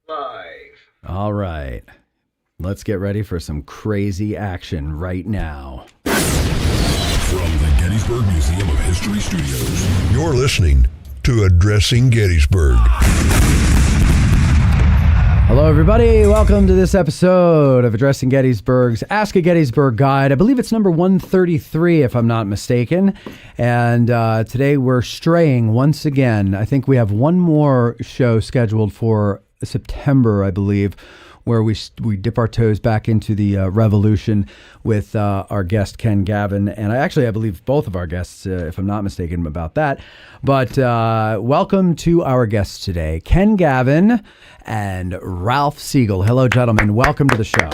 Live. All right. Let's get ready for some crazy action right now. From the Gettysburg Museum of History Studios, you're listening to Addressing Gettysburg. Hello, everybody. Welcome to this episode of Addressing Gettysburg's Ask A Gettysburg guide. I believe it's number 133, if I'm not mistaken. And today we're straying once again. I think we have one more show scheduled for September, I believe, where we dip our toes back into the revolution with our guest, Gavin. And I believe both of our guests, if I'm not mistaken about that. But welcome to our guests today, Gavin and Ralph Siegel. Hello, gentlemen. Welcome to the show.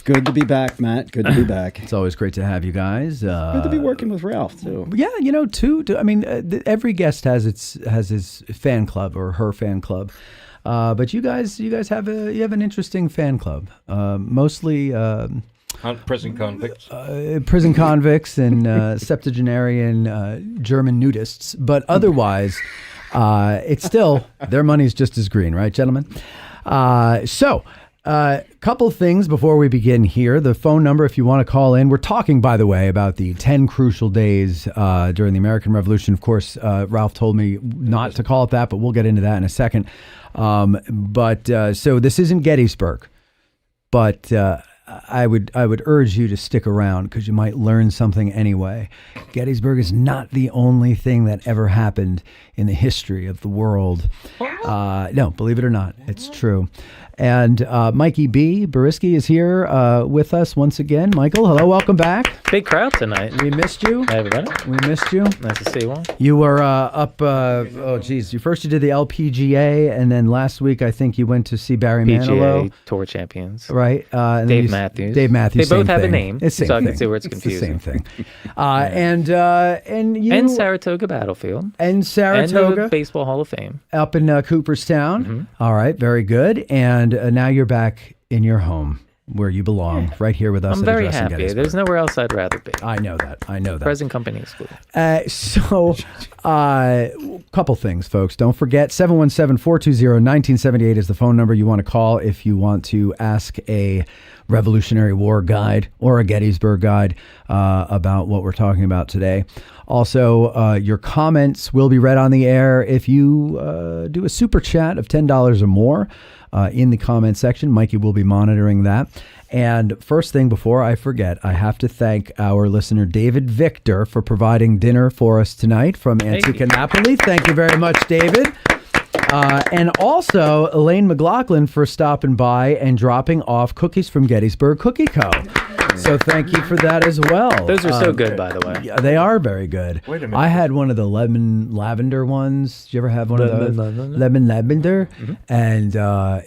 Good to be back, Matt. Good to be back. It's always great to have you guys. Good to be working with Ralph, too. Yeah, I mean, every guest has his fan club or her fan club. But you guys have an interesting fan club. Mostly prison convicts. Prison convicts and septuagenarian German nudists. But otherwise, it's still their money's just as green, right, gentlemen? Couple things before we begin here. The phone number, if you want to call in. We're talking, by the way, about the 10 crucial days during the American Revolution. Of course, Ralph told me not to call it that, but we'll get into that in a second. So this isn't Gettysburg, but I would urge you to stick around because you might learn something anyway. Gettysburg is not the only thing that ever happened in the history of the world. No, believe it or not, it's true. And Mikey B. Bariski is here with us once again. Michael, hello, welcome back. Big crowd tonight. We missed you. Hey, everybody. We missed you. Nice to see you all. You were up, you first you did the LPGA, and then last week I think you went to see Barry Manilow. PGA Tour champions. Right. And Dave Matthews. They both have a name, it's so I can see where it's confusing. The same thing. And you... And Saratoga Battlefield. And Saratoga. And the Baseball Hall of Fame. Up in Cooperstown. Mm-hmm. All right, very good. And now you're back in your home where you belong, right here with us. I'm very happy. There's nowhere else I'd rather be. I know that. Present company excluded. Couple things, folks. Don't forget, 717-420-1978 is the phone number you want to call if you want to ask a Revolutionary War guide or a Gettysburg guide about what we're talking about today. Also, your comments will be read on the air if you do a super chat of $10 or more in the comment section. Mikey will be monitoring that. And first thing before I forget, I have to thank our listener, David Victor, for providing dinner for us tonight from Antica Napoli. Thank you very much, David. And also Elaine McLaughlin for stopping by and dropping off cookies from Gettysburg Cookie Co. So thank you for that as well. Those are so good, by the way. Yeah, they are very good. Wait a minute. I had one of the lemon lavender ones. Did you ever have one of those? Lemon lavender. Mm-hmm. And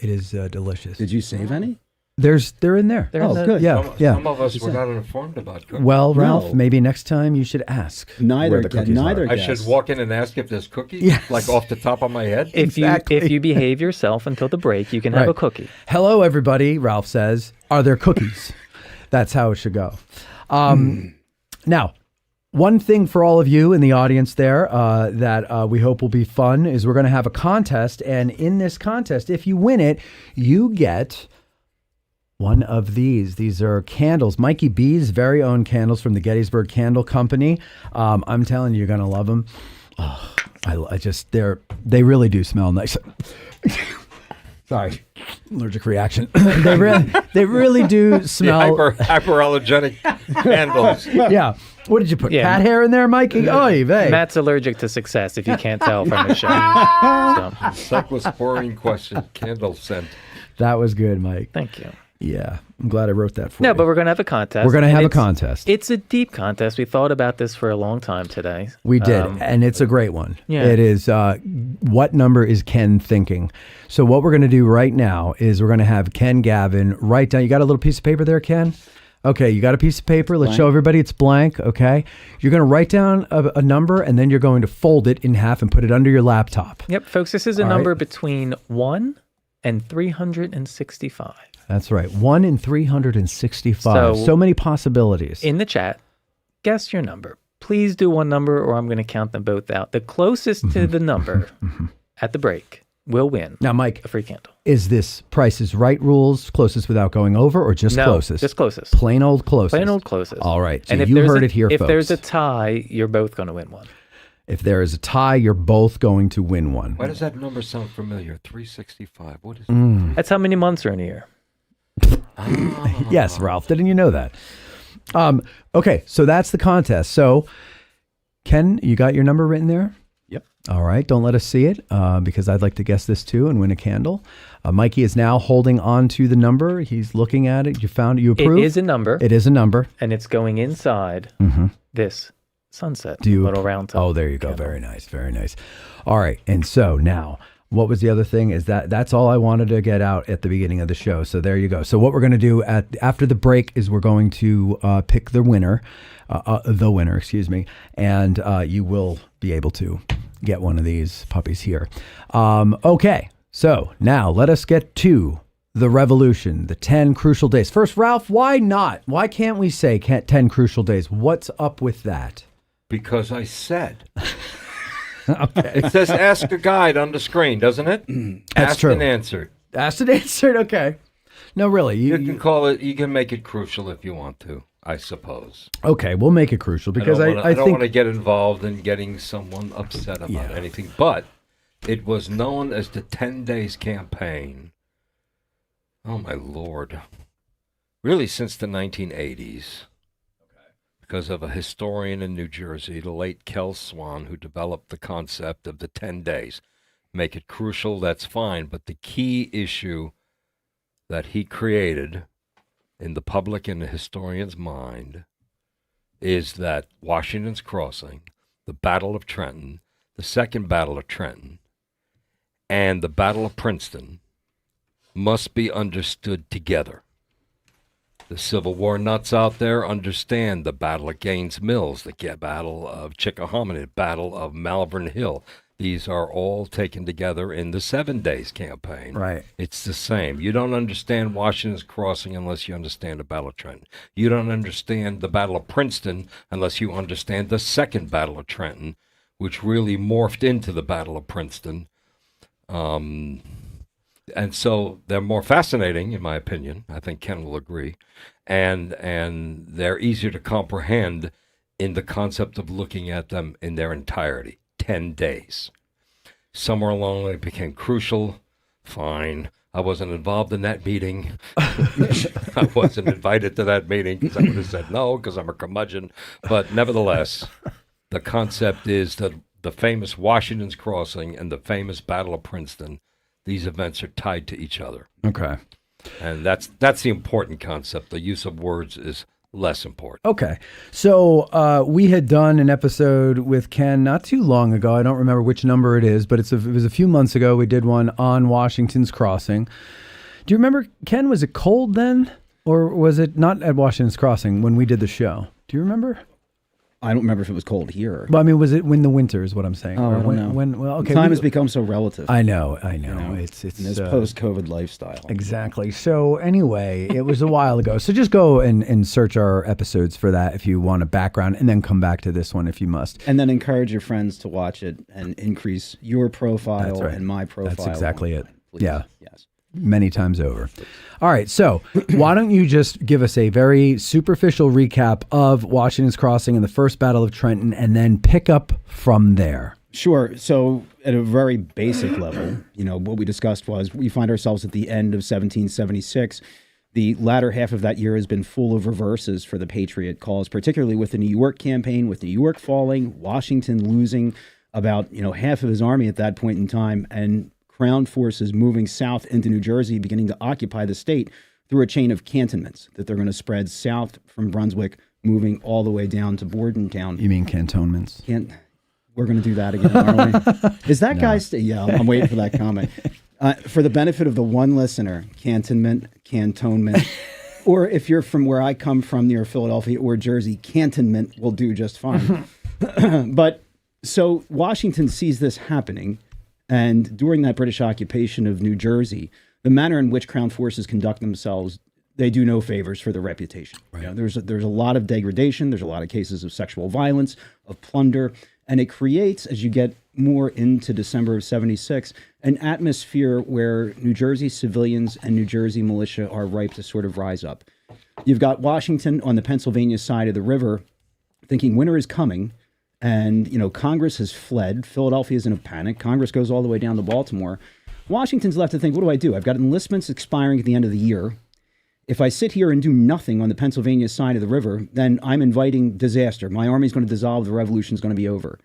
it is delicious. Did you save any? They're in there. Good. Yeah. Some of us were not informed about cookies. Well, Ralph, maybe next time you should ask. Neither I should walk in and ask if there's cookies, like off the top of my head. If you behave yourself until the break, you can have a cookie. Hello, everybody. Ralph says, "Are there cookies?" That's how it should go. Now, one thing for all of you in the audience there that we hope will be fun is we're going to have a contest. And in this contest, if you win it, you get one of these. These are candles, Mikey B's very own candles from the Gettysburg Candle Company. I'm telling you, you're going to love them. Oh, they really do smell nice. Sorry, allergic reaction. they really do smell. Hyperallergenic candles. Yeah. What did you put? Cat hair in there, Mikey? Oy vey. Matt's allergic to success, if you can't tell from the show. Cyclosporine question, candle scent. That was good, Mike. Thank you. Yeah, I'm glad I wrote that for you. No, but we're going to have a contest. We're going to have a contest. It's a deep contest. We thought about this for a long time today. We did, and it's a great one. Yeah. It is, what number is Ken thinking? So what we're going to do right now is we're going to have Gavin write down. You got a little piece of paper there, Ken? Okay, you got a piece of paper. Let's show everybody it's blank, okay? You're going to write down a number, and then you're going to fold it in half and put it under your laptop. Yep, folks, this is a number between 1 and 365. That's right. 1 in 365. So many possibilities. In the chat, guess your number. Please do one number or I'm going to count them both out. The closest to the number at the break will win Now, Mike, a free candle. is this Price is Right rules, closest without going over, or just No, closest? just closest. Plain old closest. Plain old closest. All right. So And if you there's heard a- it here, If folks. there's a tie, you're both going to win one. If there is a tie, you're both going to win one. Why does that number sound familiar? 365. What is it? That's how many months are in a year. Yes, Ralph. Didn't you know that? Okay, so that's the contest. So, Ken, you got your number written there? Yep. All right. Don't let us see it because I'd like to guess this too and win a candle. Mikey is now holding on to the number. He's looking at it. You found it. You approve? It is a number, It is a number. and it's going inside this sunset Do you little round top. Oh, there you go. Very nice. Very nice. All right. And so now, what was the other thing? Is that's all I wanted to get out at the beginning of the show. So there you go. So what we're going to do after the break is we're going to pick the winner, excuse me, and you will be able to get one of these puppies here. Okay. So now let us get to the revolution, the 10 crucial days. First, Ralph, why not? Why can't we say 10 crucial days? What's up with that? Because I said. It says ask a guide on the screen, doesn't it? That's Asked true. and answered. Asked and answered. Okay. No, really. You can call it, you can make it crucial if you want to, I suppose. Okay, we'll make it crucial because I don't think want to get involved in getting someone upset about anything. But it was known as the 10 Days Campaign. Oh, my Lord. Really since the 1980s. Because of a historian in New Jersey, the late Kel Swan, who developed the concept of the 10 days. Make it crucial, that's fine. But the key issue that he created in the public and the historian's mind is that Washington's Crossing, the Battle of Trenton, the Second Battle of Trenton, and the Battle of Princeton must be understood together. The Civil War nuts out there understand the Battle of Gaines Mills, the Battle of Chickahominy, the Battle of Malvern Hill. These are all taken together in the 7 Days Campaign. Right. It's the same. You don't understand Washington's Crossing unless you understand the Battle of Trenton. You don't understand the Battle of Princeton unless you understand the Second Battle of Trenton, which really morphed into the Battle of Princeton. And so they're more fascinating, in my opinion. I think Ken will agree. And they're easier to comprehend in the concept of looking at them in their entirety. 10 days. Somewhere along it became crucial. Fine. I wasn't involved in that meeting. I wasn't invited to that meeting because I would have said no because I'm a curmudgeon. But nevertheless, the concept is that the famous Washington's Crossing and the famous Battle of Princeton, these events are tied to each other. Okay. And that's the important concept. The use of words is less important. Okay. So we had done an episode with Ken not too long ago. I don't remember which number it is, but it was a few months ago. We did one on Washington's Crossing. Do you remember, Ken, was it cold then? Or was it not at Washington's Crossing when we did the show? Do you remember? I don't remember if it was cold here. Well, I mean, was it when the winter is what I'm saying? Oh, Or I don't know. well, okay. Time has become so relative. I know. you know, It's in this post-COVID lifestyle. Exactly. So anyway, it was a while ago. So just go and search our episodes for that if you want a background, and then come back to this one if you must. And then encourage your friends to watch it and increase your profile That's right. and my profile. That's exactly it. online, please. Yeah. Yes. Many times over. All right. So why don't you just give us a very superficial recap of Washington's Crossing and the First Battle of Trenton, and then pick up from there. Sure. So at a very basic level, what we discussed was we find ourselves at the end of 1776. The latter half of that year has been full of reverses for the Patriot cause, particularly with the New York campaign, with New York falling, Washington losing about, half of his army at that point in time, and Crown forces moving south into New Jersey, beginning to occupy the state through a chain of cantonments that they're going to spread south from Brunswick, moving all the way down to Bordentown. You mean cantonments? We're going to do that again, aren't we? Is that guy yeah, I'm waiting for that comment. For the benefit of the one listener, cantonment, or if you're from where I come from near Philadelphia or Jersey, cantonment will do just fine. But so Washington sees this happening, and during that British occupation of New Jersey, the manner in which Crown forces conduct themselves, they do no favors for their reputation. Right. There's a lot of degradation. There's a lot of cases of sexual violence, of plunder. And it creates, as you get more into December of 76, an atmosphere where New Jersey civilians and New Jersey militia are ripe to sort of rise up. You've got Washington on the Pennsylvania side of the river thinking winter is coming. And, Congress has fled. Philadelphia is in a panic. Congress goes all the way down to Baltimore. Washington's left to think, what do? I've got enlistments expiring at the end of the year. If I sit here and do nothing on the Pennsylvania side of the river, then I'm inviting disaster. My army's going to dissolve. The revolution's going to be over.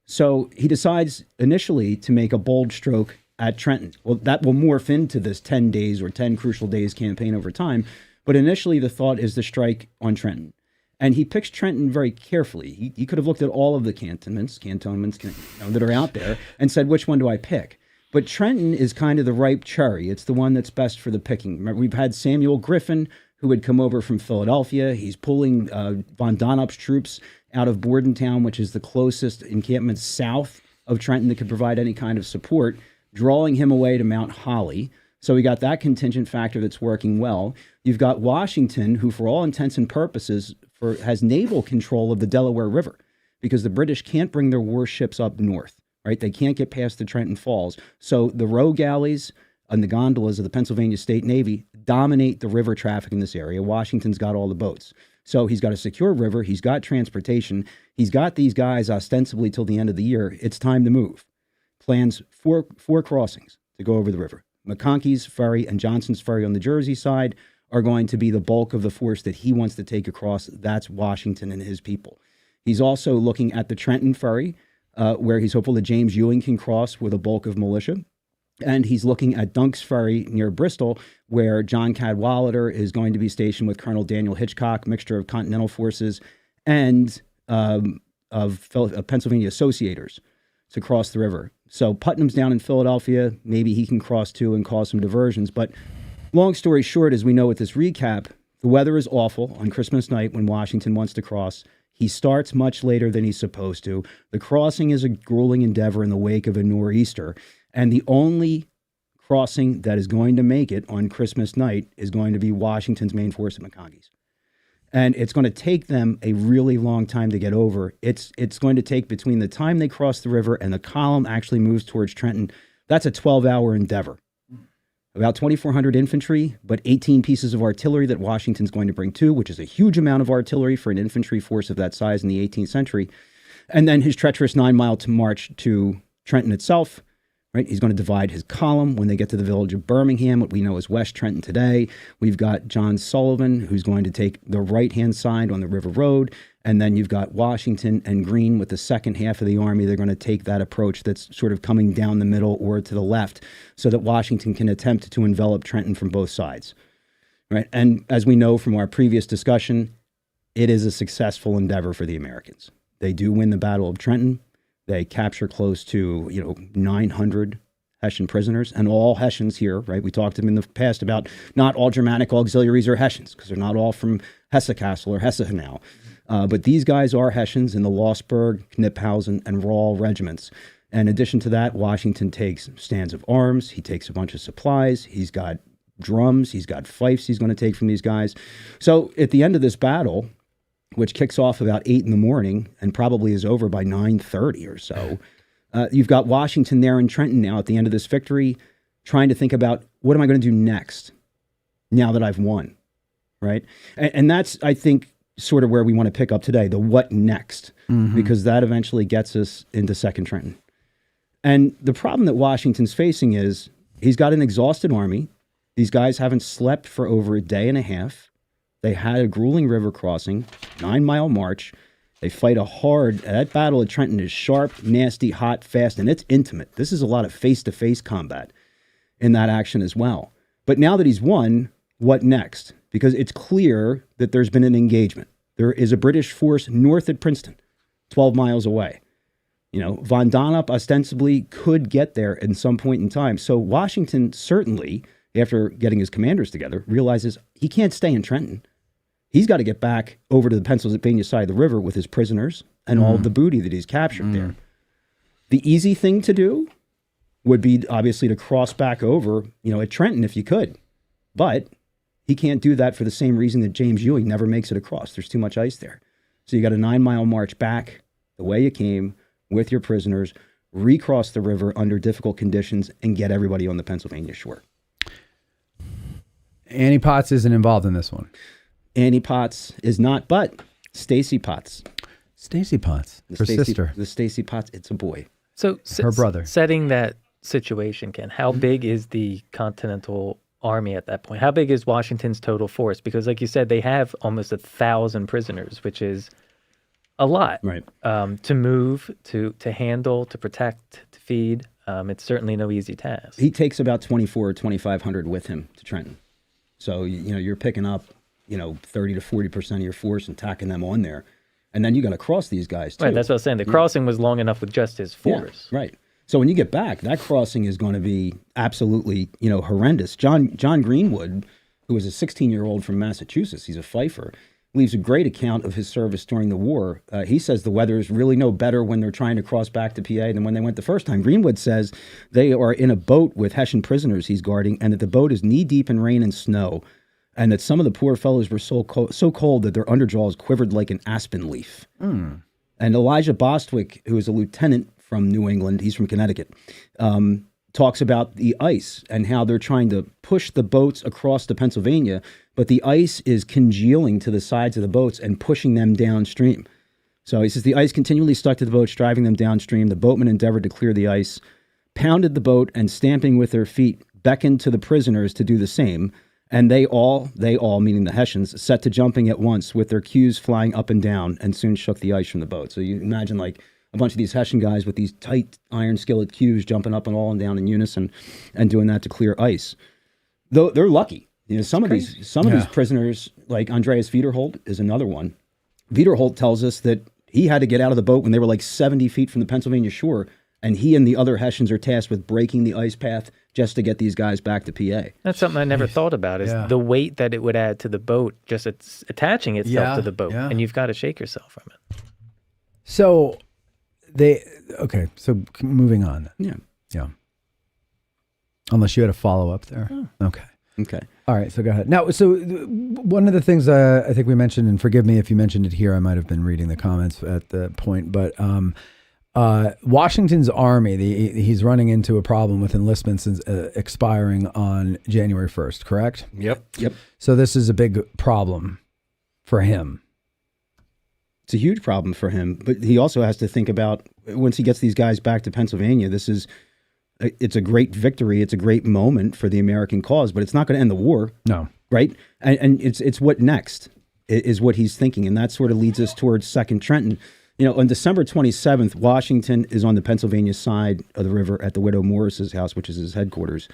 So he decides initially to make a bold stroke at Trenton. Well, that will morph into this 10 days or 10 crucial days campaign over time. But initially the thought is to strike on Trenton. And he picks Trenton very carefully. He could have looked at all of the cantonments that are out there and said, which one do I pick? But Trenton is kind of the ripe cherry. It's the one that's best for the picking. Remember, we've had Samuel Griffin, who had come over from Philadelphia. He's pulling von Donop's troops out of Bordentown, which is the closest encampment south of Trenton that could provide any kind of support, drawing him away to Mount Holly. So we got that contingent factor that's working well. You've got Washington, who for all intents and purposes has naval control of the Delaware River, because the British can't bring their warships up north, right? They can't get past the Trenton Falls. So the row galleys and the gondolas of the Pennsylvania State Navy dominate the river traffic in this area. Washington's got all the boats. So he's got a secure river. He's got transportation. He's got these guys ostensibly till the end of the year. It's time to move. Plans four crossings to go over the river. McConkey's Ferry and Johnson's Ferry on the Jersey side are going to be the bulk of the force that he wants to take across. That's Washington and his people. He's also looking at the Trenton Ferry, where he's hopeful that James Ewing can cross with a bulk of militia. And he's looking at Dunk's Ferry near Bristol, where John Cadwalader is going to be stationed with Colonel Daniel Hitchcock, mixture of Continental forces and of Pennsylvania Associators to cross the river. So Putnam's down in Philadelphia. Maybe he can cross too and cause some diversions. But long story short, as we know with this recap, the weather is awful on Christmas night when Washington wants to cross. He starts much later than he's supposed to. The crossing is a grueling endeavor in the wake of a nor'easter. And the only crossing that is going to make it on Christmas night is going to be Washington's main force at McConkey's. And it's going to take them a really long time to get over. It's going to take between the time they cross the river and the column actually moves towards Trenton. That's a 12-hour endeavor. About 2,400 infantry, but 18 pieces of artillery that Washington's going to bring too, which is a huge amount of artillery for an infantry force of that size in the 18th century. And then his treacherous 9-mile march to Trenton itself. Right? He's going to divide his column when they get to the village of Birmingham, what we know as West Trenton today. We've got John Sullivan, who's going to take the right-hand side on the River Road. And then you've got Washington and Greene with the second half of the army. They're going to take that approach that's sort of coming down the middle or to the left so that Washington can attempt to envelop Trenton from both sides. Right? And as we know from our previous discussion, it is a successful endeavor for the Americans. They do win the Battle of Trenton. They capture close to, 900 Hessian prisoners, and all Hessians here, right? We talked in the past about not all Germanic auxiliaries are Hessians, because they're not all from Hesse-Kassel or Hesse-Hanau. But these guys are Hessians in the Lossberg, Kniphausen, and Rahl regiments. And in addition to that, Washington takes stands of arms. He takes a bunch of supplies. He's got drums. He's got fifes he's going to take from these guys. So at the end of this battle, which kicks off about 8 in the morning and probably is over by 9:30 or so. You've got Washington there in Trenton now at the end of this victory, trying to think about, what am I going to do next now that I've won, right? And that's, I think, sort of where we want to pick up today, the what next, because that eventually gets us into Second Trenton. And the problem that Washington's facing is he's got an exhausted army. These guys haven't slept for over a day and a half. They had a grueling river crossing, 9-mile march. They fight that battle at Trenton is sharp, nasty, hot, fast, and it's intimate. This is a lot of face-to-face combat in that action as well. But now that he's won, what next? Because it's clear that there's been an engagement. There is a British force north at Princeton, 12 miles away. Von Donop ostensibly could get there at some point in time. So Washington certainly, after getting his commanders together, realizes he can't stay in Trenton. He's got to get back over to the Pennsylvania side of the river with his prisoners and all of the booty that he's captured there. The easy thing to do would be obviously to cross back over, at Trenton if you could. But he can't do that for the same reason that James Ewing never makes it across. There's too much ice there. So you got a 9-mile march back the way you came, with your prisoners, recross the river under difficult conditions, and get everybody on the Pennsylvania shore. Annie Potts isn't involved in this one. Annie Potts is not, but Stacy Potts. Stacy Potts, her sister. The Stacy Potts, it's a boy. So Her brother. Setting that situation, Ken, how big is the Continental Army at that point? How big is Washington's total force? Because like you said, they have almost 1,000 prisoners, which is a lot. Right. To move, to handle, to protect, to feed. It's certainly no easy task. He takes about 24 or 2,500 with him to Trenton. So, you're picking up, 30 to 40% of your force and tacking them on there. And then you got to cross these guys, too. Right, that's what I was saying. The crossing was long enough with just his force. Yeah, right. So when you get back, that crossing is going to be absolutely, horrendous. John Greenwood, who was a 16-year-old from Massachusetts, he's a fifer, leaves a great account of his service during the war. He says the weather is really no better when they're trying to cross back to PA than when they went the first time. Greenwood says they are in a boat with Hessian prisoners he's guarding, and that the boat is knee-deep in rain and snow, and that some of the poor fellows were so cold that their underjaws quivered like an aspen leaf. And Elijah Bostwick, who is a lieutenant from New England, he's from Connecticut, talks about the ice and how they're trying to push the boats across to Pennsylvania, but the ice is congealing to the sides of the boats and pushing them downstream. So he says the ice continually stuck to the boats, driving them downstream. The boatmen endeavored to clear the ice, pounded the boat, and stamping with their feet, beckoned to the prisoners to do the same. And they all, meaning the Hessians, set to jumping at once with their queues flying up and down, and soon shook the ice from the boat. So you imagine like a bunch of these Hessian guys with these tight iron skillet queues jumping up and all and down in unison and doing that to clear ice. Though they're lucky. Some of these prisoners, like Andreas Wiederholt is another one. Wiederholt tells us that he had to get out of the boat when they were like 70 feet from the Pennsylvania shore, and he and the other Hessians are tasked with breaking the ice path just to get these guys back to PA. That's something I never thought about, is the weight that it would add to the boat, just attaching itself to the boat, and you've got to shake yourself from it. So so moving on. Yeah. Unless you had a follow-up there. Okay. All right, so go ahead. Now, so one of the things I think we mentioned, and forgive me if you mentioned it here, I might have been reading the comments at the point, but Washington's army, he's running into a problem with enlistments expiring on January 1st, correct? Yep. So this is a big problem for him. It's a huge problem for him, but he also has to think about, once he gets these guys back to Pennsylvania, it's a great victory. It's a great moment for the American cause, but it's not going to end the war. No. Right? And it's what next is what he's thinking. And that sort of leads us towards Second Trenton. On December 27th, Washington is on the Pennsylvania side of the river at the Widow Morris's house, which is his headquarters.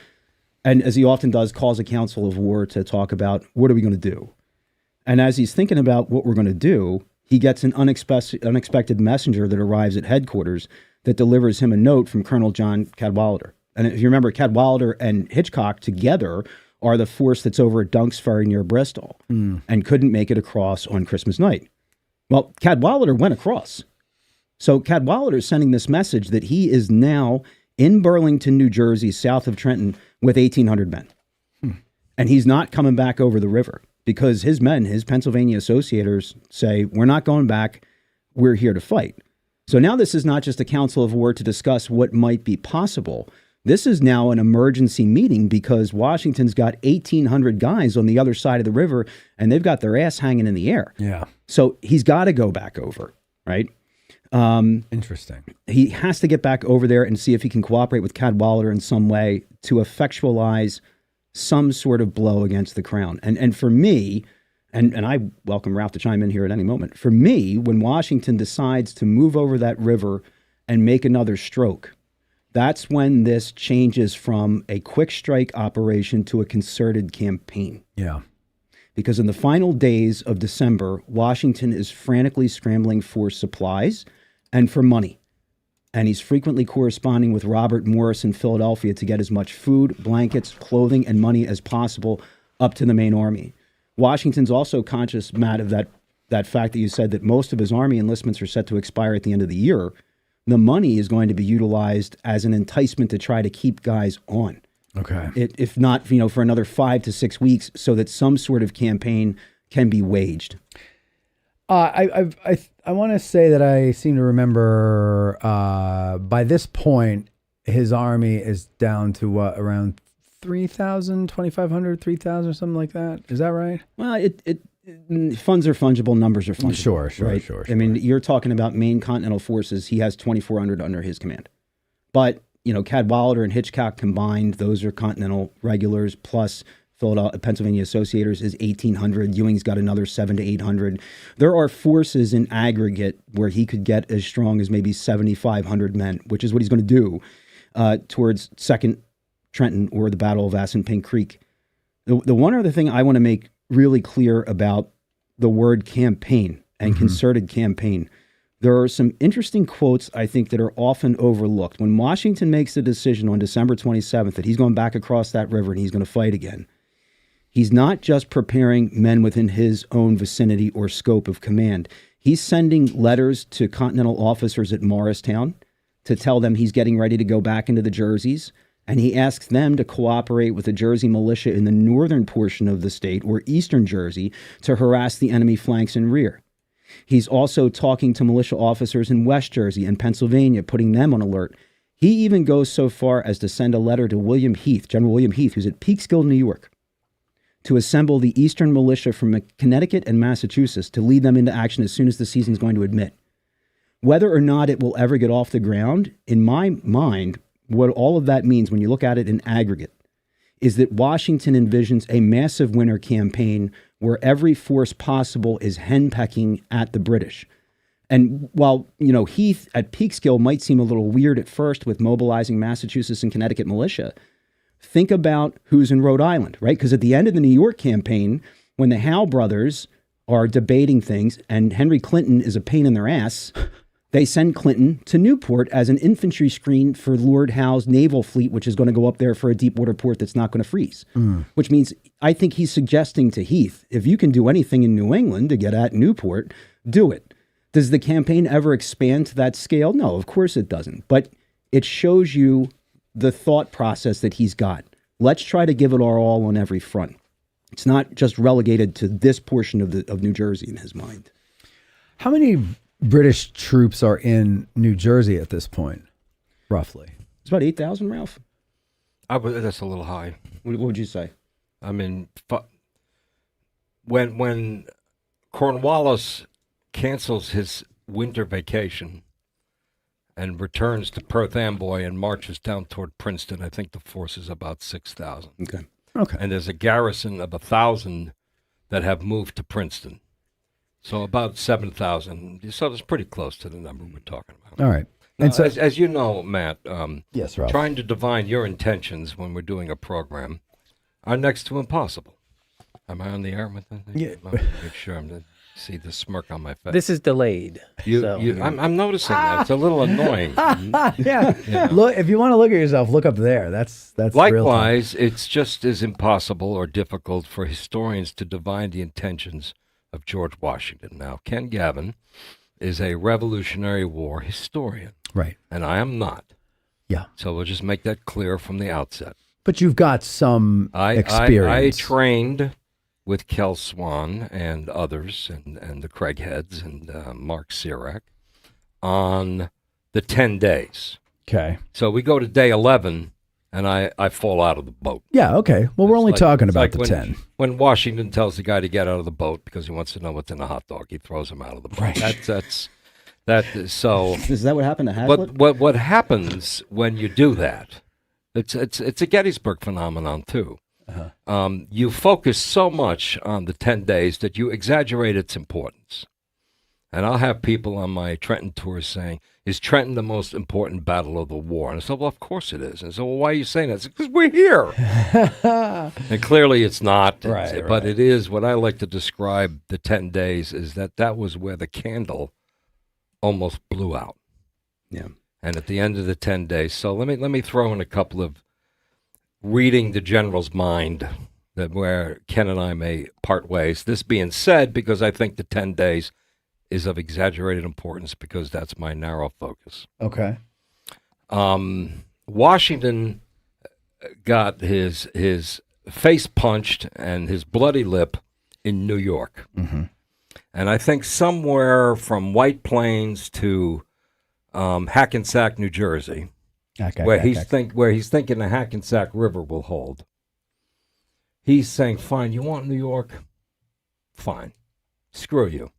And as he often does, calls a council of war to talk about what are we going to do? And as he's thinking about what we're going to do, he gets an unexpected messenger that arrives at headquarters that delivers him a note from Colonel John Cadwalader. And if you remember, Cadwalader and Hitchcock together are the force that's over at Dunk's Ferry near Bristol and couldn't make it across on Christmas night. Well, Cadwalader went across. So Cadwalader is sending this message that he is now in Burlington, New Jersey, south of Trenton, with 1,800 men. And he's not coming back over the river because his men, his Pennsylvania associators, say, we're not going back, we're here to fight. So now this is not just a council of war to discuss what might be possible. This is now an emergency meeting because Washington's got 1,800 guys on the other side of the river, and they've got their ass hanging in the air. Yeah. So he's got to go back over, right? Interesting. He has to get back over there and see if he can cooperate with Cadwalader in some way to effectualize some sort of blow against the crown. And for me, and I welcome Ralph to chime in here at any moment, for me, when Washington decides to move over that river and make another stroke, that's when this changes from a quick strike operation to a concerted campaign. Yeah. Because in the final days of December, Washington is frantically scrambling for supplies and for money. And he's frequently corresponding with Robert Morris in Philadelphia to get as much food, blankets, clothing, and money as possible up to the main army. Washington's also conscious, Matt, of that fact that you said that most of his army enlistments are set to expire at the end of the year. The money is going to be utilized as an enticement to try to keep guys on. Okay. If not, for another 5 to 6 weeks so that some sort of campaign can be waged. I want to say that I seem to remember by this point his army is down to what, around 3,000, 2,500, 3,000, something like that. Is that right? Well, funds are fungible, numbers are fungible. Sure. I mean, you're talking about main Continental forces. He has 2,400 under his command. But, Cadwalader and Hitchcock combined, those are Continental regulars, plus Pennsylvania Associators is 1,800. Ewing's got another 700 to 800. There are forces in aggregate where he could get as strong as maybe 7,500 men, which is what he's going to do towards Second Trenton or the Battle of Assunpink Creek. The one other thing I want to make really clear about the word campaign and concerted campaign, there are some interesting quotes I think that are often overlooked. When Washington makes the decision on December 27th that he's going back across that river and he's going to fight again, he's not just preparing men within his own vicinity or scope of command. He's sending letters to Continental officers at Morristown to tell them he's getting ready to go back into the Jerseys. And he asks them to cooperate with the Jersey militia in the northern portion of the state, or eastern Jersey, to harass the enemy flanks and rear. He's also talking to militia officers in West Jersey and Pennsylvania, putting them on alert. He even goes so far as to send a letter to William Heath, General William Heath, who's at Peekskill, New York, to assemble the eastern militia from Connecticut and Massachusetts to lead them into action as soon as the season's going to admit. Whether or not it will ever get off the ground, in my mind, what all of that means when you look at it in aggregate is that Washington envisions a massive winter campaign where every force possible is henpecking at the British. And while, Heath at Peekskill might seem a little weird at first with mobilizing Massachusetts and Connecticut militia, think about who's in Rhode Island, right? Because at the end of the New York campaign, when the Howe brothers are debating things and Henry Clinton is a pain in their ass, they send Clinton to Newport as an infantry screen for Lord Howe's naval fleet, which is going to go up there for a deep water port that's not going to freeze. Which means I think he's suggesting to Heath, if you can do anything in New England to get at Newport, do it. Does the campaign ever expand to that scale? No, of course it doesn't. But it shows you the thought process that he's got. Let's try to give it our all on every front. It's not just relegated to this portion of New Jersey in his mind. How many British troops are in New Jersey at this point, roughly? It's about 8,000, Ralph. That's a little high. What would you say? I mean, when Cornwallis cancels his winter vacation and returns to Perth Amboy and marches down toward Princeton, I think the force is about 6,000. Okay. And there's a garrison of 1,000 that have moved to Princeton. So about 7,000. So it's pretty close to the number we're talking about. All right. Now, And so, as you know, Matt, yes, Ralph. trying to divine your intentions when we're doing a program are next to impossible. Am I on the air with that? Yeah. Make sure I'm see the smirk on my face. This is delayed. I'm noticing that. It's a little annoying. Yeah. Look, if you want to look at yourself, look up there. That's real time. Likewise, it's just as impossible or difficult for historians to divine the intentions of George Washington. Now, Ken Gavin is a Revolutionary War historian. Right. And I am not. Yeah. So we'll just make that clear from the outset. But you've got some experience. I trained with Kel Swan and others and the Craigheads and Mark Sirac on the 10 days. Okay. So we go to day 11 and I fall out of the boat. Yeah, okay. Well, we're only talking about the when, 10. When Washington tells the guy to get out of the boat because he wants to know what's in the hot dog, he throws him out of the boat. Right. So. Is that what happened to Hazlitt? What happens when you do that? It's a Gettysburg phenomenon too. Uh-huh. You focus so much on the 10 days that you exaggerate its importance. And I'll have people on my Trenton tours saying, is Trenton the most important battle of the war? And I said, well, of course it is. And I said, well, why are you saying that? I said, because we're here. And clearly it's not. Right, but it is. What I like to describe the 10 days is that was where the candle almost blew out. Yeah. And at the end of the 10 days, so let me throw in a couple of reading the general's mind that where Ken and I may part ways. This being said, because I think the 10 days is of exaggerated importance because that's my narrow focus. Okay. Washington got his face punched and his bloody lip in New York. Mm-hmm. And I think somewhere from White Plains to Hackensack, New Jersey, where he's thinking the Hackensack River will hold. He's saying, fine, you want New York? Fine. Screw you.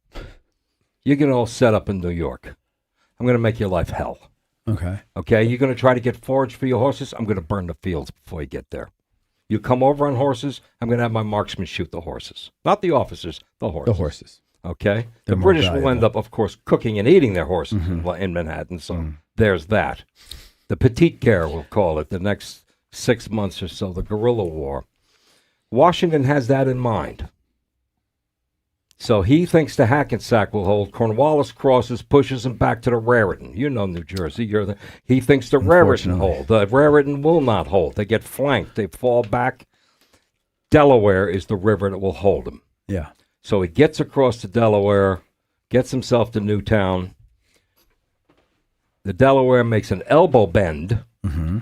You get all set up in New York. I'm going to make your life hell. Okay, you're going to try to get forage for your horses? I'm going to burn the fields before you get there. You come over on horses, I'm going to have my marksmen shoot the horses. Not the officers, the horses. Okay? The British will end up, of course, cooking and eating their horses in Manhattan, so there's that. The Petite Guerre, we'll call it, the next 6 months or so, the guerrilla war. Washington has that in mind. So he thinks the Hackensack will hold. Cornwallis crosses, pushes him back to the Raritan. You know New Jersey. He thinks the Raritan hold. The Raritan will not hold. They get flanked. They fall back. Delaware is the river that will hold him. Yeah. So he gets across to Delaware, gets himself to Newtown. The Delaware makes an elbow bend,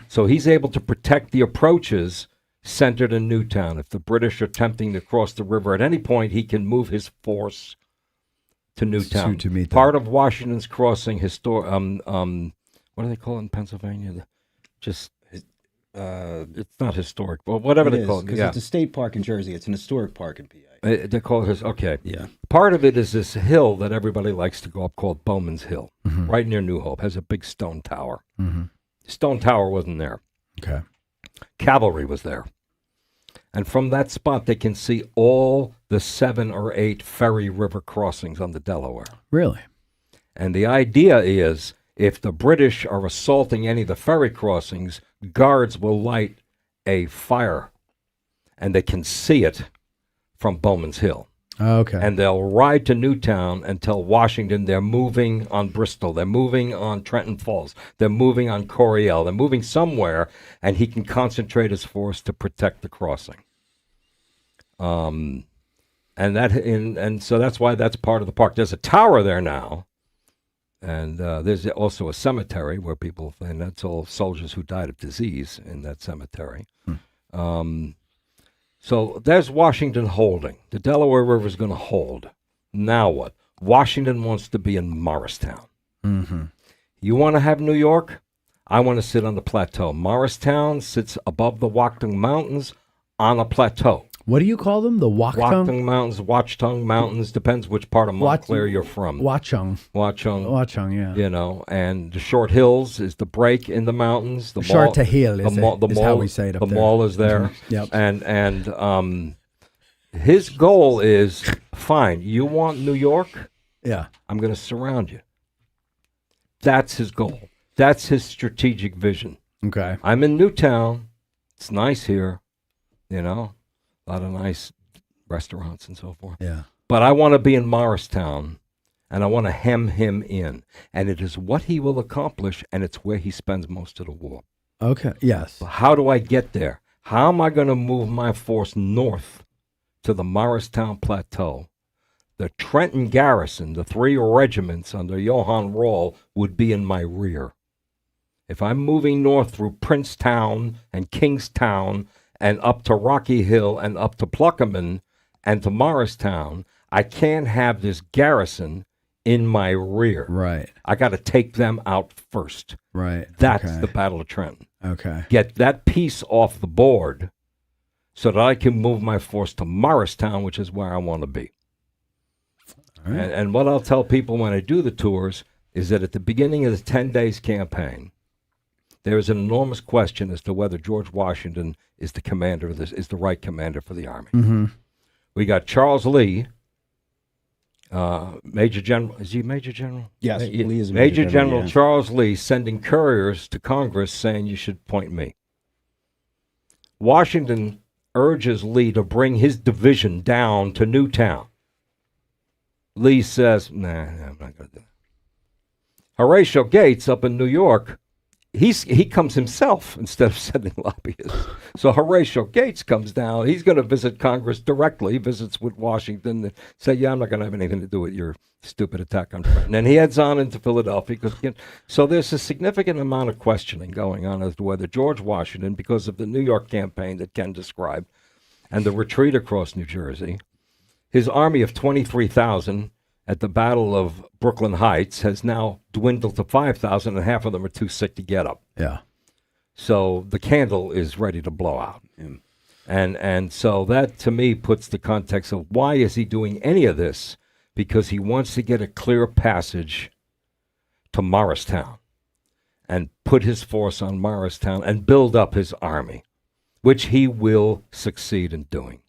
so he's able to protect the approaches centered in Newtown. If the British are attempting to cross the river at any point, he can move his force to Newtown. To meet them. Part of Washington's crossing, what do they call it in Pennsylvania? It's not historic, but whatever they call it. Because it's a state park in Jersey. It's an historic park in PA. They call it okay. Yeah. Part of it is this hill that everybody likes to go up called Bowman's Hill, right near New Hope. Has a big stone tower. Stone tower wasn't there. Okay. Cavalry was there. And from that spot, they can see all the 7 or 8 ferry river crossings on the Delaware. Really? And the idea is, if the British are assaulting any of the ferry crossings, guards will light a fire, and they can see it from Bowman's Hill. Okay. And they'll ride to Newtown and tell Washington they're moving on Bristol. They're moving on Trenton Falls. They're moving on Coryell. They're moving somewhere, and he can concentrate his force to protect the crossing. And so that's why that's part of the park. There's a tower there now, and there's also a cemetery where people, and that's all soldiers who died of disease in that cemetery. So there's Washington holding. The Delaware River is going to hold. Now what? Washington wants to be in Morristown. You want to have New York? I want to sit on the plateau. Morristown sits above the Watchung Mountains on a plateau. What do you call them? The Watchung Mountains, Watchung Mountains, depends which part of Montclair you're from. Watchung, yeah. You know, and the short hills is the break in the mountains. The short to hill is how we say it up there. The mall is there. Yep. And his goal is, fine, you want New York? Yeah. I'm going to surround you. That's his goal. That's his strategic vision. Okay. I'm in Newtown. It's nice here, you know. A lot of nice restaurants and so forth. Yeah. But I want to be in Morristown, and I want to hem him in. And it is what he will accomplish, and it's where he spends most of the war. Okay, yes. But how do I get there? How am I going to move my force north to the Morristown Plateau? The Trenton garrison, the 3 regiments under Johann Rall, would be in my rear. If I'm moving north through Princetown and Kingstown and up to Rocky Hill and up to Pluckerman and to Morristown, I can't have this garrison in my rear. Right. I got to take them out first. Right. That's the Battle of Trenton. Okay. Get that piece off the board so that I can move my force to Morristown, which is where I want to be. All right. And what I'll tell people when I do the tours is that at the beginning of the 10 days campaign, there is an enormous question as to whether George Washington is the commander of this, is the right commander for the Army. We got Charles Lee, Major General. Is he Major General? Yes, Lee is Major General yeah. Charles Lee sending couriers to Congress saying you should appoint me. Washington urges Lee to bring his division down to Newtown. Lee says, nah, I'm not going to do that. Horatio Gates up in New York, he comes himself instead of sending lobbyists. So Horatio Gates comes down. He's going to visit Congress directly, visits with Washington, and say, yeah, I'm not going to have anything to do with your stupid attack on Trenton. And he heads on into Philadelphia. So there's a significant amount of questioning going on as to whether George Washington, because of the New York campaign that Ken described, and the retreat across New Jersey, his army of 23,000 at the Battle of Brooklyn Heights has now dwindled to 5,000, and half of them are too sick to get up. Yeah. So the candle is ready to blow out. And so that, to me, puts the context of why is he doing any of this? Because he wants to get a clear passage to Morristown and put his force on Morristown and build up his army, which he will succeed in doing.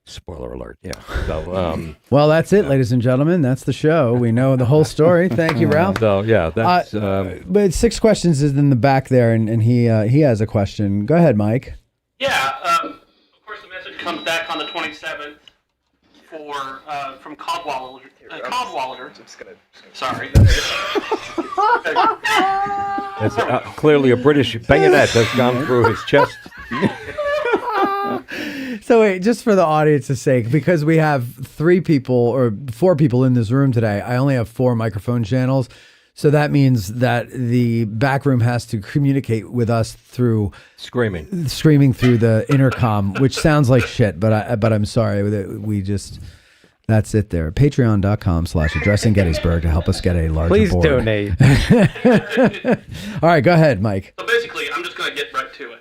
Spoiler alert, yeah. So, well, that's it, ladies and gentlemen. That's the show. We know the whole story. Thank you, Ralph. So, yeah, that's... but 6 questions is in the back there, and he has a question. Go ahead, Mike. Yeah, of course the message comes back on the 27th from Codwaller. Sorry. It's clearly a British bayonet has gone through his chest. So wait, just for the audience's sake, because we have 3 people or 4 people in this room today, I only have 4 microphone channels. So that means that the back room has to communicate with us through screaming through the intercom, which sounds like shit, but I'm sorry. That's it there. Patreon.com/Addressing Gettysburg to help us get a larger Please board. donate. All right, go ahead, Mike. So basically, I'm just going to get right to it.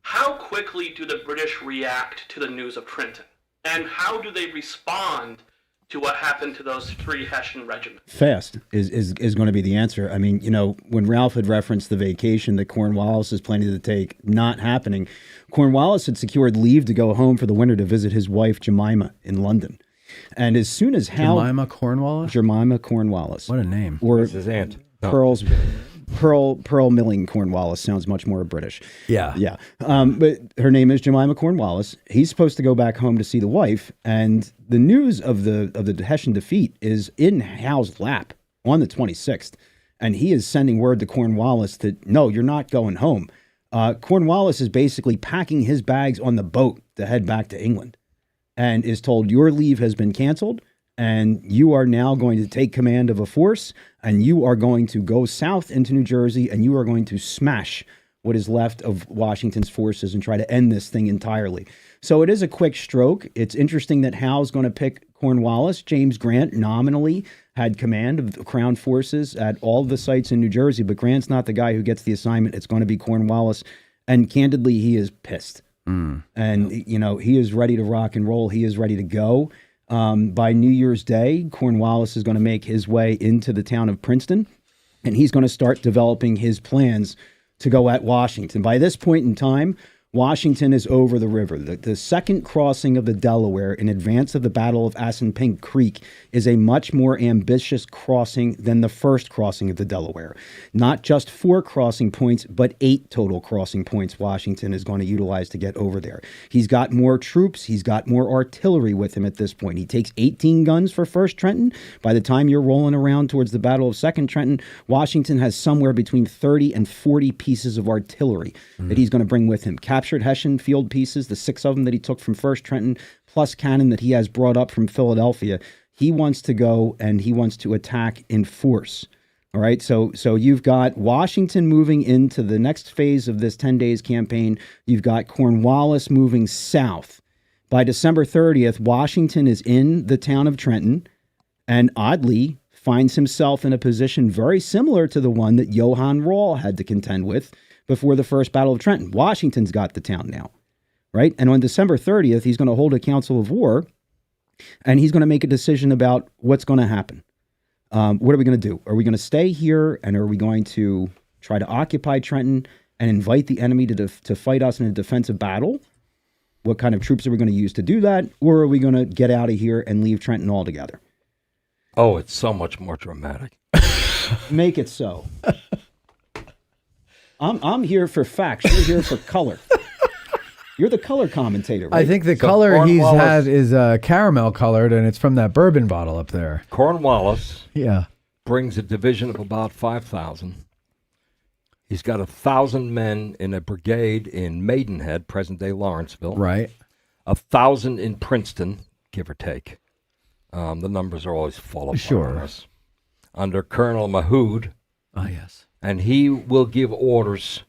How quickly do the British react to the news of Trenton? And how do they respond to what happened to those 3 Hessian regiments? Fast is going to be the answer. I mean, when Ralph had referenced the vacation that Cornwallis is planning to take, not happening. Cornwallis had secured leave to go home for the winter to visit his wife, Jemima, in London. And as soon as Jemima Cornwallis? Jemima Cornwallis. What a name. Or his aunt. Pearl Milling Cornwallis sounds much more British. Yeah. Yeah. But her name is Jemima Cornwallis. He's supposed to go back home to see the wife. And the news of the Hessian defeat is in Howe's lap on the 26th. And he is sending word to Cornwallis that, no, you're not going home. Cornwallis is basically packing his bags on the boat to head back to England and is told your leave has been canceled. And you are now going to take command of a force, and you are going to go south into New Jersey, and you are going to smash what is left of Washington's forces and try to end this thing entirely. So it is a quick stroke. It's interesting that Howe's going to pick Cornwallis. James Grant nominally had command of the Crown forces at all of the sites in New Jersey, but Grant's not the guy who gets the assignment. It's going to be Cornwallis. And candidly, he is pissed. And, he is ready to rock and roll. He is ready to go. By New Year's Day, Cornwallis is going to make his way into the town of Princeton, and he's going to start developing his plans to go at Washington. By this point in time, Washington is over the river. The second crossing of the Delaware in advance of the Battle of Assunpink Creek is a much more ambitious crossing than the first crossing of the Delaware. Not just 4 crossing points, but 8 total crossing points Washington is going to utilize to get over there. He's got more troops. He's got more artillery with him at this point. He takes 18 guns for 1st Trenton. By the time you're rolling around towards the Battle of 2nd Trenton, Washington has somewhere between 30 and 40 pieces of artillery that he's going to bring with him. Captured Hessian field pieces, the 6 of them that he took from 1st Trenton, plus cannon that he has brought up from Philadelphia. He wants to go and he wants to attack in force. All right, so you've got Washington moving into the next phase of this 10 days campaign. You've got Cornwallis moving south. By December 30th, Washington is in the town of Trenton and oddly finds himself in a position very similar to the one that Johann Rall had to contend with before the First Battle of Trenton. Washington's got the town now, right? And on December 30th, he's going to hold a council of war, and he's going to make a decision about what's going to happen. What are we going to do? Are we going to stay here, and are we going to try to occupy Trenton and invite the enemy to fight us in a defensive battle? What kind of troops are we going to use to do that? Or are we going to get out of here and leave Trenton altogether? Oh, it's so much more dramatic. Make it so. I'm here for facts. You're here for color. You're the color commentator, right? I think the color he's had is caramel colored, and it's from that bourbon bottle up there. Cornwallis brings a division of about 5,000. He's got 1,000 men in a brigade in Maidenhead, present-day Lawrenceville. Right. 1,000 in Princeton, give or take. The numbers are always fall apart on us. Under Colonel Mahood. Ah, yes. And he will give orders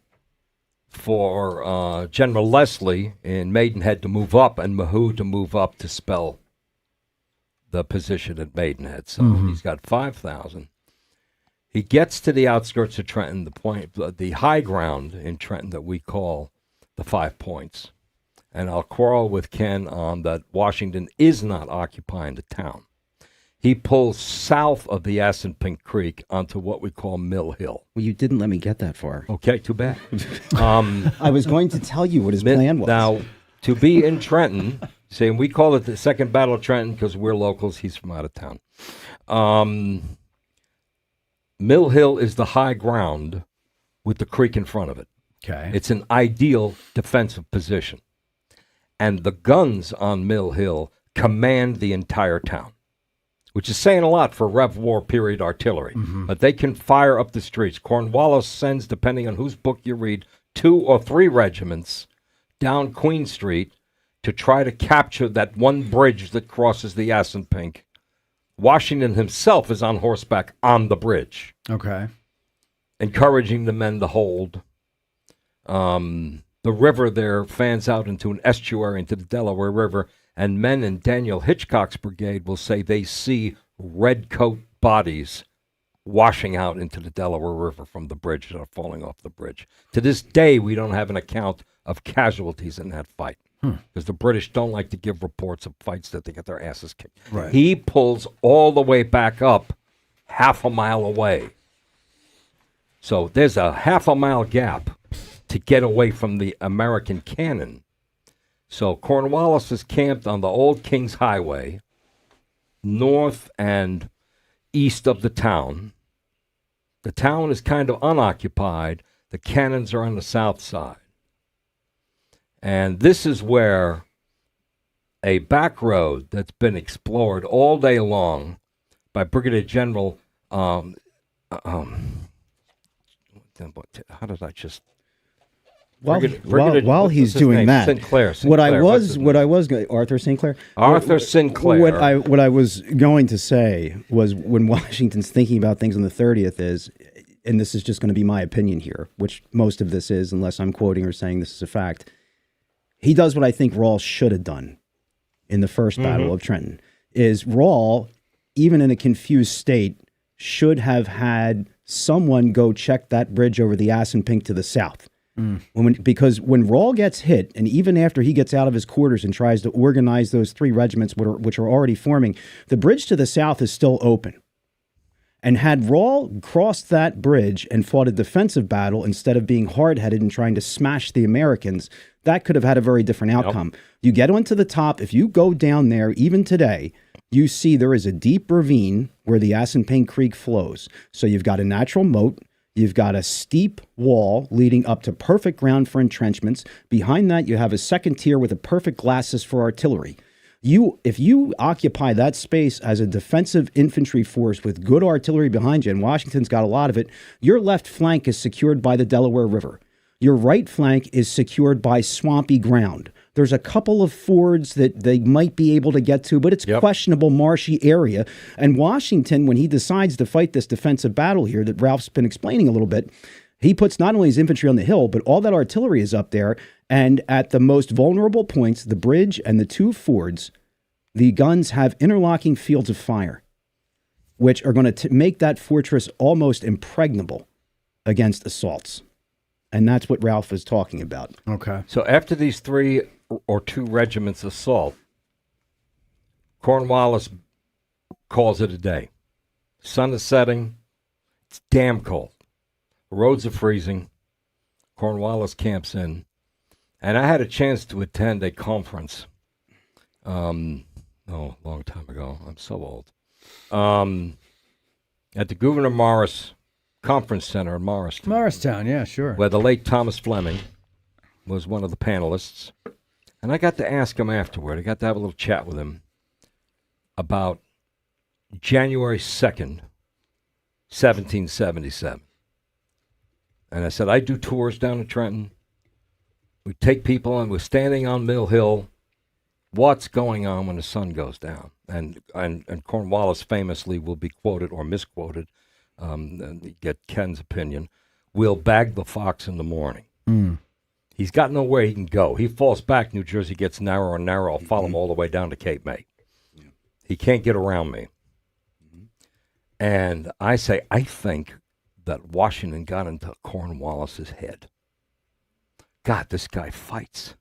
for General Leslie in Maidenhead to move up and Mahood to move up to spell the position at Maidenhead. So he's got 5,000. He gets to the outskirts of Trenton, the high ground in Trenton that we call the 5 Points. And I'll quarrel with Ken on that Washington is not occupying the town. He pulls south of the Assunpink Creek onto what we call Mill Hill. Well, you didn't let me get that far. Okay, too bad. I was going to tell you what his plan was. Now, to be in Trenton, saying we call it the Second Battle of Trenton because we're locals. He's from out of town. Mill Hill is the high ground with the creek in front of it. Okay. It's an ideal defensive position. And the guns on Mill Hill command the entire town, which is saying a lot for Rev War period artillery. But they can fire up the streets. Cornwallis sends, depending on whose book you read, 2 or 3 regiments down Queen Street to try to capture that one bridge that crosses the Assunpink. Washington himself is on horseback on the bridge, Okay. encouraging the men to hold. The river there fans out into an estuary into the Delaware River, and men in Daniel Hitchcock's brigade will say they see redcoat bodies washing out into the Delaware River from the bridge that are falling off the bridge. To this day, we don't have an account of casualties in that fight because the British don't like to give reports of fights that they get their asses kicked. Right. He pulls all the way back up half a mile away. So there's a half a mile gap to get away from the American cannon. So Cornwallis is camped on the old King's Highway, north and east of the town. The town is kind of unoccupied. The cannons are on the south side. And this is where a back road that's been explored all day long by Brigadier General, how did I just... While he's doing that, Sinclair. Arthur Sinclair. Arthur Sinclair. What I was going to say was when Washington's thinking about things on the 30th is, and this is just going to be my opinion here, which most of this is, unless I'm quoting or saying this is a fact. He does what I think Rawls should have done in the first Battle of Trenton. Is Rawls, even in a confused state, should have had someone go check that bridge over the Assunpink to the south. Because when Rawls gets hit, and even after he gets out of his quarters and tries to organize those 3 regiments which are already forming, the bridge to the south is still open. And had Rawls crossed that bridge and fought a defensive battle instead of being hard-headed and trying to smash the Americans, that could have had a very different outcome. You get onto the top, if you go down there, even today, you see there is a deep ravine where the Assunpink Creek flows. So you've got a natural moat. You've got a steep wall leading up to perfect ground for entrenchments. Behind that, you have a second tier with a perfect glacis for artillery. If you occupy that space as a defensive infantry force with good artillery behind you, and Washington's got a lot of it, your left flank is secured by the Delaware River. Your right flank is secured by swampy ground. There's a couple of fords that they might be able to get to, but it's questionable marshy area. And Washington, when he decides to fight this defensive battle here that Ralph's been explaining a little bit, he puts not only his infantry on the hill, but all that artillery is up there. And at the most vulnerable points, the bridge and the 2 fords, the guns have interlocking fields of fire, which are going to make that fortress almost impregnable against assaults. And that's what Ralph is talking about. Okay. So after these 3 or 2 regiments assault, Cornwallis calls it a day. Sun is setting. It's damn cold. Roads are freezing. Cornwallis camps in. And I had a chance to attend a conference. A long time ago. I'm so old. At the Gouverneur Morris Conference Center in Morristown, yeah, sure. where the late Thomas Fleming was one of the panelists. And I got to ask him afterward. I got to have a little chat with him about January 2nd, 1777. And I said, I do tours down in Trenton. We take people and we're standing on Mill Hill. What's going on when the sun goes down? And Cornwallis famously will be quoted or misquoted. And get Ken's opinion. We'll bag the fox in the morning. He's got nowhere he can go. He falls back. New Jersey gets narrower and narrower. I'll follow him all the way down to Cape May. He can't get around me. And I say, I think that Washington got into Cornwallis's head. God, this guy fights.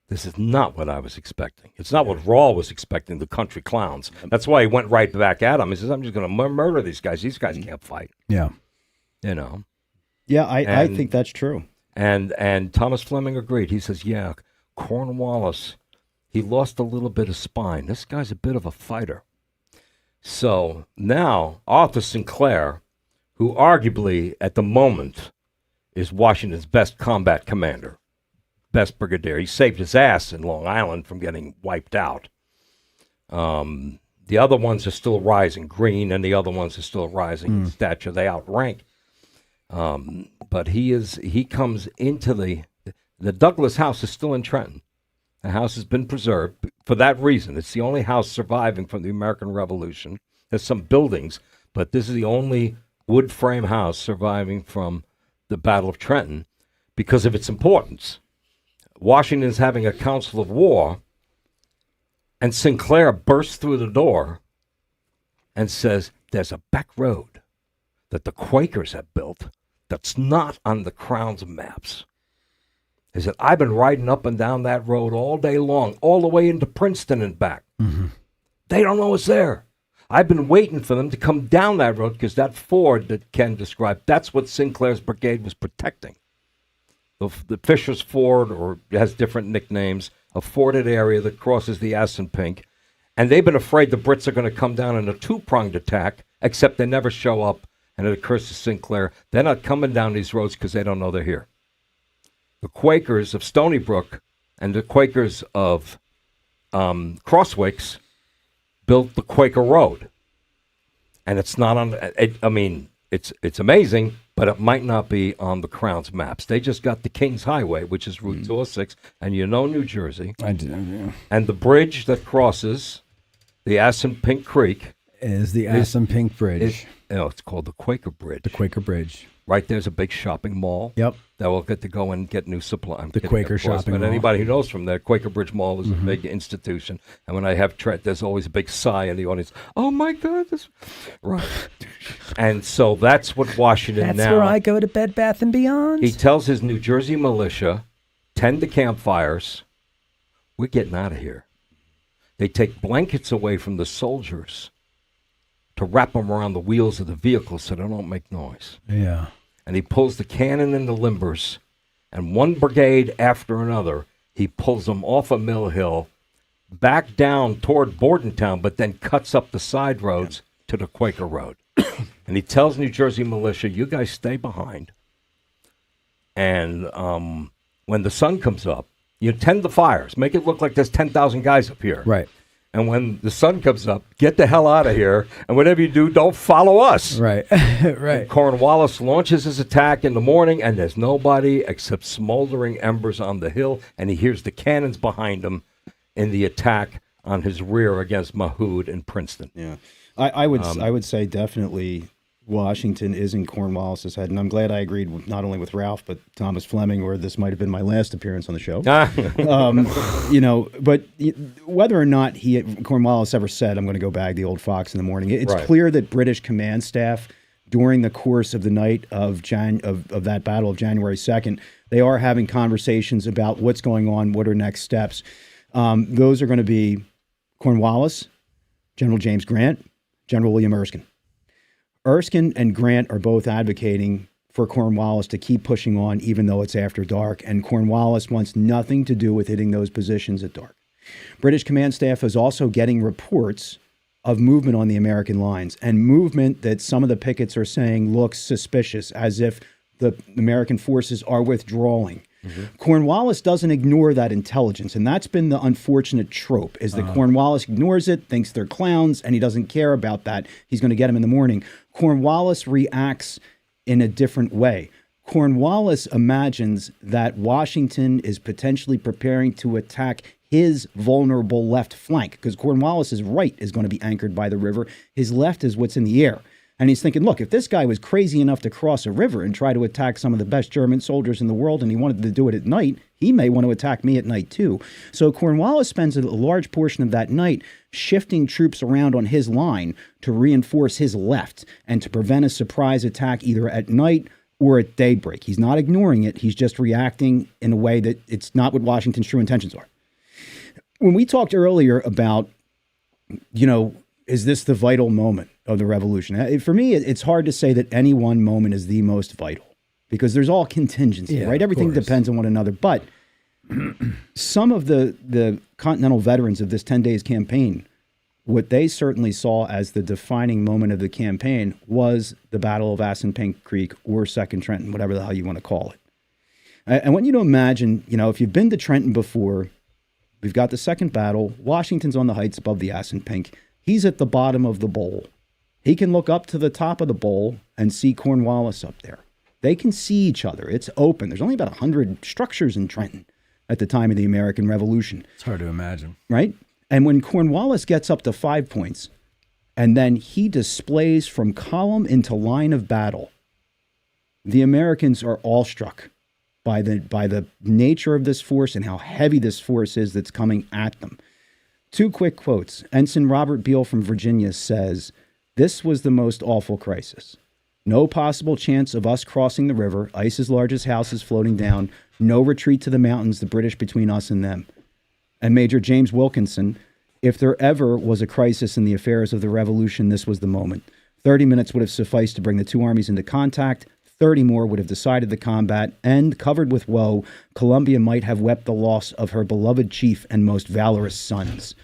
This is not what I was expecting. It's not what Rahl was expecting, the country clowns. That's why he went right back at him. He says, I'm just going to murder these guys. These guys can't fight. Yeah. You know. Yeah, I think that's true. And Thomas Fleming agreed. He says, yeah, Cornwallis, he lost a little bit of spine. This guy's a bit of a fighter. So now Arthur Sinclair, who arguably at the moment is Washington's best combat commander, best brigadier. He saved his ass in Long Island from getting wiped out. The other ones are still rising. Greene and the other ones are still rising in stature. They outrank. But he comes into the Douglas house is still in Trenton. The house has been preserved for that reason. It's the only house surviving from the American Revolution. There's some buildings, but this is the only wood frame house surviving from the Battle of Trenton because of its importance. Washington's having a council of war, and Sinclair bursts through the door and says, there's a back road that the Quakers have built that's not on the Crown's maps. He said, I've been riding up and down that road all day long, all the way into Princeton and back. Mm-hmm. They don't know it's there. I've been waiting for them to come down that road because that ford that Ken described, that's what Sinclair's brigade was protecting. The Fisher's Ford, or it has different nicknames, a forded area that crosses the Assunpink. And they've been afraid the Brits are going to come down in a two-pronged attack, except they never show up. And it occurs to Sinclair, they're not coming down these roads because they don't know they're here. The Quakers of Stony Brook and the Quakers of Crosswicks built the Quaker Road. And it's not on, it's amazing, but it might not be on the Crown's maps. They just got the King's Highway, which is Route 206, and New Jersey. I do, yeah. And the bridge that crosses the Assunpink Creek is the Assunpink Bridge. It's called the Quaker Bridge. The Quaker Bridge. Right there's a big shopping mall. Yep. That will get to go and get new supply. The Quaker shopping mall. But anybody who knows from there, Quaker Bridge Mall is a big institution. And when I have there's always a big sigh in the audience. Oh, my God. Right. And so that's what Washington that's now. That's where I go to Bed Bath & Beyond. He tells his New Jersey militia, tend to campfires. We're getting out of here. They take blankets away from the soldiers to wrap them around the wheels of the vehicle so they don't make noise. Yeah. And he pulls the cannon and the limbers, and one brigade after another, he pulls them off of Mill Hill, back down toward Bordentown, but then cuts up the side roads to the Quaker Road. And he tells New Jersey militia, you guys stay behind. And when the sun comes up, you tend the fires. Make it look like there's 10,000 guys up here. Right. And when the sun comes up, get the hell out of here. And whatever you do, don't follow us. Right. Right. And Cornwallis launches his attack in the morning, and there's nobody except smoldering embers on the hill. And he hears the cannons behind him in the attack on his rear against Mahood in Princeton. Yeah. I would say definitely Washington is in Cornwallis's head, and I'm glad I agreed not only with Ralph but Thomas Fleming, or this might have been my last appearance on the show. But whether or not Cornwallis ever said, "I'm going to go bag the old fox in the morning," it's clear that British command staff during the course of the night of that battle of January 2nd, they are having conversations about what's going on, what are next steps. Those are going to be Cornwallis, General James Grant, General William Erskine. Erskine and Grant are both advocating for Cornwallis to keep pushing on even though it's after dark, and Cornwallis wants nothing to do with hitting those positions at dark. British command staff is also getting reports of movement on the American lines, and movement that some of the pickets are saying looks suspicious, as if the American forces are withdrawing. Mm-hmm. Cornwallis doesn't ignore that intelligence, and that's been the unfortunate trope, is that Cornwallis ignores it, thinks they're clowns, and he doesn't care about that. He's going to get them in the morning. Cornwallis reacts in a different way. Cornwallis imagines that Washington is potentially preparing to attack his vulnerable left flank, because Cornwallis's right is going to be anchored by the river. His left is what's in the air. And he's thinking, look, if this guy was crazy enough to cross a river and try to attack some of the best German soldiers in the world, and he wanted to do it at night, he may want to attack me at night too. So Cornwallis spends a large portion of that night shifting troops around on his line to reinforce his left and to prevent a surprise attack either at night or at daybreak. He's not ignoring it. He's just reacting in a way that it's not what Washington's true intentions are. When we talked earlier about, is this the vital moment of the revolution? For me, it's hard to say that any one moment is the most vital because there's all contingency, right? Everything depends on one another. But some of the Continental veterans of this 10 days campaign, what they certainly saw as the defining moment of the campaign was the Battle of Assunpink Creek or Second Trenton, whatever the hell you want to call it. I want you to imagine, if you've been to Trenton before, we've got the second battle. Washington's on the heights above the Assunpink. He's at the bottom of the bowl. He can look up to the top of the bowl and see Cornwallis up there. They can see each other. It's open. There's only about 100 structures in Trenton at the time of the American Revolution. It's hard to imagine. Right? And when Cornwallis gets up to 5 points, and then he displays from column into line of battle, the Americans are awestruck by the nature of this force and how heavy this force is that's coming at them. 2 quick quotes. Ensign Robert Beale from Virginia says, "This was the most awful crisis. No possible chance of us crossing the river, ice as large as houses floating down, no retreat to the mountains, the British between us and them." And Major James Wilkinson, "If there ever was a crisis in the affairs of the Revolution, this was the moment. 30 minutes would have sufficed to bring the two armies into contact. 30 more would have decided the combat, and, covered with woe, Columbia might have wept the loss of her beloved chief and most valorous sons."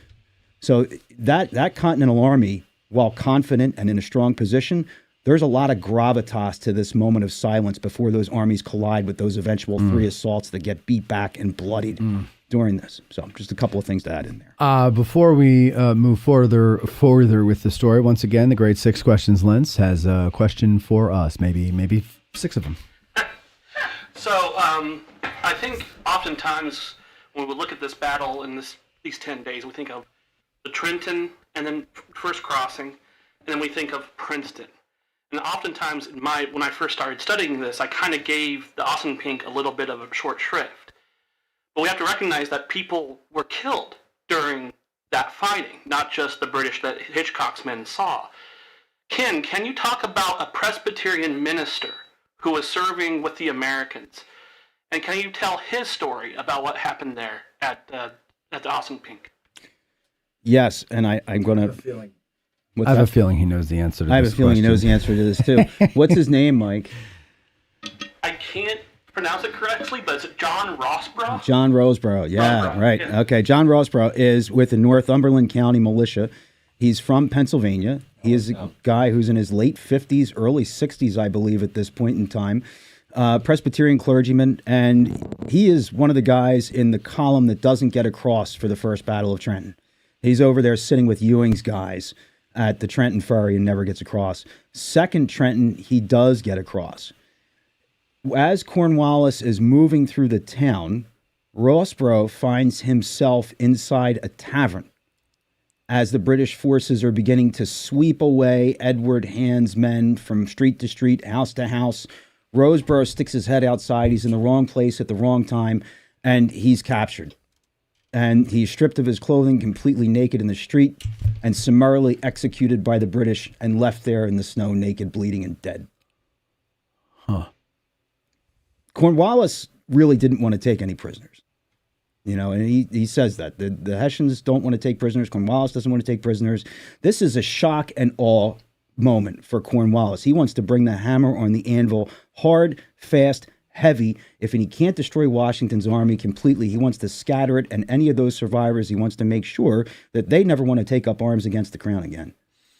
So that Continental Army, while confident and in a strong position, there's a lot of gravitas to this moment of silence before those armies collide with those eventual 3 assaults that get beat back and bloodied during this. So just a couple of things to add in there. Before we move further with the story, once again, the Great 6 Questions Lens has a question for us, maybe 6 of them. So I think oftentimes when we look at this battle in these 10 days, we think of the Trenton and then first crossing, and then we think of Princeton. And oftentimes when I first started studying this, I kind of gave the Assunpink a little bit of a short shrift. But we have to recognize that people were killed during that fighting, not just the British that Hitchcock's men saw. Ken, can you talk about a Presbyterian minister who was serving with the Americans? And can you tell his story about what happened there at the Assunpink? Yes, and I'm going to... I have a feeling he knows the answer to this I have a feeling question. he knows the answer to this, too. What's his name, Mike? I can't pronounce it correctly, but it's John Rosborough? John Rosborough. Yeah, Rosborough, right. yeah. Okay, John Rosborough is with the Northumberland County Militia. He's from Pennsylvania. He is a guy who's in his late 50s, early 60s, I believe, at this point in time. Presbyterian clergyman, and he is one of the guys in the column that doesn't get across for the First Battle of Trenton. He's over there sitting with Ewing's guys at the Trenton Ferry and never gets across. Second Trenton, he does get across. As Cornwallis is moving through the town, Rosborough finds himself inside a tavern as the British forces are beginning to sweep away Edward Hand's men from street to street, house to house. Rosborough sticks his head outside. He's in the wrong place at the wrong time, and he's captured. And he's stripped of his clothing, completely naked in the street, and summarily executed by the British and left there in the snow, naked, bleeding, and dead. Huh. Cornwallis really didn't want to take any prisoners. And he says that. The Hessians don't want to take prisoners. Cornwallis doesn't want to take prisoners. This is a shock and awe moment for Cornwallis. He wants to bring the hammer on the anvil hard, fast, heavy. If he can't destroy Washington's army completely, he wants to scatter it, and any of those survivors, he wants to make sure that they never want to take up arms against the crown again.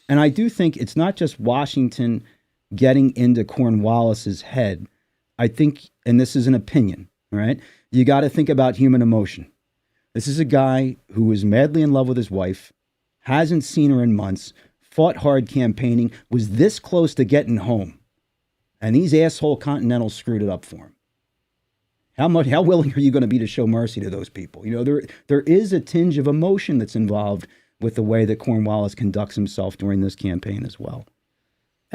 And I do think it's not just Washington getting into Cornwallis's head. I think, and this is an opinion, all right, you got to think about human emotion. This is a guy who was madly in love with his wife, hasn't seen her in months, fought hard campaigning, was this close to getting home. And these asshole Continentals screwed it up for him. How willing are you going to be to show mercy to those people? There is a tinge of emotion that's involved with the way that Cornwallis conducts himself during this campaign as well.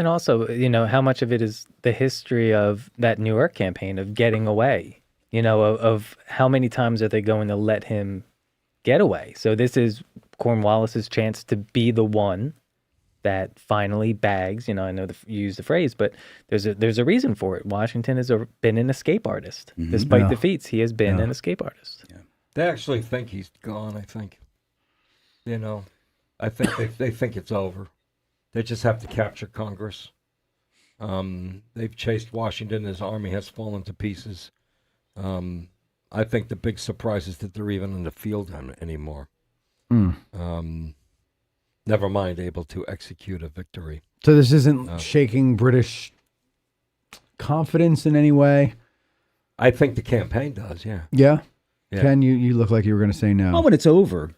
And also, how much of it is the history of that New York campaign of getting away? Of how many times are they going to let him get away? So this is Cornwallis's chance to be the one that finally bags. I know you use the phrase, but there's a reason for it. Washington has been an escape artist. Despite defeats, he has been an escape artist. Yeah. They actually think he's gone, I think. I think they think it's over. They just have to capture Congress. They've chased Washington. His army has fallen to pieces. I think the big surprise is that they're even in the field anymore. Never mind able to execute a victory. So this isn't shaking British confidence in any way? I think the campaign does, yeah. Yeah? Ken, you look like you were going to say no. Oh, when it's over.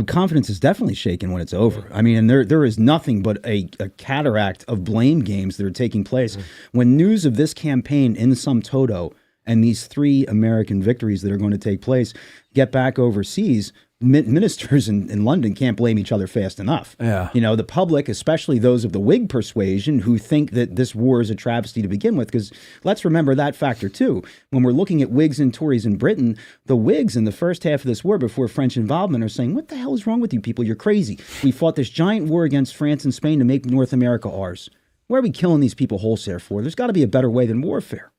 Confidence is definitely shaken when it's over. I mean, and there is nothing but a cataract of blame games that are taking place. When news of this campaign in sum toto and these 3 American victories that are going to take place get back overseas, ministers in London can't blame each other fast enough. Yeah. The public, especially those of the Whig persuasion who think that this war is a travesty to begin with, because let's remember that factor too. When we're looking at Whigs and Tories in Britain, the Whigs in the first half of this war before French involvement are saying, what the hell is wrong with you people? You're crazy. We fought this giant war against France and Spain to make North America ours. Why are we killing these people wholesale for? There's got to be a better way than warfare,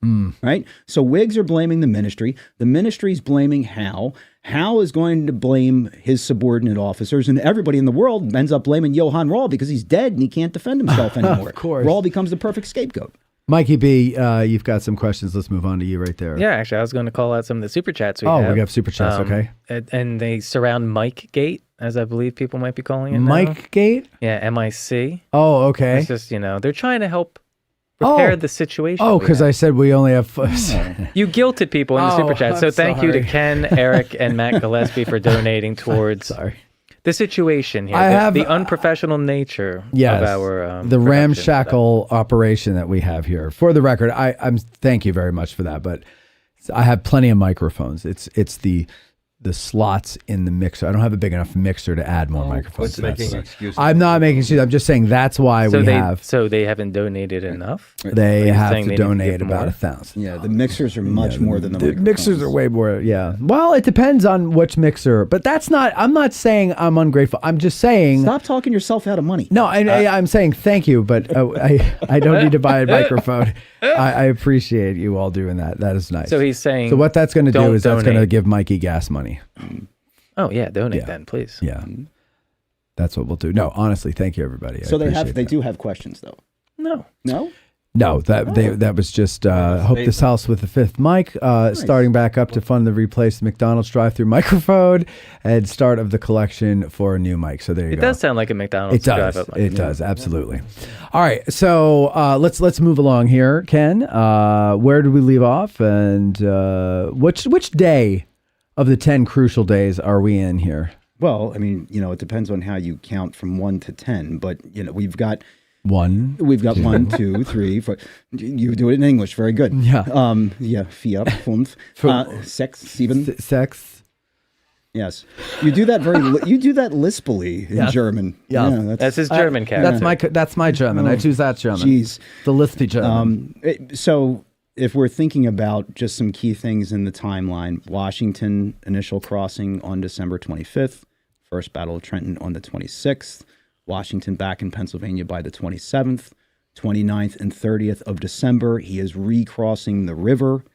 right? So Whigs are blaming the ministry. The ministry's blaming Howe. Howe is going to blame his subordinate officers, and everybody in the world ends up blaming Johann Rall because he's dead and he can't defend himself anymore. Of course. Rall becomes the perfect scapegoat. Mikey B, you've got some questions. Let's move on to you right there. Yeah, actually, I was going to call out some of the super chats we have. Oh, we have super chats, okay. And they surround Mike Gate, as I believe people might be calling it now. Mike Gate? Yeah, M-I-C. Oh, okay. It's just, they're trying to help prepare the situation. Oh, because I said we only have... You guilted people in the super chat. So thank you to Ken, Eric, and Matt Gillespie for donating towards the situation here. The unprofessional nature of our the ramshackle operation that we have here. For the record, I'm thank you very much for that, but I have plenty of microphones. It's the slots in the mixer. I don't have a big enough mixer to add more microphones. I'm not making excuses. I'm just saying that's why we have. So they haven't donated enough? They have to donate about 1,000. Yeah, the mixers are much more than the microphones. Mixers are way more, yeah. Well, it depends on which mixer, but I'm not saying I'm ungrateful. I'm just saying. Stop talking yourself out of money. No, I'm saying thank you, but I don't need to buy a microphone. I appreciate you all doing that. That is nice. So he's saying. So what that's going to do is donate. that's going to give Mikey gas money. Oh yeah, donate then, please. Yeah, that's what we'll do. No, honestly, thank you, everybody. So they do have questions though. No, that was just hope this house with the 5th mic, starting back up to fund the replace the McDonald's drive-through microphone and start of the collection for a new mic. So there you go. It does sound like a McDonald's drive-up mic. It does, absolutely. All right, so let's move along here, Ken. Where did we leave off, and which day of the 10 crucial days are we in here? Well, I mean, it depends on how you count from 1 to 10, but we've got. We've got 1, 2, 3, 4. You do it in English. Very good. Yeah. 4, 5, 6, 7. Sex. Yes. You do that lispily in German. Yeah. That's his German character. That's my German. I choose that German. Jeez. The lispy German. So if we're thinking about just some key things in the timeline, Washington initial crossing on December 25th, First Battle of Trenton on the 26th, Washington back in Pennsylvania by the 27th, 29th and 30th of December. He is recrossing the river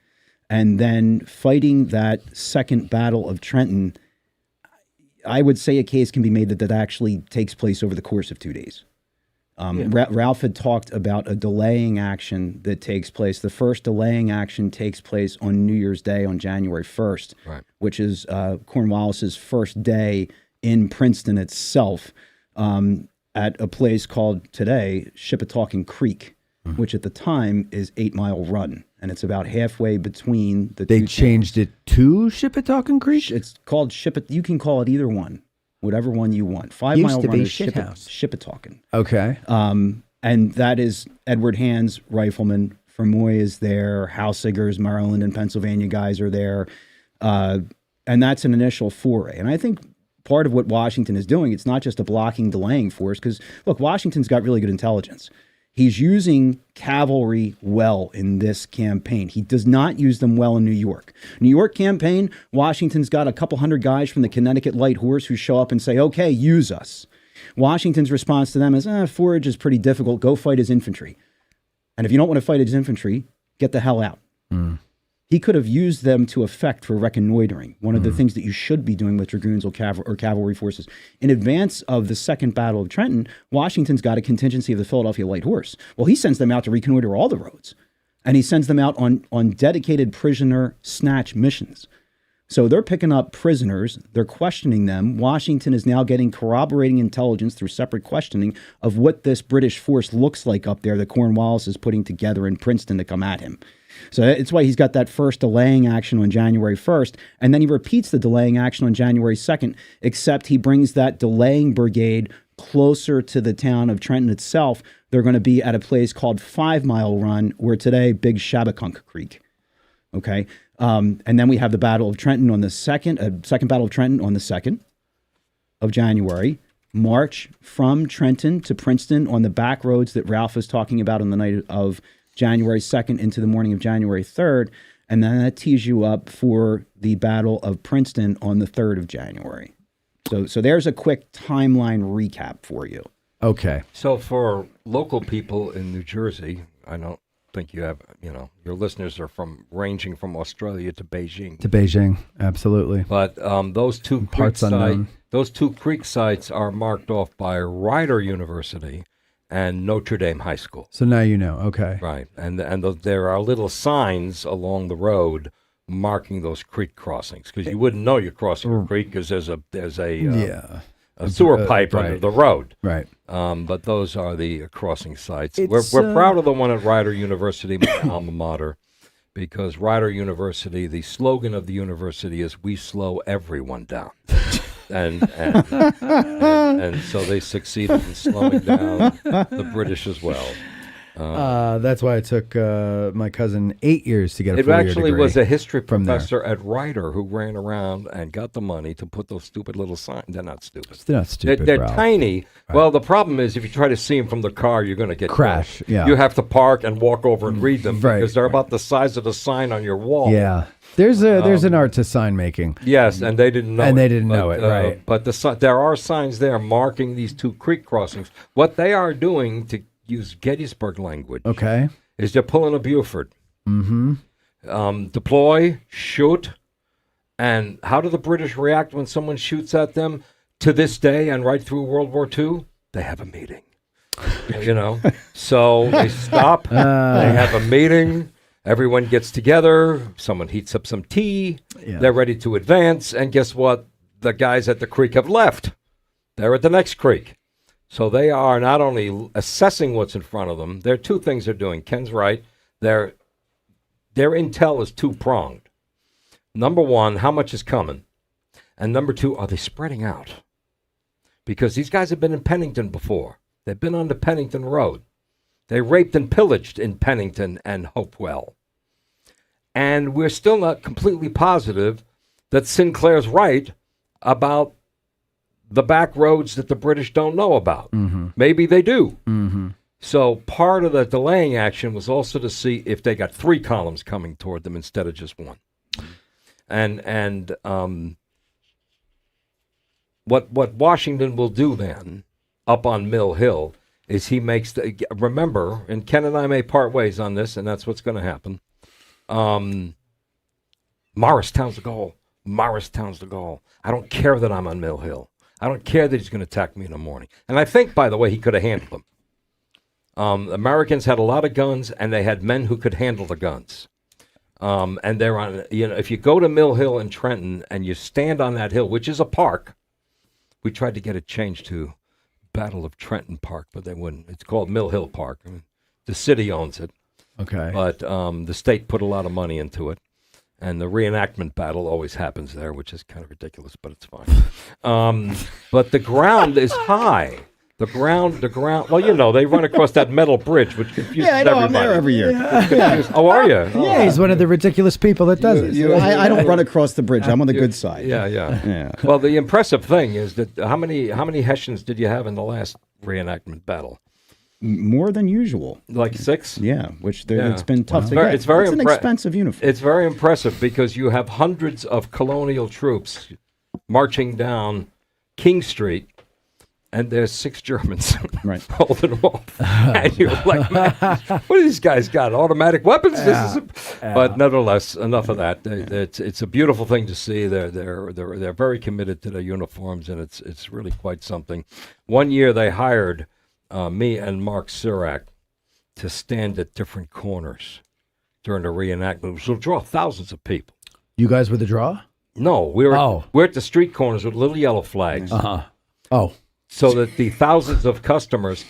and then fighting that second Battle of Trenton. I would say a case can be made that actually takes place over the course of 2 days. Ralph had talked about a delaying action that takes place. The first delaying action takes place on New Year's Day on January 1st, which is Cornwallis's first day in Princeton itself. At a place called today Shippetoken Creek, which at the time is 8 Mile Run, and it's about halfway between the two. They changed it to Shippetoken Creek? It's called You can call it either one, whatever one you want. 5 Mile Run is Shippetoken. Okay. And that is Edward Hand's rifleman. Fermoy is there. Hausiger's Maryland and Pennsylvania guys are there. And that's an initial foray. And I think part of what Washington is doing, it's not just a blocking, delaying force, because, look, Washington's got really good intelligence. He's using cavalry well in this campaign. He does not use them well in New York. New York campaign, Washington's got a couple hundred guys from the Connecticut Light Horse who show up and say, okay, use us. Washington's response to them is, forage is pretty difficult. Go fight his infantry. And if you don't want to fight his infantry, get the hell out. He could have used them to effect for reconnoitering, one of the things that you should be doing with dragoons or cavalry forces. In advance of the Second Battle of Trenton, Washington's got a contingency of the Philadelphia Light Horse. Well, he sends them out to reconnoiter all the roads, and he sends them out on dedicated prisoner snatch missions. So they're picking up prisoners, they're questioning them. Washington is now getting corroborating intelligence through separate questioning of what this British force looks like up there that Cornwallis is putting together in Princeton to come at him. So it's why he's got that first delaying action on January 1st, and then he repeats the delaying action on January 2nd, except he brings that delaying brigade closer to the town of Trenton itself. They're going to be at a place called 5 Mile Run, where today Big Shabakunk Creek. Okay, and then we have the Battle of Trenton on the second Battle of Trenton on the 2nd of January. March from Trenton to Princeton on the back roads that Ralph was talking about on the night of January 2nd into the morning of January 3rd, and then that tees you up for the Battle of Princeton on the 3rd of January. So there's a quick timeline recap for you. Okay. So for local people in New Jersey, I don't think you have, your listeners are ranging from Australia to Beijing. To Beijing, absolutely. But those two creek sites are marked off by Rider University and Notre Dame High School. So now you know. Okay. Right, and there are little signs along the road marking those creek crossings, because you wouldn't know you're crossing a creek because there's a sewer pipe under the road. Right. But those are the crossing sites. We're proud of the one at Rider University, my alma mater, because Rider University, the slogan of the university is "We slow everyone down." And so they succeeded in slowing down the British as well. That's why it took my cousin 8 years to get a It 4-year actually degree was a history from there. professor at Rider who ran around and got the money to put those stupid little signs. They're not stupid. They're not stupid, They're Ralph. tiny. Right. Well, the problem is if you try to see them from the car, you're going to get Crash, killed. yeah. You have to park and walk over and read them Right, because they're about the size of the sign on your wall. Yeah. There's an art to sign making. Yes, and they didn't know And it. they didn't know it, right. But there are signs there marking these two creek crossings. What they are doing, to use Gettysburg language, Okay. is they're pulling a Buford. Mm-hmm. Deploy, shoot, and how do the British react when someone shoots at them? To this day and right through World War II, they have a meeting. So they stop, they have a meeting, everyone gets together, someone heats up some tea, they're ready to advance, and guess what? The guys at the creek have left. They're at the next creek. So they are not only assessing what's in front of them, there are two things they're doing. Ken's right. Their intel is two-pronged. Number one, how much is coming? And number two, are they spreading out? Because these guys have been in Pennington before. They've been on the Pennington Road. They raped and pillaged in Pennington and Hopewell. And we're still not completely positive that Sinclair's right about the back roads that the British don't know about. Mm-hmm. Maybe they do. Mm-hmm. So part of the delaying action was also to see if they got 3 columns coming toward them instead of just one. And what Washington will do then, up on Mill Hill, is he makes remember, and Ken and I may part ways on this, and that's what's going to happen. Morristown's the goal. Morristown's the goal. I don't care that I'm on Mill Hill. I don't care that he's going to attack me in the morning. And I think, by the way, he could have handled them. Americans had a lot of guns, and they had men who could handle the guns. And they're on, if you go to Mill Hill in Trenton and you stand on that hill, which is a park, we tried to get it changed to Battle of Trenton Park, but they wouldn't. It's called Mill Hill Park. I mean, the city owns it. Okay. But the state put a lot of money into it. And the reenactment battle always happens there, which is kind of ridiculous, but it's fine. But the ground is high. The ground, well, they run across that metal bridge, which confuses everybody. Yeah, I know, I'm there every year. Oh, are you? Yeah, he's one of the ridiculous people that does it. I don't run across the bridge. I'm on the good side. Yeah. Well, the impressive thing is that how many Hessians did you have in the last reenactment battle? more than usual. Like 6? Yeah, which Yeah. it's been tough to Very- get. it's very an impre- expensive uniform. It's very impressive because you have hundreds of colonial troops marching down King Street, and there's 6 Germans Right. holding them off. And you're like, man, what do these guys got? Automatic weapons? But nevertheless, enough of that. It's a beautiful thing to see. They're very committed to their uniforms, and it's really quite something. One year they hired me and Mark Sirac to stand at different corners during the reenactment, which will draw thousands of people. You guys were the draw? No, we're at the street corners with little yellow flags. Oh, So that the thousands of customers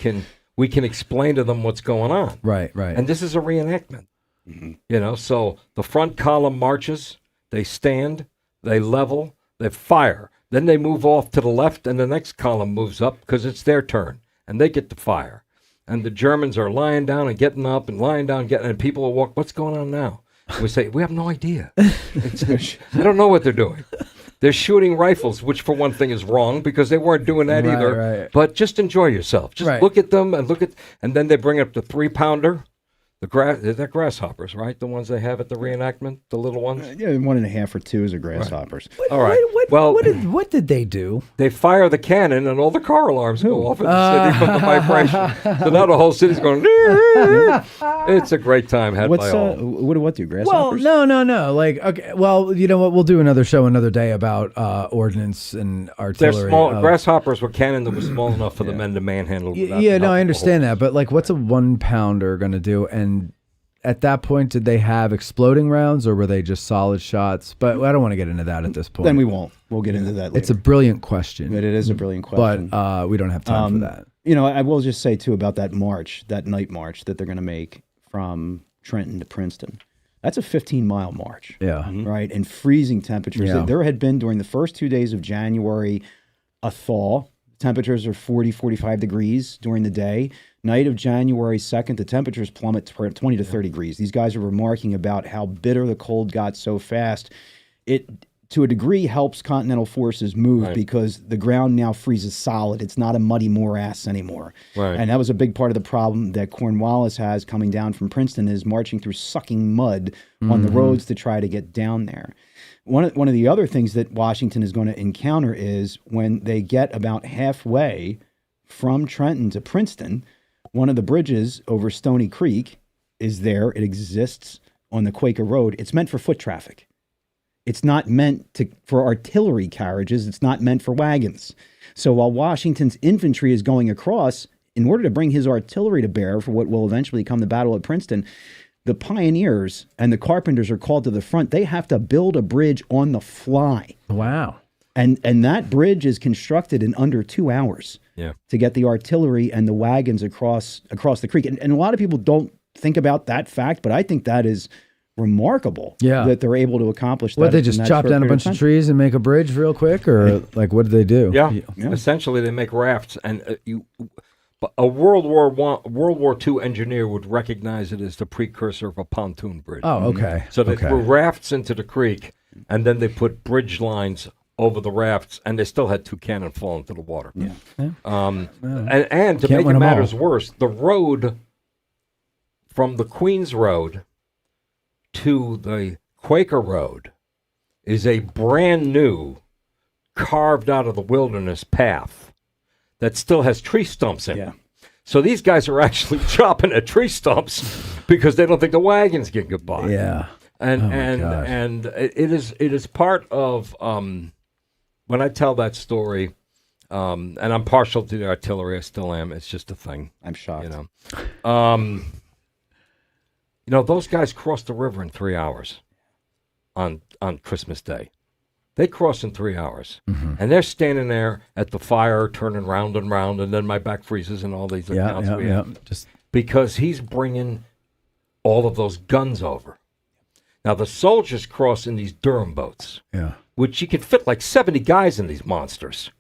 we can explain to them what's going on. right. And this is a reenactment. So the front column marches, they stand, they level, they fire. Then they move off to the left, and the next column moves up because it's their turn, and they get to fire. And the Germans are lying down and getting up and lying down, and people will walk, what's going on now? We say, we have no idea. I don't know what they're doing. They're shooting rifles, which for one thing is wrong because they weren't doing that either. Right. But just enjoy yourself. Just look at them and then they bring up the 3-pounder. They're grasshoppers, right? The ones they have at the reenactment, the little ones. Yeah, 1.5 or 2 is a grasshoppers. All right. What did they do? They fire the cannon and all the car alarms go off in the city from the vibration. So now the whole city's going. It's a great time had by all. What do Well, grasshoppers? no. Like, okay. Well, you know what? We'll do another show another day about ordnance and They're artillery. small. Grasshoppers were cannon that was small enough for the men to manhandle. without Yeah, the no, help I of understand the that. But like, what's a 1-pounder going to do? And at that point, did they have exploding rounds or were they just solid shots? But I don't want to get into that at this point. Then we won't. We'll get into that later. It's a brilliant question. But it is a brilliant question. But we don't have time for that. I will just say, too, about that march, that night march that they're going to make from Trenton to Princeton. That's a 15-mile march. Yeah. Right? And freezing temperatures. Yeah. There had been, during the first 2 days of January, a thaw. Temperatures are 40, 45 degrees during the day. Night of January 2nd, the temperatures plummet to 20 to 30 degrees. These guys are remarking about how bitter the cold got so fast. It, to a degree, helps Continental forces move because the ground now freezes solid. It's not a muddy morass anymore. Right. And that was a big part of the problem that Cornwallis has coming down from Princeton, is marching through sucking mud on the roads to try to get down there. One of the other things that Washington is going to encounter is when they get about halfway from Trenton to Princeton, one of the bridges over Stony Creek is there. It exists on the Quaker Road. It's meant for foot traffic. It's not meant for artillery carriages. It's not meant for wagons. So while Washington's infantry is going across, in order to bring his artillery to bear for what will eventually become the Battle of Princeton, the pioneers and the carpenters are called to the front. They have to build a bridge on the fly. Wow. And that bridge is constructed in under 2 hours to get the artillery and the wagons across the creek. And a lot of people don't think about that fact, but I think that is remarkable that they're able to accomplish that. What, they just chop down a bunch of trees and make a bridge real quick? Or like, what did they do? Yeah. Essentially, they make rafts. And a World War II engineer would recognize it as the precursor of a pontoon bridge. Oh, okay. So they threw rafts into the creek, and then they put bridge lines over the rafts, and they still had 2 cannon fall into the water. Yeah. And to Can't make win it 'em all. matters worse, the road from the Queens Road to the Quaker Road is a brand new, carved out of the wilderness path that still has tree stumps in it. Yeah. So these guys are actually chopping at tree stumps because they don't think the wagons can get by. Yeah. And it is part of when I tell that story, and I'm partial to the artillery. I still am. It's just a thing. I'm shocked. Those guys crossed the river in 3 hours on Christmas Day. They cross in 3 hours, and they're standing there at the fire, turning round and round, and then my back freezes and all these accounts we have. Just Because he's bringing all of those guns over. Now, the soldiers cross in these Durham boats, which you can fit like 70 guys in these monsters.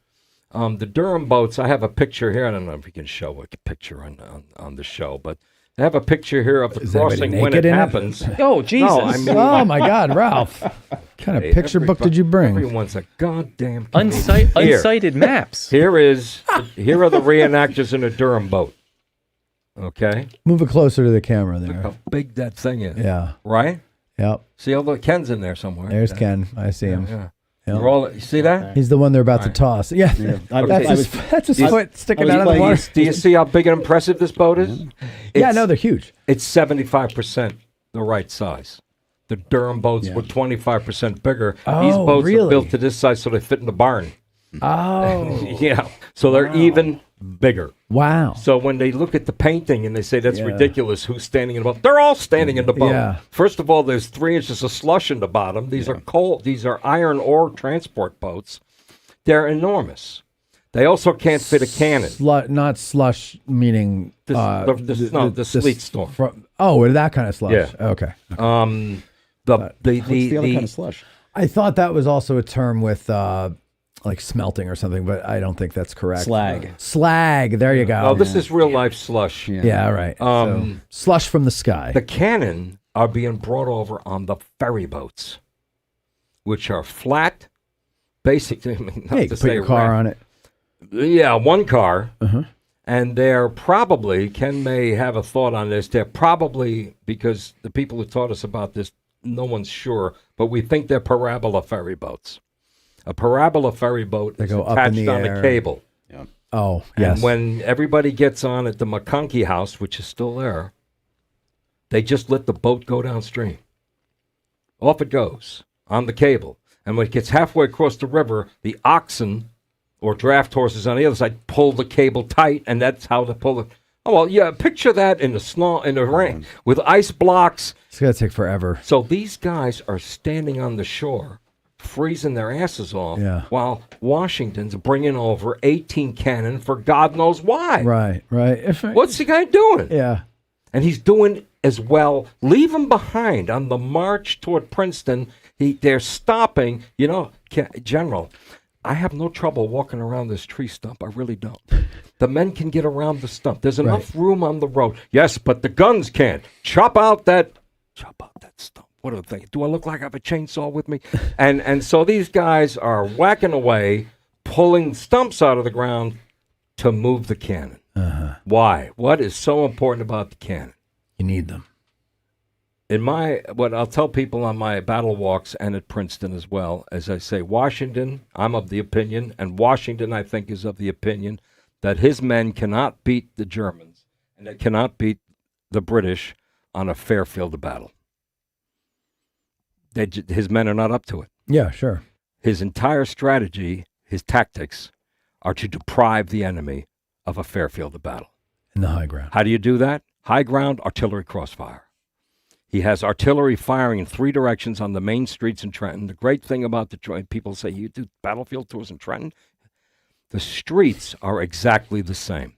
The Durham boats, I have a picture here. I don't know if we can show a picture on the show, but I have a picture here of the crossing when it happens. Oh, Jesus. No, I mean, oh my God, Ralph! What kind of picture book did you bring? Everyone's a goddamn Unsighted maps. Here are the reenactors in a Durham boat. Okay? Move it closer to the camera Look there. how big that thing is. Yeah. Right? Yep. See, although Ken's in there somewhere. There's Yeah. Ken. I see him. Yeah. Yep. You see that? He's the one they're about to toss. Yeah. That's his foot sticking out of the water. Do you see how big and impressive this boat is? Yeah, It's- no, they're huge. It's 75% the right size. The Durham boats were 25% bigger. These Oh, boats are really? built to this size so they fit in the barn. Oh. Yeah. So they're even bigger. Wow. So when they look at the painting and they say that's Yeah. ridiculous, who's standing in the boat? They're all standing in the boat. Yeah. First of all, there's 3 inches of slush in the bottom. These are coal. These are iron ore transport boats. They're enormous. They also can't fit a cannon. Not slush, meaning The sleet storm. That kind of slush. Yeah. Okay. What's the other kind of slush? I thought that was also a term with like smelting or something, but I don't think that's correct. Slag. There you go. Oh, this is real life slush. Yeah, right. So, slush from the sky. The cannon are being brought over on the ferry boats, which are flat, basically. I mean, not Yeah, you to can say put your car on it. Yeah, one car. Uh-huh. And they're probably, Ken may have a thought on this, they're probably, because the people who taught us about this, no one's sure, but we think they're parabola ferry boats. A parabola ferry boat is go up in attached the on air. a cable. Oh, yes. And when everybody gets on at the McConkey house, which is still there, they just let the boat go downstream. Off it goes on the cable. And when it gets halfway across the river, the oxen or draft horses on the other side pull the cable tight, and that's how to pull it. Oh, well, yeah, picture that in the snow, in the rain, with ice blocks. It's going to take forever. So these guys are standing on the shore, freezing their asses off, while Washington's bringing over 18 cannon for God knows why. Right. What's the guy doing? Yeah. And he's doing as well. Leave him behind on the march toward Princeton. They're stopping. You know, General, I have no trouble walking around this tree stump. I really don't. The men can get around the stump. There's enough room on the road. Yes, but the guns can't. Chop out that stump. What do I think? Do I look like I have a chainsaw with me? And so these guys are whacking away, pulling stumps out of the ground to move the cannon. Uh-huh. Why? What is so important about the cannon? You need them. What I'll tell people on my battle walks and at Princeton as well, as I say, Washington, I'm of the opinion, and Washington, I think, is of the opinion that his men cannot beat the Germans and they cannot beat the British on a fair field of battle. His men are not up to it. Yeah, sure. His entire strategy, his tactics, are to deprive the enemy of a fair field of battle. In the high ground. How do you do that? High ground, artillery crossfire. He has artillery firing in 3 directions on the main streets in Trenton. The great thing about Detroit, people say, you do battlefield tours in Trenton? The streets are exactly the same.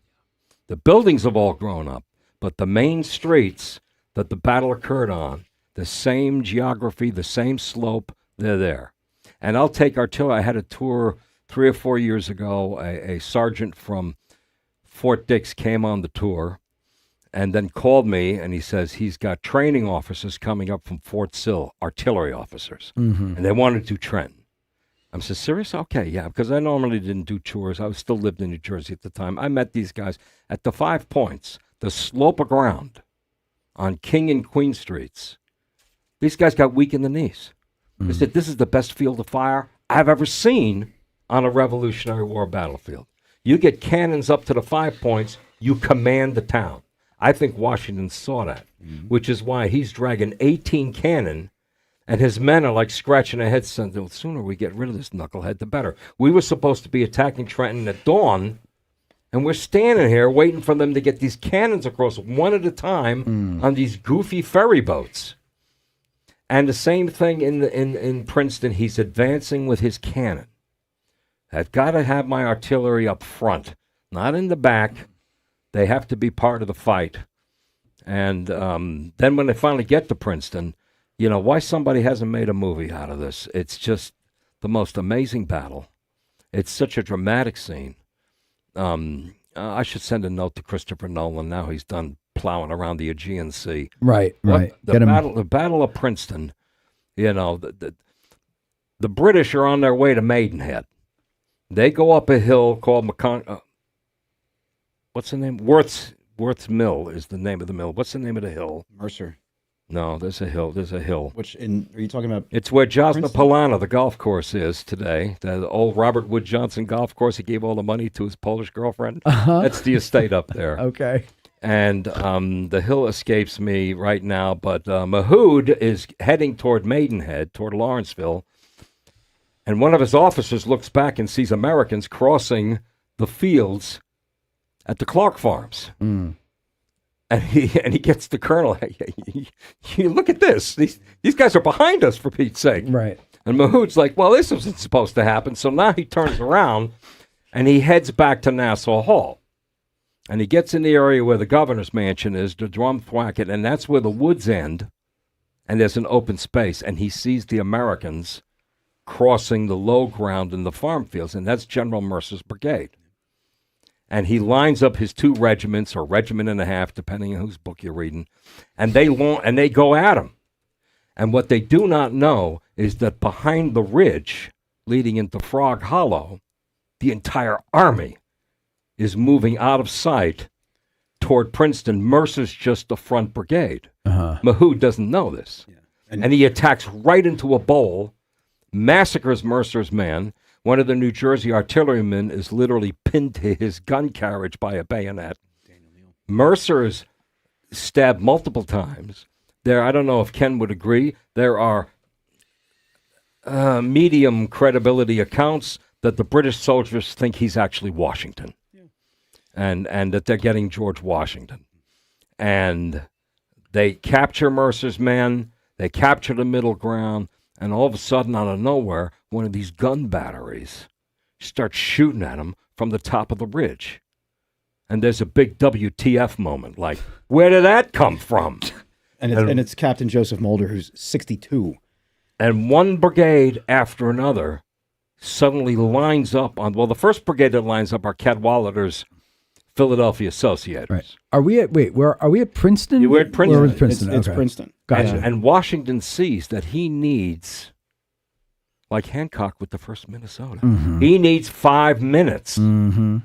The buildings have all grown up, but the main streets that the battle occurred on, the same geography, the same slope, they're there. And I'll take artillery. I had a tour 3 or 4 years ago. A sergeant from Fort Dix came on the tour and then called me, and he says he's got training officers coming up from Fort Sill, artillery officers, and they wanted to do Trenton. I said, serious? Okay, yeah, because I normally didn't do tours. I still lived in New Jersey at the time. I met these guys at the 5 Points, the slope of ground on King and Queen Streets. These guys got weak in the knees. They said, this is the best field of fire I've ever seen on a Revolutionary War battlefield. You get cannons up to the 5 Points, you command the town. I think Washington saw that, which is why he's dragging 18 cannon, and his men are like scratching their heads saying, the sooner we get rid of this knucklehead, the better. We were supposed to be attacking Trenton at dawn, and we're standing here waiting for them to get these cannons across one at a time on these goofy ferry boats. And the same thing in Princeton, he's advancing with his cannon. I've got to have my artillery up front, not in the back. They have to be part of the fight. And then when they finally get to Princeton, you know, why somebody hasn't made a movie out of this. It's just the most amazing battle. It's such a dramatic scene. I should send a note to Christopher Nolan. Now he's done plowing around the Aegean Sea. Right. The Battle of Princeton, you know, the British are on their way to Maidenhead. They go up a hill called what's the name? Worth's Mill is the name of the mill. What's the name of the hill? Mercer. No, there's a hill. There's a hill. Are you talking about? It's where Josna Princeton? Polana, the golf course, is today. The old Robert Wood Johnson golf course. He gave all the money to his Polish girlfriend. That's the estate up there. Okay. And the hill escapes me right now, but Mahood is heading toward Maidenhead, toward Lawrenceville, and one of his officers looks back and sees Americans crossing the fields at the Clark Farms. And he gets the colonel, hey, you look at this. These guys are behind us, for Pete's sake. Right. And Mahood's like, well, this wasn't supposed to happen. So now he turns around and he heads back to Nassau Hall. And he gets in the area where the governor's mansion is, the Drumthwacket, and that's where the woods end. And there's an open space. And he sees the Americans crossing the low ground in the farm fields. And that's General Mercer's brigade. And he lines up his 2 regiments, or regiment and a half, depending on whose book you're reading, and they go at him. And what they do not know is that behind the ridge leading into Frog Hollow, the entire army is moving out of sight toward Princeton. Mercer's just the front brigade. Mahood doesn't know this. Yeah. And he attacks right into a bowl, massacres Mercer's men. One of the New Jersey artillerymen is literally pinned to his gun carriage by a bayonet. Mercer is stabbed multiple times. I don't know if Ken would agree, there are medium credibility accounts that the British soldiers think he's actually Washington. And that they're getting George Washington. And they capture Mercer's men, they capture the middle ground, and all of a sudden, out of nowhere, one of these gun batteries starts shooting at him from the top of the ridge. And there's a big WTF moment, like, where did that come from? And it's Captain Joseph Mulder, who's 62. And one brigade after another suddenly lines up on, well, the first brigade that lines up are Cadwallader's Philadelphia Associators. Right. Are we at Princeton? We're at Princeton. We're at Princeton. It's Okay. Princeton. Gotcha. And Washington sees that he needs, like Hancock with the 1st Minnesota, he needs 5 minutes. And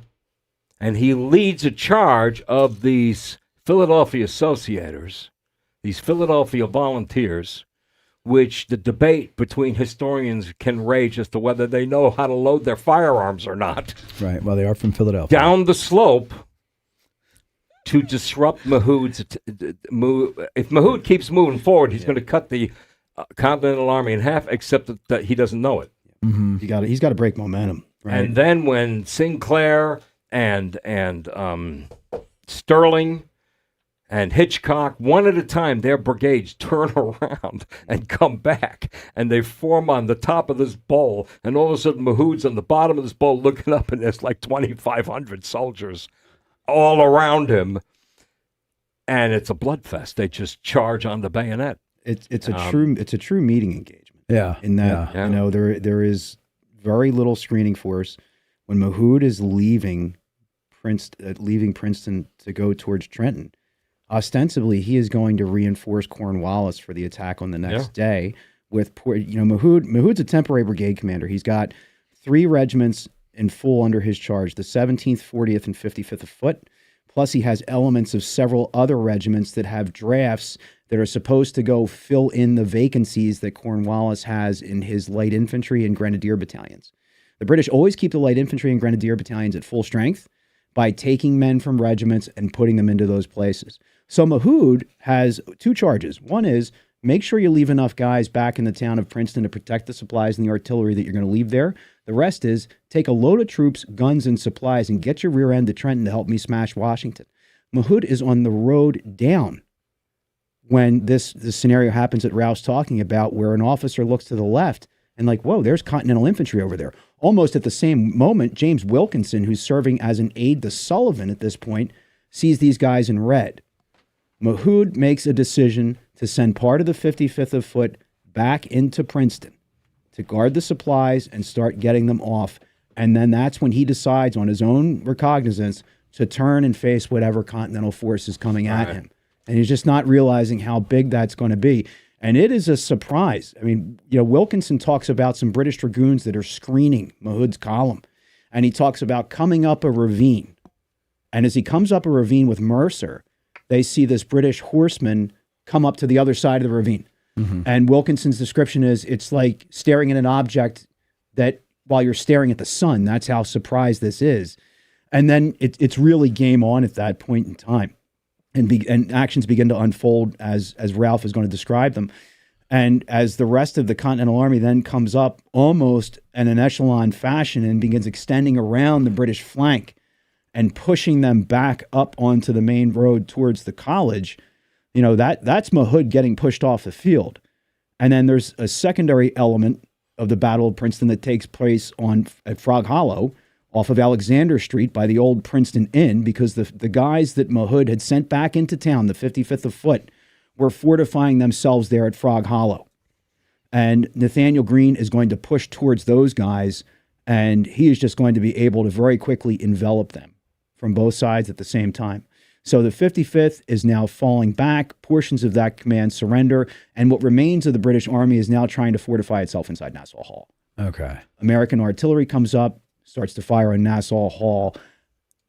he leads a charge of these Philadelphia Associators, these Philadelphia volunteers, which the debate between historians can rage as to whether they know how to load their firearms or not. Right. Well, they are from Philadelphia. Down the slope to disrupt Mahood's move. If Mahood keeps moving forward, he's going to cut the Continental Army in half, except that he doesn't know it. He's got to break momentum. Right? And then when Sinclair and Sterling and Hitchcock, one at a time, their brigades turn around and come back, and they form on the top of this bowl, and all of a sudden Mahood's on the bottom of this bowl looking up, and there's like 2,500 soldiers all around him, and it's a bloodfest. They just charge on the bayonet. It's a true meeting engagement. Yeah. In that there is very little screening force. When Mahood is leaving Princeton to go towards Trenton, ostensibly he is going to reinforce Cornwallis for the attack on the next day. With Mahood's a temporary brigade commander. He's got 3 regiments in full under his charge: the 17th, 40th, and 55th of Foot. Plus, he has elements of several other regiments that have drafts that are supposed to go fill in the vacancies that Cornwallis has in his light infantry and grenadier battalions. The British always keep the light infantry and grenadier battalions at full strength by taking men from regiments and putting them into those places. So Mahood has 2 charges. One is make sure you leave enough guys back in the town of Princeton to protect the supplies and the artillery that you're going to leave there. The rest is take a load of troops, guns, and supplies and get your rear end to Trenton to help me smash Washington. Mahood is on the road down when this scenario happens that Ralph's talking about, where an officer looks to the left and like, whoa, there's Continental infantry over there. Almost at the same moment, James Wilkinson, who's serving as an aide to Sullivan at this point, sees these guys in red. Mahood makes a decision to send part of the 55th of Foot back into Princeton to guard the supplies and start getting them off. And then that's when he decides on his own recognizance to turn and face whatever Continental force is coming at him. And he's just not realizing how big that's going to be. And it is a surprise. I mean, Wilkinson talks about some British dragoons that are screening Mahood's column. And he talks about coming up a ravine And as he comes up a ravine with Mercer, they see this British horseman come up to the other side of the ravine. And Wilkinson's description is, it's like staring at an object that while you're staring at the sun. That's how surprised this is. And then it's really game on at that point in time. And actions begin to unfold as Ralph is going to describe them. And as the rest of the Continental Army then comes up almost in an echelon fashion and begins extending around the British flank and pushing them back up onto the main road towards the college, that's Mahood getting pushed off the field. And then there's a secondary element of the Battle of Princeton that takes place at Frog Hollow off of Alexander Street by the old Princeton Inn, because the guys that Mahood had sent back into town, the 55th of Foot, were fortifying themselves there at Frog Hollow. And Nathaniel Greene is going to push towards those guys, and he is just going to be able to very quickly envelop them from both sides at the same time. So the 55th is now falling back. Portions of that command surrender, and what remains of the British Army is now trying to fortify itself inside Nassau Hall. Okay. American artillery comes up, starts to fire on Nassau Hall.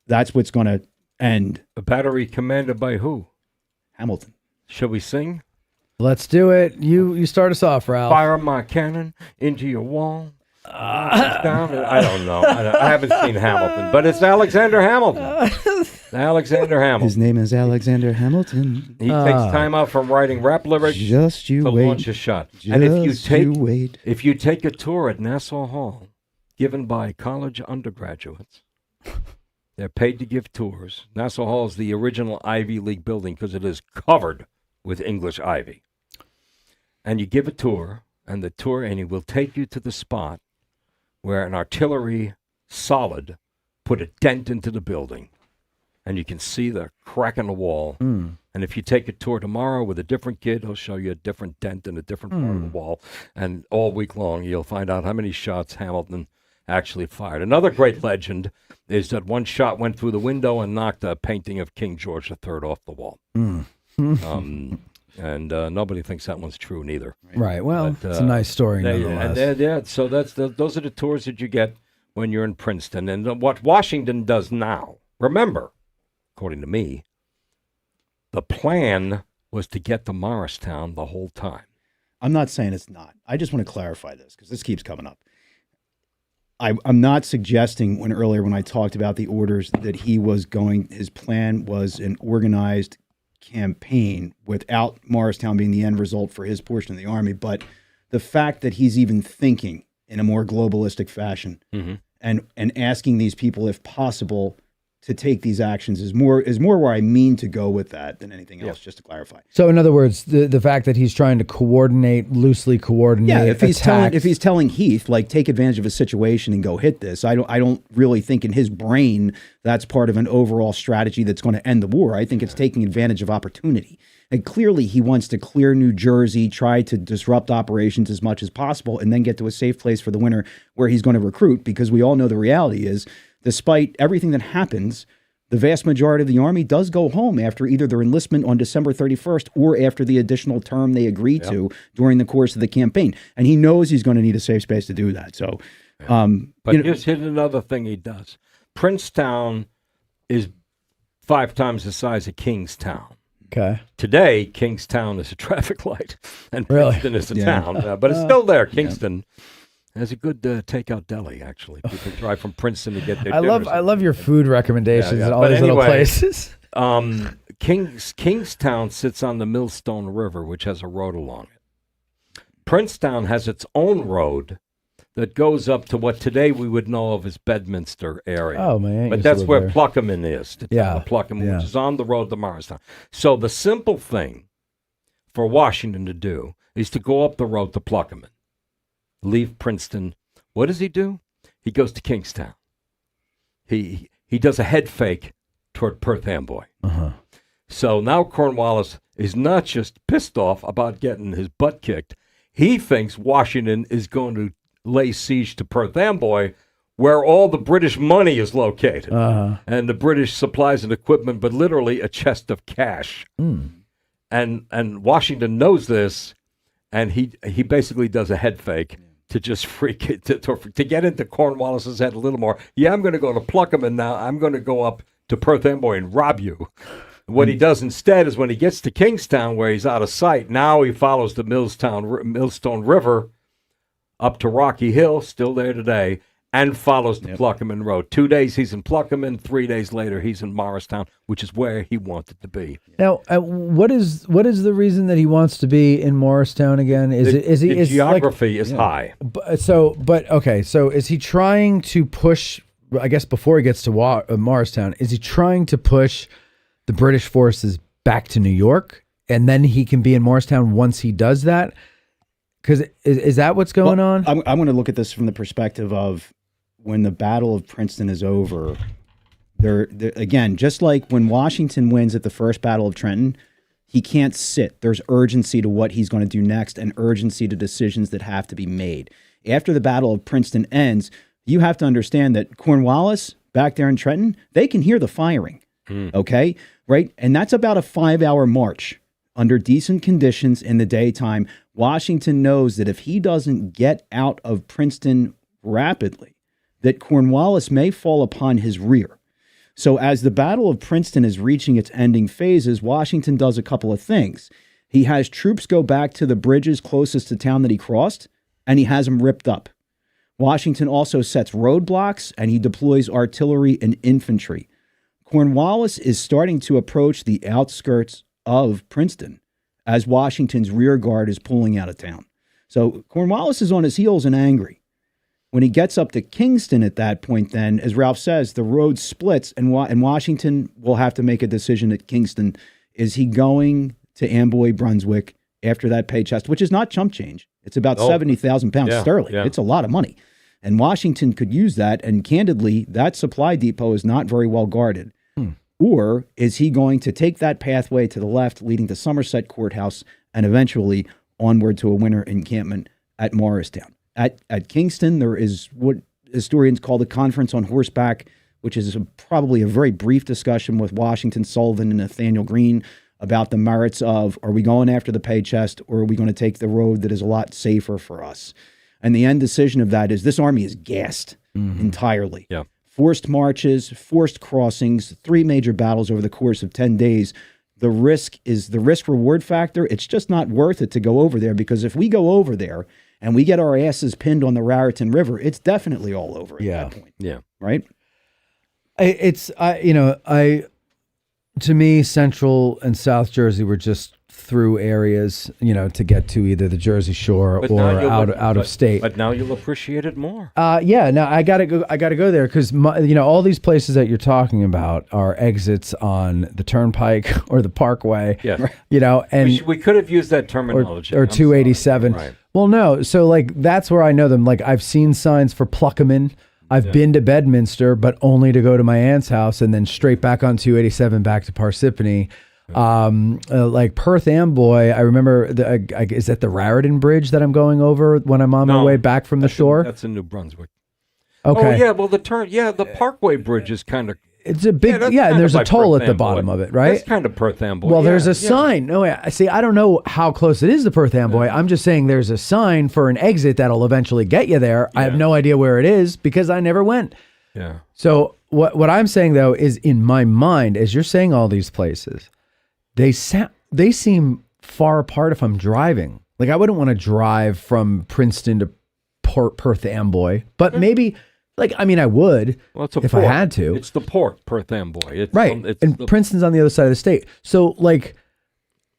That's what's going to end. A battery commanded by who? Hamilton. Shall we sing? Let's do it. You start us off, Ralph. Fire my cannon into your wall. Down. I don't know. I haven't seen Hamilton, but it's Alexander Hamilton. Alexander Hamilton. His name is Alexander Hamilton. He takes time out from writing rap lyrics Just you to wait. launch a shot. Just And if you take a tour at Nassau Hall, given by college undergraduates, they're paid to give tours. Nassau Hall is the original Ivy League building because it is covered with English ivy. And you give a tour, and he will take you to the spot where an artillery solid put a dent into the building. And you can see the crack in the wall. And if you take a tour tomorrow with a different kid, he'll show you a different dent in a different part of the wall. And all week long, you'll find out how many shots Hamilton actually fired. Another great legend is that one shot went through the window and knocked a painting of King George III off the wall. And nobody thinks that one's true neither. Right. Well, But, it's a nice story nonetheless. So those are the tours that you get when you're in Princeton. And what Washington does now, remember, according to me, the plan was to get to Morristown the whole time. I'm not saying it's not. I just want to clarify this because this keeps coming up. I'm not suggesting earlier when I talked about the orders that his plan was an organized campaign without Morristown being the end result for his portion of the army, but the fact that he's even thinking in a more globalistic fashion and asking these people, if possible, to take these actions is more where I mean to go with that than anything else, just to clarify. So in other words, the fact that he's trying to loosely coordinate if he's telling Heath, like, take advantage of a situation and go hit this, I don't really think in his brain that's part of an overall strategy that's going to end the war. I think it's taking advantage of opportunity. And clearly he wants to clear New Jersey, try to disrupt operations as much as possible, and then get to a safe place for the winter where he's going to recruit, because we all know the reality is, despite everything that happens, the vast majority of the Army does go home after either their enlistment on December 31st or after the additional term they agreed to during the course of the campaign. And he knows he's going to need a safe space to do that. So, But here's another thing he does. Princetown is 5 times the size of Kingstown. Okay. Today, Kingstown is a traffic light, and Princeton is a town. But it's still there. Kingston has a good takeout deli, actually. People drive from Princeton to get their dinners. I love your food recommendations and all But these anyway, little places. Kingstown sits on the Millstone River, which has a road along it. Princetown has its own road that goes up to what today we would know of as Bedminster area. Oh, my aunt But used to that's live where there. Pluckerman is. The town of Pluckerman, Yeah. which is on the road to Morristown. So the simple thing for Washington to do is to go up the road to Pluckerman, leave Princeton. What does he do? He goes to Kingstown. He does a head fake toward Perth Amboy. So now Cornwallis is not just pissed off about getting his butt kicked. He thinks Washington is going to lay siege to Perth Amboy, where all the British money is located, and the British supplies and equipment, but literally a chest of cash. And Washington knows this, and he basically does a head fake to just freak it, to get into Cornwallis's head a little more. Yeah, I'm going to go to Pluckerman now. I'm going to go up to Perth Amboy and rob you. What he does instead is when he gets to Kingstown, where he's out of sight, now he follows the Millstone River up to Rocky Hill, still there today, and follows the Pluckerman Road. 2 days he's in Pluckerman, 3 days later he's in Morristown, which is where he wanted to be. Now, what is the reason that he wants to be in Morristown again? The geography is high. So is he trying to push? I guess before he gets to Morristown, is he trying to push the British forces back to New York, and then he can be in Morristown once he does that? Because is that what's going on? I'm going to look at this from the perspective of when the Battle of Princeton is over. There again, just like when Washington wins at the First Battle of Trenton, he can't sit. There's urgency to what he's going to do next, and urgency to decisions that have to be made. After the Battle of Princeton ends, you have to understand that Cornwallis back there in Trenton, they can hear the firing. Okay, right? And that's about a 5-hour march under decent conditions in the daytime. Washington knows that if he doesn't get out of Princeton rapidly, that Cornwallis may fall upon his rear. So as the Battle of Princeton is reaching its ending phases, Washington does a couple of things. He has troops go back to the bridges closest to town that he crossed, and he has them ripped up. Washington also sets roadblocks, and he deploys artillery and infantry. Cornwallis is starting to approach the outskirts of Princeton as Washington's rear guard is pulling out of town. So Cornwallis is on his heels and angry. When he gets up to Kingston at that point, then, as Ralph says, the road splits, and Washington will have to make a decision at Kingston. Is he going to Amboy, Brunswick after that pay chest, which is not chump change? It's about 70,000 pounds sterling. Yeah. It's a lot of money. And Washington could use that, and candidly, that supply depot is not very well guarded. Or is he going to take that pathway to the left leading to Somerset Courthouse and eventually onward to a winter encampment at Morristown? At Kingston, there is what historians call the Conference on Horseback, which is probably a very brief discussion with Washington, Sullivan, and Nathaniel Greene about the merits of, are we going after the pay chest, or are we going to take the road that is a lot safer for us? And the end decision of that is this army is gassed entirely. Yeah. Forced marches, forced crossings, 3 major battles over the course of 10 days. The risk is the risk-reward factor. It's just not worth it to go over there, because if we go over there and we get our asses pinned on the Raritan River, it's definitely all over at that point. Yeah. Right? To me, Central and South Jersey were just through areas, to get to either the Jersey Shore or out of state. But now you'll appreciate it more. Now I gotta go there because all these places that you're talking about are exits on the Turnpike or the Parkway. Yeah. And we could have used that terminology. Or 287. Right. Well, no. So that's where I know them. I've seen signs for Pluckerman. I've been to Bedminster, but only to go to my aunt's house and then straight back on 287 back to Parsippany. Perth Amboy, I remember, is that the Raritan Bridge that I'm going over when I'm on my way back from the shore? That's in New Brunswick. Okay. Oh, yeah, well, the Parkway Bridge is kind of... It's a big, and there's a toll at the bottom of it, right? That's kind of Perth Amboy. Well, there's a sign. No, see, I don't know how close it is to Perth Amboy. I'm just saying there's a sign for an exit that'll eventually get you there. I have no idea where it is because I never went. Yeah. So what I'm saying, though, is in my mind, as you're saying all these places, they seem far apart if I'm driving. I wouldn't want to drive from Princeton to Perth Amboy, but maybe... I would if I had to. It's the port, Perth Amboy. Princeton's on the other side of the state. So,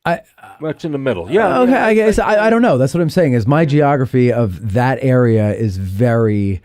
it's in the middle. Yeah. Okay, I guess I don't know. That's what I'm saying. Is my geography of that area is very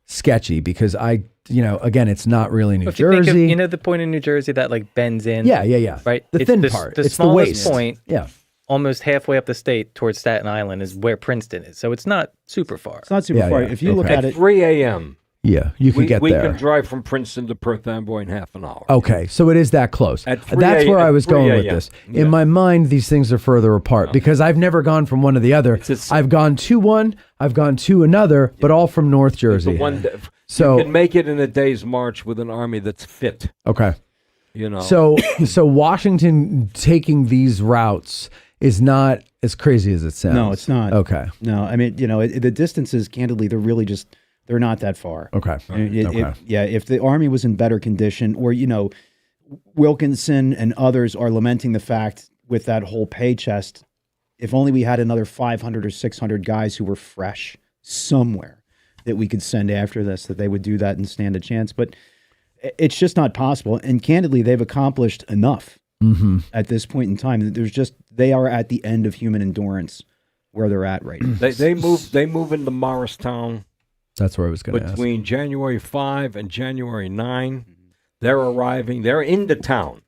sketchy because again, it's not really New Jersey. Think of, the point in New Jersey that bends in. Yeah. Right. The thin part. It's the waist point. Yeah. Almost halfway up the state towards Staten Island is where Princeton is. So it's not super far. It's not super far. If you look at it, 3 a.m. Yeah, you can get there. We can drive from Princeton to Perth Amboy in half an hour. Okay, so it is that close. That's where I was going with this. Yeah. In my mind, these things are further apart because I've never gone from one to the other. I've gone to one, I've gone to another, but all from North Jersey. You can make it in a day's march with an army that's fit. Okay. So Washington taking these routes is not as crazy as it sounds. No, it's not. Okay. No, I mean, the distances, candidly, they're really just They're not that far. Okay. If the Army was in better condition, or, Wilkinson and others are lamenting the fact with that whole pay chest, if only we had another 500 or 600 guys who were fresh somewhere that we could send after this, that they would do that and stand a chance. But it's just not possible. And candidly, they've accomplished enough at this point in time. They are at the end of human endurance where they're at right now. They move into Morristown. That's where I was going to ask. Between January 5 and January 9, they're arriving. They're into town.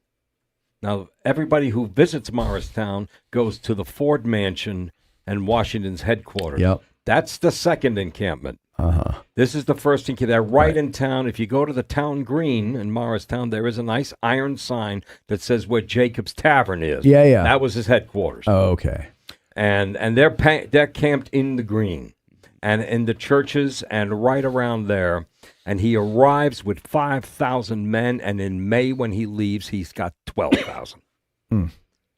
Now, everybody who visits Morristown goes to the Ford Mansion and Washington's headquarters. Yep. That's the second encampment. Uh-huh. This is the first encampment. They're right in town. If you go to the town green in Morristown, there is a nice iron sign that says where Jacob's Tavern is. Yeah. That was his headquarters. Oh, okay. And they're camped in the green and in the churches and right around there. And he arrives with 5,000 men, and in May when he leaves, he's got 12,000.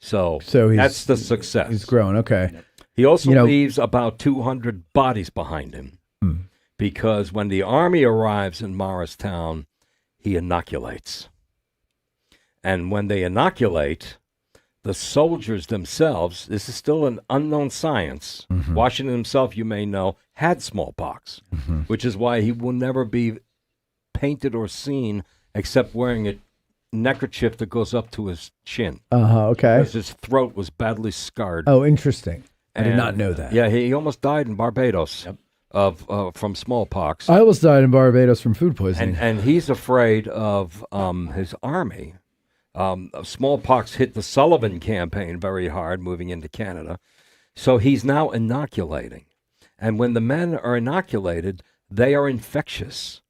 So that's the success. He's growing. Okay. He also leaves about 200 bodies behind him because when the Army arrives in Morristown, he inoculates. And when they inoculate, the soldiers themselves, this is still an unknown science. Washington himself, you may know, had smallpox, which is why he will never be painted or seen except wearing a neckerchief that goes up to his chin. Okay. Because his throat was badly scarred. Oh, interesting. I did not know that. Yeah, he almost died in Barbados from smallpox. I almost died in Barbados from food poisoning. And he's afraid of his army. Smallpox hit the Sullivan campaign very hard moving into Canada. So he's now inoculating. And when the men are inoculated, they are infectious.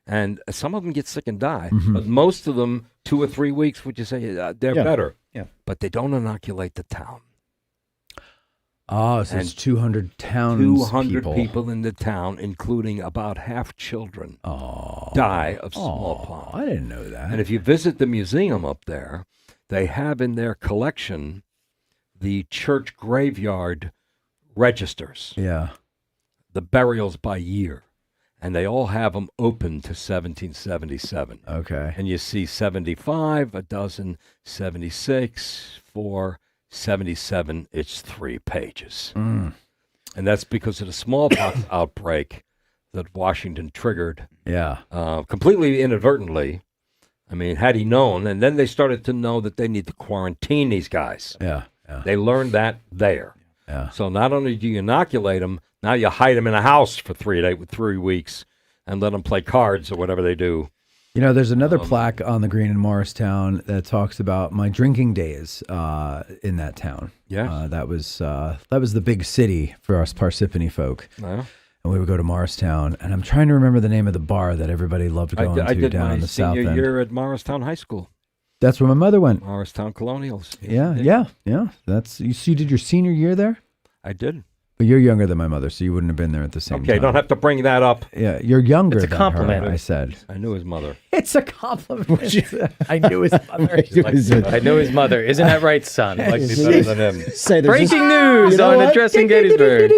And some of them get sick and die. But most of them, 2 or 3 weeks, would you say, they're better. Yeah. But they don't inoculate the town. Oh, so it's 200 townspeople. 200 people in the town, including about half children, die of smallpox. I didn't know that. And if you visit the museum up there, they have in their collection the church graveyard registers. Yeah. The burials by year. And they all have them open to 1777. Okay. And you see 75, a dozen, 76, 4, 77, it's 3 pages. And that's because of the smallpox outbreak that Washington triggered. Yeah. Completely inadvertently. I mean, had he known, and then they started to know that they need to quarantine these guys. Yeah. They learned that there. Yeah. So not only do you inoculate them, now you hide them in a house for 3 weeks and let them play cards or whatever they do. There's another plaque on the green in Morristown that talks about my drinking days in that town. Yeah. That was the big city for us Parsippany folk. Yeah. And we would go to Morristown, and I'm trying to remember the name of the bar that everybody loved going I to did down my in the south senior end. year at Morristown High School. That's where my mother went. Morristown Colonials. Yeah. That's you did your senior year there? I did. But you're younger than my mother, so you wouldn't have been there at the same time. Okay, don't have to bring that up. Yeah, you're younger It's a than compliment. her, I said. I knew his mother. It's a compliment. I knew his mother. I know his mother. Isn't that right, son? Like me better than him. Say there's Breaking news You know on what? Addressing Gettysburg.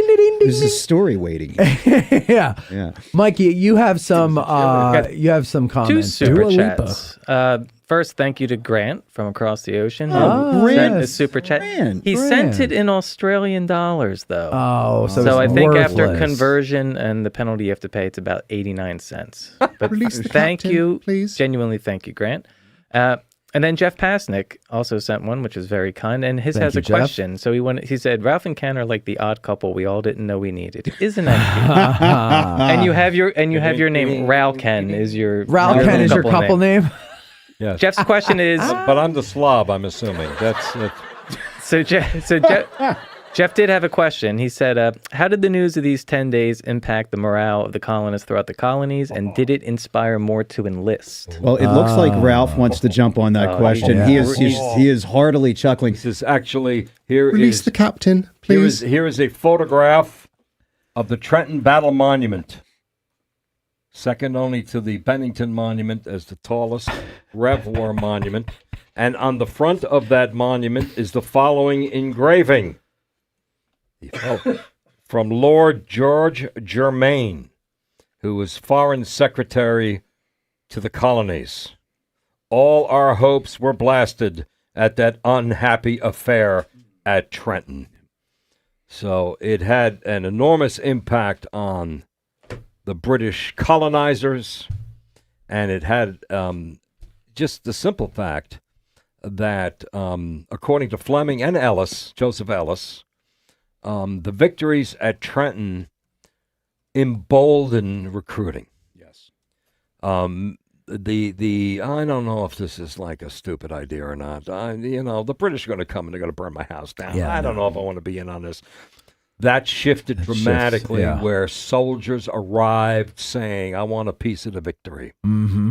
There's a story waiting. Yeah. Mikey, you have some Two comments. super Dua Lipa. chats. First, thank you to Grant from across the ocean. Oh, who sent Grant. a super chat. Grant. He sent it in Australian dollars, though. Oh, so So I it's think after worthless. conversion and the penalty you have to pay, it's about 89 cents. But Release the thank captain, you, please. genuinely thank you, Grant. And then Jeff Pasnick also sent one, which is very kind, and his Thank has you, a Jeff. question. So he said, Ralph and Ken are like the odd couple we all didn't know we needed. Isn't that cute? And you have your name. Ral Ken is your Ralph Ken is your couple name? Yes. Jeff's question is But I'm the slob, I'm assuming. That's it. so Jeff did have a question. He said, how did the news of these 10 days impact the morale of the colonists throughout the colonies, and did it inspire more to enlist? Well, it looks like Ralph wants to jump on that question. yeah. He is heartily chuckling. This is actually, here Release is the captain, please. here is a photograph of the Trenton Battle Monument. Second only to the Bennington Monument as the tallest Rev War monument. And on the front of that monument is the following engraving. From Lord George Germain, who was Foreign Secretary to the colonies. All our hopes were blasted at that unhappy affair at Trenton. So it had an enormous impact on the British colonizers, and it had just the simple fact that, according to Fleming and Ellis, Joseph Ellis, the victories at Trenton emboldened recruiting. Yes. I don't know if this is like a stupid idea or not. The British are going to come and they're going to burn my house down. Yeah, I don't know if I want to be in on this. That shifted dramatically, where soldiers arrived saying, I want a piece of the victory. Mm-hmm.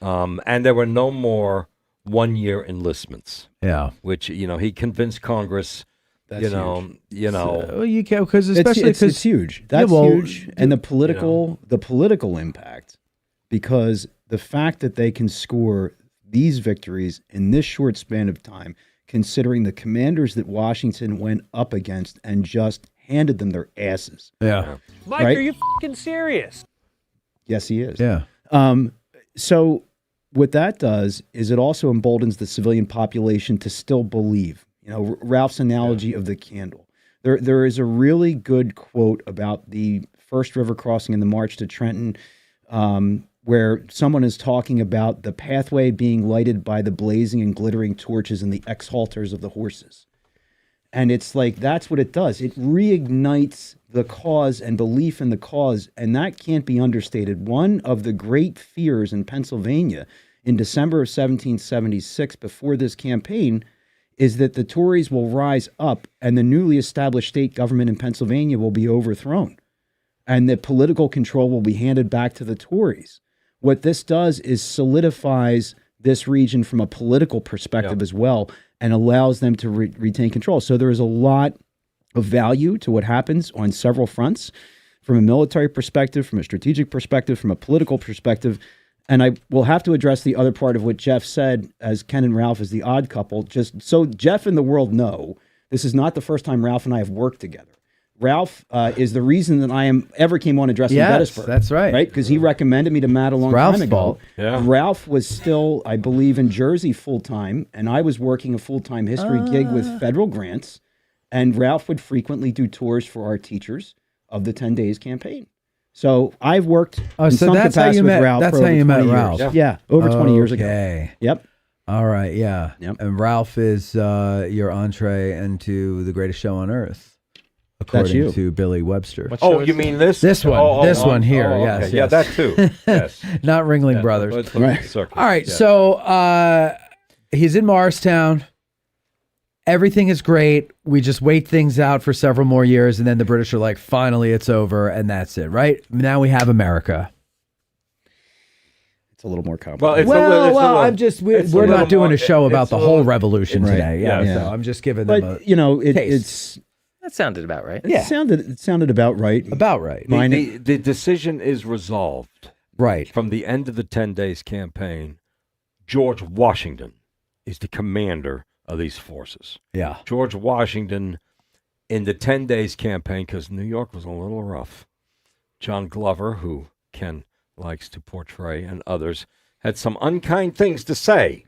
And there were no more one-year enlistments. Yeah. Which, he convinced Congress, That's Well, you can, because especially it's huge. That's well, huge. And the political impact, because the fact that they can score these victories in this short span of time, considering the commanders that Washington went up against and just handed them their asses. Yeah. Mike, Right? are you f***ing serious? Yes, he is. Yeah. So what that does is it also emboldens the civilian population to still believe. Ralph's analogy of the candle. There is a really good quote about the first river crossing in the march to Trenton, where someone is talking about the pathway being lighted by the blazing and glittering torches and the exhalters of the horses. And it's like, that's what it does. It reignites the cause and belief in the cause, and that can't be understated. One of the great fears in Pennsylvania in December of 1776, before this campaign, is that the Tories will rise up and the newly established state government in Pennsylvania will be overthrown, and that political control will be handed back to the Tories. What this does is solidifies this region from a political perspective as well, and allows them to retain control. So there is a lot of value to what happens on several fronts, from a military perspective, from a strategic perspective, from a political perspective. And I will have to address the other part of what Jeff said, as Ken and Ralph as the odd couple, just so Jeff and the world know, this is not the first time Ralph and I have worked together. Ralph is the reason that I ever came on Addressing Gettysburg. That's right. Right? Because he recommended me to Matt a long Ralph's time ago. fault. Yeah. Ralph was still, I believe, in Jersey full-time, and I was working a full-time history gig with federal grants, and Ralph would frequently do tours for our teachers of the 10 Days campaign. So I've worked in so some that's how capacity you with met. Ralph That's for how over you 20 met years. Ralph. Yeah, over 20 years ago. Okay. Yep. All right. Yeah. Yep. And Ralph is your entree into the greatest show on earth, according you. to Billy Webster. You mean this? This one. This one here. Yes. Okay. Yeah, yes. that too. Yes. Not Ringling Brothers. Let's Right. circle. All right. Yeah. So he's in Morristown. Everything is great. We just wait things out for several more years, and then the British are like, finally, it's over, and that's it, right? Now we have America. It's a little more complicated. Well, it's a little, I'm just, we're it's a not little doing more- a show about it's the a whole little- revolution Right. today. Yeah, Yeah. so I'm just giving them a But, taste. it's That sounded about right. Yeah. it sounded about right. about right. The decision is resolved Right. from the end of the 10 Days campaign. George Washington is the commander of these forces. Yeah. George Washington, in the 10 Days campaign, because New York was a little rough, John Glover, who Ken likes to portray, and others, had some unkind things to say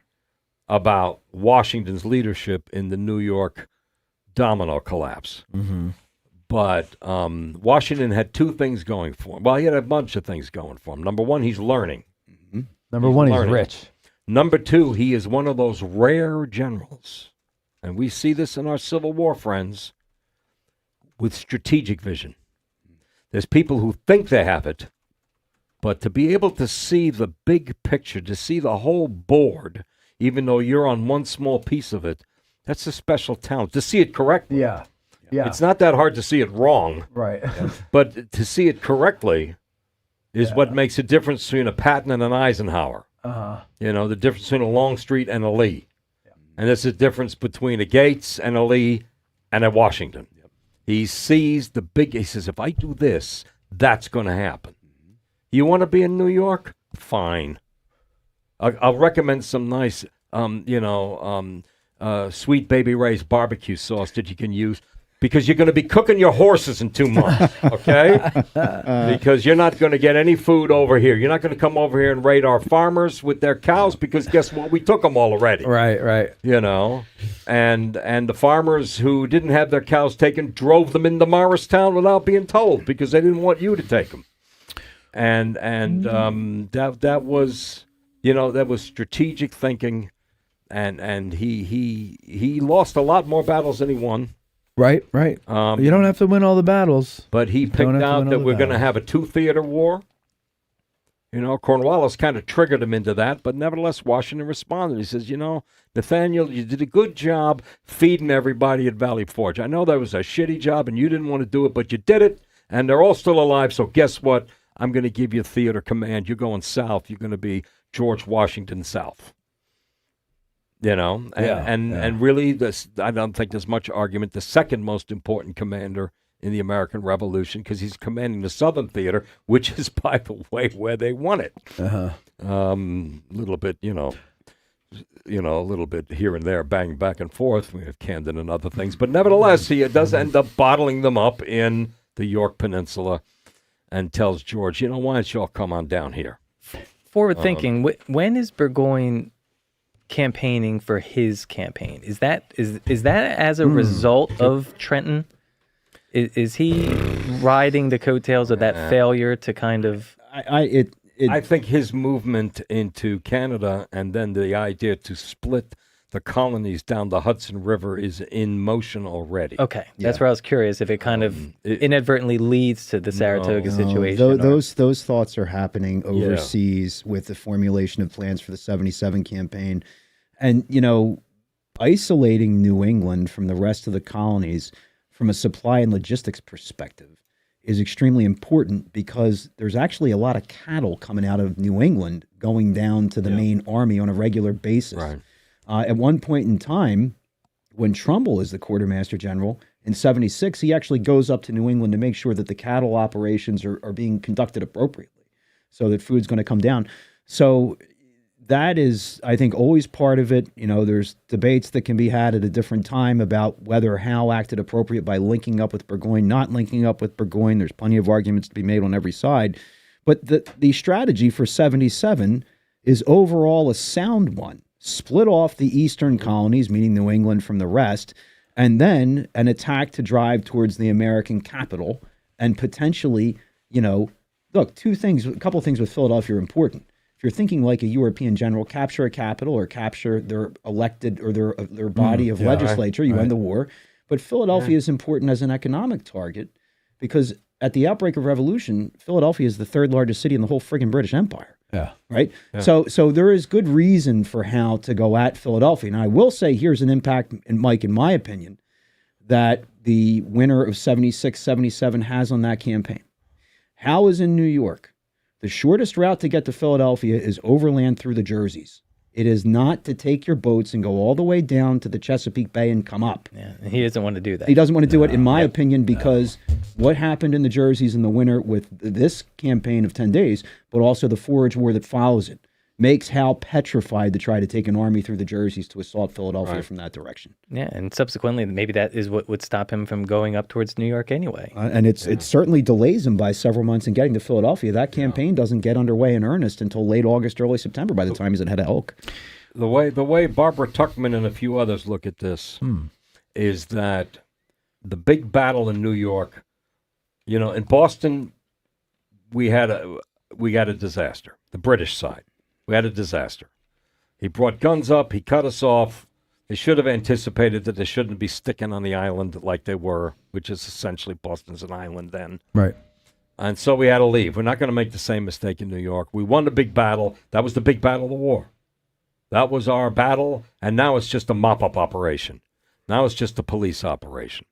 about Washington's leadership in the New York domino collapse. Mm-hmm. But Washington had two things going for him. Well, he had a bunch of things going for him. Number one, he's learning. Number one, he's learning. rich. Number two, he is one of those rare generals, and we see this in our Civil War friends, with strategic vision. There's people who think they have it, but to be able to see the big picture, to see the whole board, even though you're on one small piece of it, that's a special talent. To see it correctly. Yeah. Yeah. It's not that hard to see it wrong, right. but to see it correctly is what makes a difference between a Patton and an Eisenhower. You know, the difference between a Longstreet and a Lee. And there's a difference between a Gates and a Lee and a Washington. He sees the big, he says, if I do this, that's going to happen. You want to be in New York? Fine. I'll recommend some nice, Sweet Baby Ray's barbecue sauce that you can use. because you're going to be cooking your horses in 2 months, okay? Because you're not going to get any food over here. You're not going to come over here and raid our farmers with their cows because guess what? We took them all already. Right. You know, and the farmers who didn't have their cows taken drove them into Morristown without being told because they didn't want you to take them. And that was, you know, that was strategic thinking, and he lost a lot more battles than he won. Right. You don't have to win all the battles. But he picked out that we're going to have a 2-theater war. You know, Cornwallis kind of triggered him into that, but nevertheless, Washington responded. He says, you know, Nathaniel, you did a good job feeding everybody at Valley Forge. I know that was a shitty job, and you didn't want to do it, but you did it, and they're all still alive, so guess what? I'm going to give you theater command. You're going south. You're going to be George Washington South. You know, and really, this, I don't think there's much argument. The second most important commander in the American Revolution, because he's commanding the Southern Theater, which is, by the way, where they won it. Little bit, you know, a little bit here and there, bang back and forth. We have Camden and other things, but nevertheless, he does end up bottling them up in the York Peninsula, and tells George, you know, why don't you all come on down here? Forward thinking. When is Burgoyne campaigning for his campaign? Is that as a result of Trenton? Is he riding the coattails of that failure to kind of? I think his movement into Canada and then the idea to split the colonies down the Hudson River is in motion already. Okay, that's where I was curious if it kind of inadvertently leads to the Saratoga situation. Those thoughts are happening overseas with the formulation of plans for the 77 campaign. And, you know, isolating New England from the rest of the colonies from a supply and logistics perspective is extremely important because there's actually a lot of cattle coming out of New England going down to the main army on a regular basis. Right. At one point in time, when Trumbull is the quartermaster general, in 76, he actually goes up to New England to make sure that the cattle operations are being conducted appropriately so that food's going to come down. So that is, I think, always part of it. You know, there's debates that can be had at a different time about whether Howe acted appropriate by linking up with Burgoyne, not linking up with Burgoyne. There's plenty of arguments to be made on every side. But the strategy for 77 is overall a sound one. Split off the eastern colonies, meaning New England, from the rest, and then an attack to drive towards the American capital and potentially, you know, look, a couple things with Philadelphia are important. If you're thinking like a European general, capture a capital or capture their elected or their body of legislature, you end the war. But Philadelphia is important as an economic target because at the outbreak of revolution, Philadelphia is the third largest city in the whole friggin' British Empire. Yeah. Right. Yeah. So there is good reason for Howe to go at Philadelphia. Now, I will say here's an impact, Mike, in my opinion, that the winner of 76, 77 has on that campaign. Howe is in New York. The shortest route to get to Philadelphia is overland through the Jerseys. It is not to take your boats and go all the way down to the Chesapeake Bay and come up. Yeah, he doesn't want to do that. He doesn't want to do it, in my opinion, because what happened in the Jerseys in the winter with this campaign of 10 days, but also the Forage War that follows it, makes Howe petrified to try to take an army through the Jerseys to assault Philadelphia from that direction. Yeah, and subsequently, maybe that is what would stop him from going up towards New York anyway. And it certainly delays him by several months in getting to Philadelphia. That campaign doesn't get underway in earnest until late August, early September by the time he's at Head of Oak. The way Barbara Tuchman and a few others look at this is that the big battle in New York, you know, in Boston, we got a disaster. The British side. We had a disaster. He brought guns up. He cut us off. They should have anticipated that they shouldn't be sticking on the island like they were, which is essentially Boston's an island then. Right. And so we had to leave. We're not going to make the same mistake in New York. We won the big battle. That was the big battle of the war. That was our battle, and now it's just a mop-up operation. Now it's just a police operation.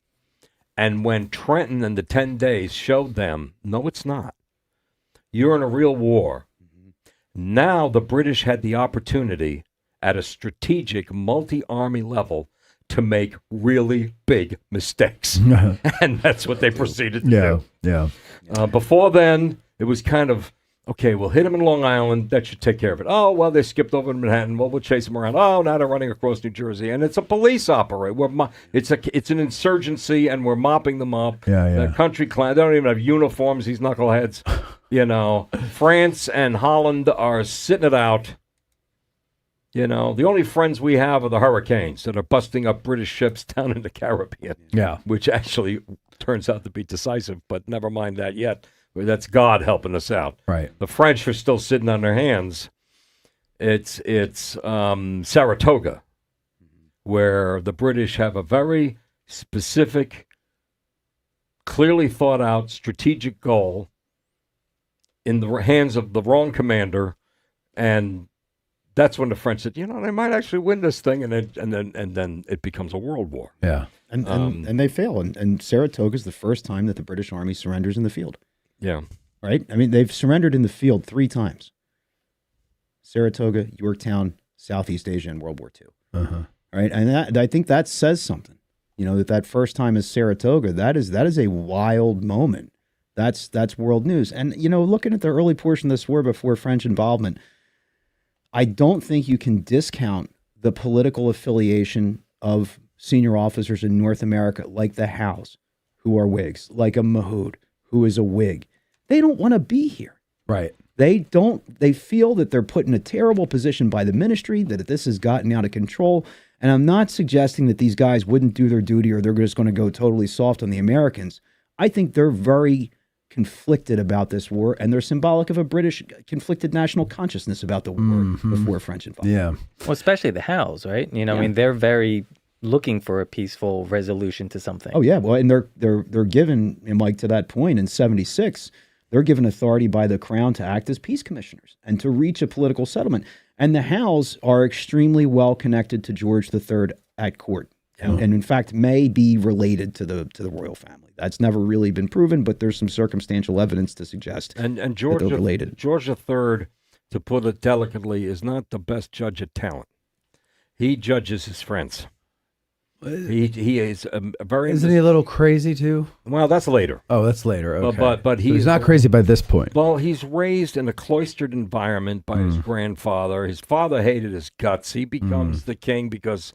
And when Trenton and the 10 days showed them, no, it's not. You're in a real war. Now the British had the opportunity at a strategic multi-army level to make really big mistakes. And that's what they proceeded to do. Yeah. Before then, it was kind of Okay, we'll hit them in Long Island. That should take care of it. Oh, well, they skipped over to Manhattan. Well, we'll chase them around. Oh, now they're running across New Jersey. And it's a police operation. It's an insurgency, and we're mopping them up. Yeah. The country clan, they don't even have uniforms, these knuckleheads. France and Holland are sitting it out. The only friends we have are the hurricanes that are busting up British ships down in the Caribbean. Yeah. Which actually turns out to be decisive, but never mind that yet. That's God helping us out. Right. The French are still sitting on their hands. It's Saratoga, where the British have a very specific, clearly thought out strategic goal in the hands of the wrong commander, and that's when the French said, they might actually win this thing, and then it becomes a world war. Yeah. And they fail. And Saratoga is the first time that the British Army surrenders in the field. Yeah. Right? I mean, they've surrendered in the field 3 times. Saratoga, Yorktown, Southeast Asia, and World War II. Uh-huh. Right? And I think that says something. That first time is Saratoga. That is a wild moment. That's world news. And, looking at the early portion of this war before French involvement, I don't think you can discount the political affiliation of senior officers in North America, like the Howes, who are Whigs, like a Mahood, who is a Whig. They don't want to be here. Right. They feel that they're put in a terrible position by the ministry, that this has gotten out of control. And I'm not suggesting that these guys wouldn't do their duty or they're just going to go totally soft on the Americans. I think they're very conflicted about this war, and they're symbolic of a British conflicted national consciousness about the war before French involvement. Yeah. Well, especially the Howes, right? I mean, they're very looking for a peaceful resolution to something. Oh yeah, well, and they're given, and Mike, to that point in '76, they're given authority by the Crown to act as peace commissioners and to reach a political settlement. And the Howes are extremely well connected to George III at court, and in fact may be related to the royal family. That's never really been proven, but there's some circumstantial evidence to suggest and that George they're related. George III, to put it delicately, is not the best judge of talent. He judges his friends. He is a very. Isn't he a little crazy too? Well, that's later. Oh, that's later. Okay. But So he's not crazy by this point. Well, he's raised in a cloistered environment by his grandfather. His father hated his guts. He becomes the king because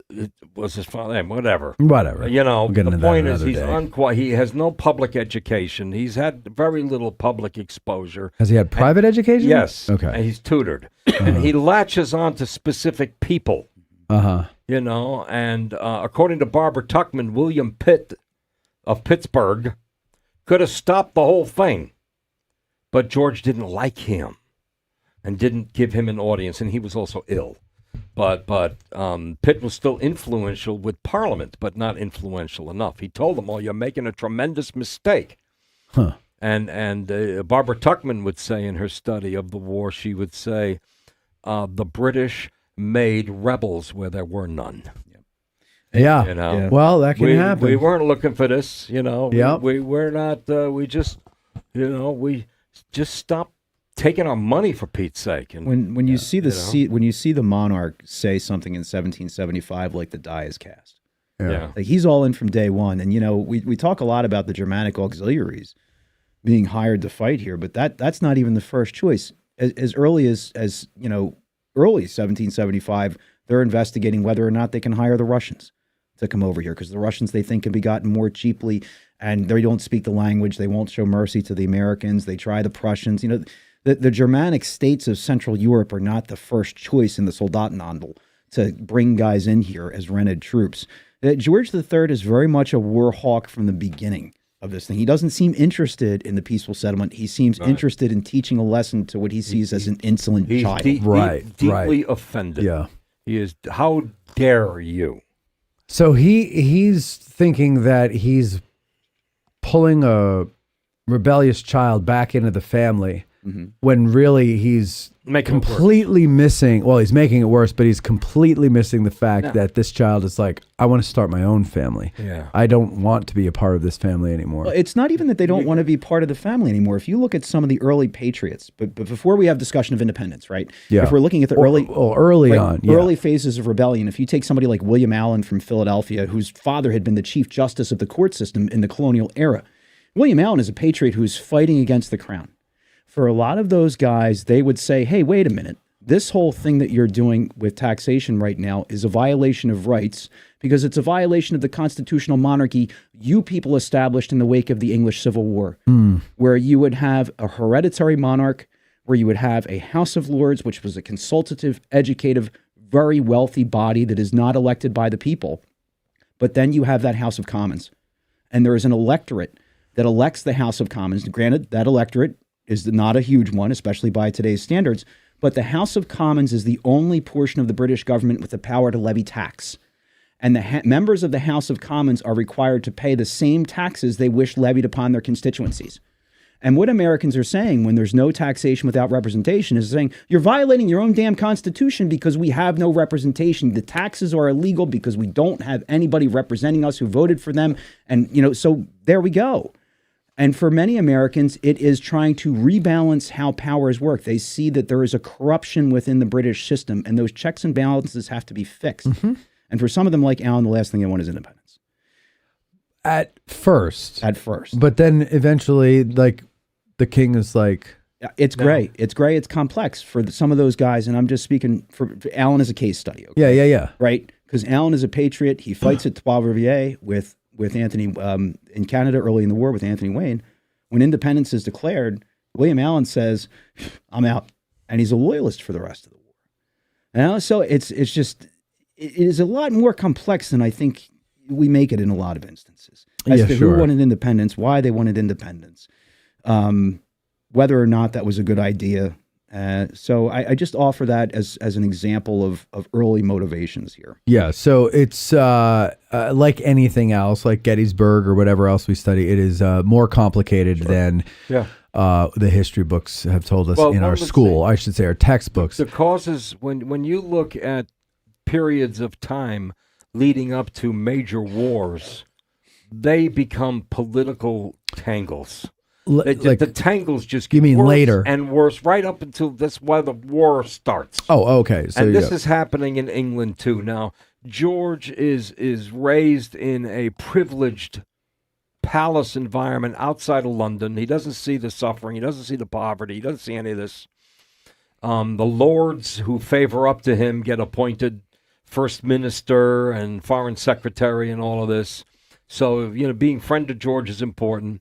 it was his father. Whatever. Whatever. We'll get the into point that is another day. he has no public education. He's had very little public exposure. Has he had private education? Yes. Okay. And he's tutored. And he latches on to specific people. Uh-huh. And according to Barbara Tuchman, William Pitt of Pittsburgh could have stopped the whole thing. But George didn't like him and didn't give him an audience, and he was also ill. But Pitt was still influential with Parliament, but not influential enough. He told them, you're making a tremendous mistake. Huh. And Barbara Tuchman would say in her study of the war, she would say, the British made rebels where there were none. Yeah. Well, that can happen. We weren't looking for this, Yep. We were not. We just stopped taking our money, for Pete's sake. And When you see when you see the monarch say something in 1775, like the die is cast. yeah. Like he's all in from day one. And we talk a lot about the Germanic auxiliaries being hired to fight here, but that's not even the first choice. As early as early 1775, they're investigating whether or not they can hire the Russians to come over here, because the Russians, they think, can be gotten more cheaply, and they don't speak the language. They won't show mercy to the Americans. They try the Prussians. The Germanic states of Central Europe are not the first choice in the Soldatenhandel to bring guys in here as rented troops. George III is very much a war hawk from the beginning of this thing. He doesn't seem interested in the peaceful settlement. He seems interested in teaching a lesson to what he sees as an insolent child. Deeply offended. Yeah. He is. How dare you? So he's thinking that he's pulling a rebellious child back into the family when really he's completely missing. Well, he's making it worse, but he's completely missing the fact that this child is like, I want to start my own family. Yeah. I don't want to be a part of this family anymore. Well, it's not even that they don't want to be part of the family anymore. If you look at some of the early patriots, but before we have discussion of independence, right? Yeah. If we're looking at the early phases of rebellion, if you take somebody like William Allen from Philadelphia, whose father had been the chief justice of the court system in the colonial era, William Allen is a patriot who's fighting against the crown, for a lot of those guys, they would say, hey, wait a minute. This whole thing that you're doing with taxation right now is a violation of rights because it's a violation of the constitutional monarchy you people established in the wake of the English Civil War, where you would have a hereditary monarch, where you would have a House of Lords, which was a consultative, educative, very wealthy body that is not elected by the people. But then you have that House of Commons, and there is an electorate that elects the House of Commons. Granted, that electorate is not a huge one, especially by today's standards, but the House of Commons is the only portion of the British government with the power to levy tax. And the members of the House of Commons are required to pay the same taxes they wish levied upon their constituencies. And what Americans are saying when there's no taxation without representation is saying, you're violating your own damn constitution because we have no representation. The taxes are illegal because we don't have anybody representing us who voted for them. And, so there we go. And for many Americans, it is trying to rebalance how powers work. They see that there is a corruption within the British system, and those checks and balances have to be fixed. And for some of them, like Alan, the last thing they want is independence. At first. But then eventually, like, the king is like... It's gray. It's gray. It's complex for some of those guys. And I'm just speaking for Alan as a case study. Okay? Yeah. Right? Because Alan is a patriot. He fights at Trois-Rivières with Anthony in Canada early in the war with Anthony Wayne. When independence is declared, William Allen says, I'm out. And he's a loyalist for the rest of the war. And so it is a lot more complex than I think we make it in a lot of instances. As to who wanted independence, why they wanted independence, whether or not that was a good idea. So I just offer that as an example of early motivations here. Yeah, so it's like anything else, like Gettysburg or whatever else we study, it is more complicated than the history books have told us in our school. I should say our textbooks. The causes, when you look at periods of time leading up to major wars, they become political tangles. The tangles just get worse later and worse right up until that's why the war starts. Oh, okay. So, and this is happening in England too. Now, George is raised in a privileged palace environment outside of London. He doesn't see the suffering. He doesn't see the poverty. He doesn't see any of this. The lords who favor up to him get appointed first minister and foreign secretary and all of this. So, being friend to George is important.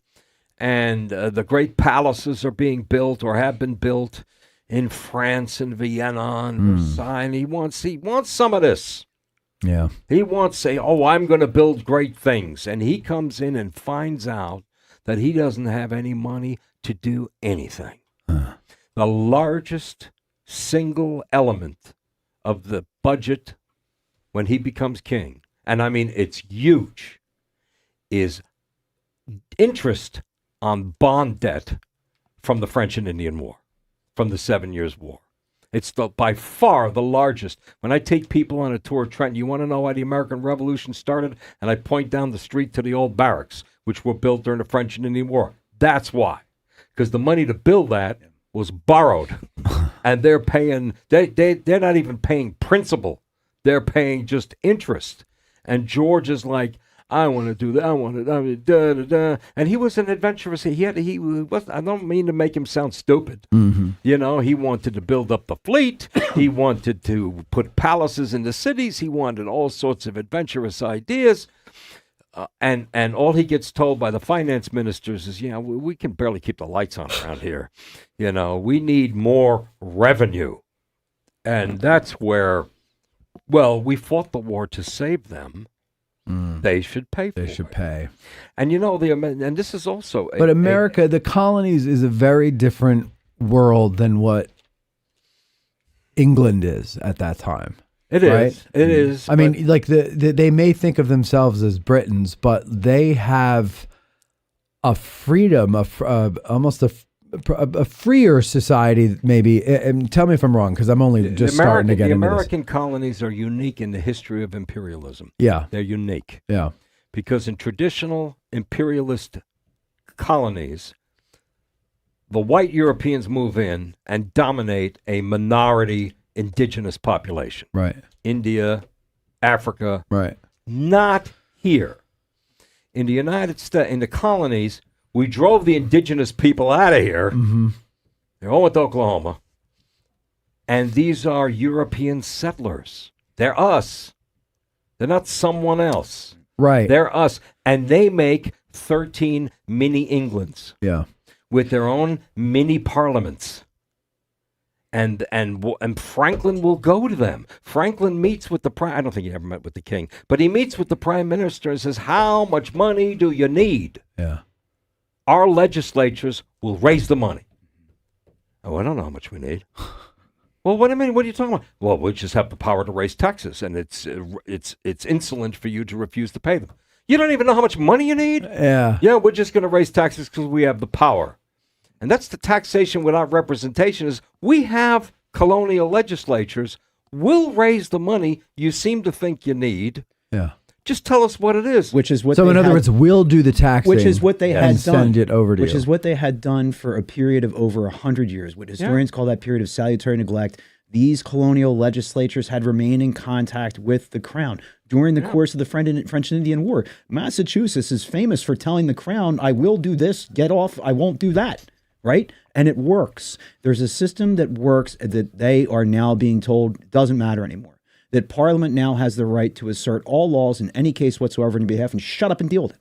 And the great palaces are being built or have been built in France and Vienna and Versailles. And he wants some of this. Yeah. He wants to say, I'm going to build great things. And he comes in and finds out that he doesn't have any money to do anything. The largest single element of the budget when he becomes king, and I mean it's huge, is interest on bond debt from the French and Indian War, from the 7 Years' War. It's by far the largest. When I take people on a tour of Trenton, you want to know why the American Revolution started? And I point down the street to the old barracks, which were built during the French and Indian War. That's why. Because the money to build that was borrowed. And they're paying, they're not even paying principal. They're paying just interest. And George is like, I want to do that. I want to And he was an adventurous. He was. I don't mean to make him sound stupid. He wanted to build up the fleet. He wanted to put palaces in the cities. He wanted all sorts of adventurous ideas. And all he gets told by the finance ministers is, we can barely keep the lights on around here. We need more revenue. And that's where, we fought the war to save them. They should pay for it. They should pay. And and this is also... But America, the colonies is a very different world than what England is at that time. It is. It is. I mean, like they may think of themselves as Britons, but they have a freedom, almost a freer society, maybe. And tell me if I'm wrong, because I'm only just starting to get into this. The American colonies are unique in the history of imperialism. Yeah. They're unique. Yeah. Because in traditional imperialist colonies, the white Europeans move in and dominate a minority indigenous population. Right. India, Africa. Right. Not here. In the United States, in the colonies, we drove the indigenous people out of here, They all went to Oklahoma. And these are European settlers. They're us. They're not someone else. Right. They're us. And they make 13 mini Englands. Yeah. With their own mini parliaments. And Franklin will go to them. Franklin meets with the prime. I don't think he ever met with the king, but he meets with the prime minister and says, "How much money do you need?" Yeah. Our legislatures will raise the money. Oh, I don't know how much we need. Well, what do you mean? What are you talking about? Well, we just have the power to raise taxes, and it's insolent for you to refuse to pay them. You don't even know how much money you need? Yeah. Yeah, we're just going to raise taxes because we have the power. And that's the taxation without representation is we have colonial legislatures. We'll raise the money you seem to think you need. Yeah. Just tell us what it is. Which is what. So in other words, we'll do the taxing. Which is what they had and done. Send it over to Which you. is what they had done for a period of over 100 years. What historians call that period of salutary neglect. These colonial legislatures had remained in contact with the crown during the course of the French and Indian War. Massachusetts is famous for telling the crown, "I will do this. Get off. I won't do that." Right? And it works. There's a system that works that they are now being told doesn't matter anymore. That Parliament now has the right to assert all laws in any case whatsoever on your behalf and shut up and deal with it.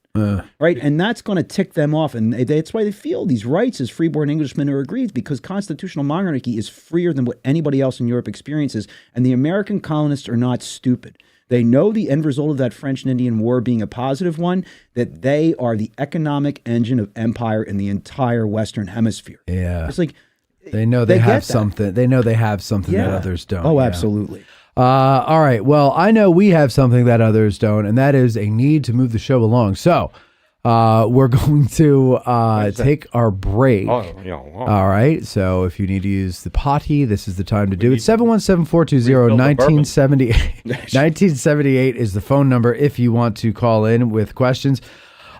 Right? And that's going to tick them off. And that's why they feel these rights as freeborn Englishmen are aggrieved, because constitutional monarchy is freer than what anybody else in Europe experiences. And the American colonists are not stupid. They know the end result of that French and Indian War being a positive one, that they are the economic engine of empire in the entire Western Hemisphere. Yeah. It's like they know they have get that. something. They know they have something that others don't. Oh, Yeah. absolutely. All right. Well, I know we have something that others don't, and that is a need to move the show along. So we're going to take our break. All right. So if you need to use the potty, this is the time to do it. 717-420-1978. 1978 is the phone number if you want to call in with questions.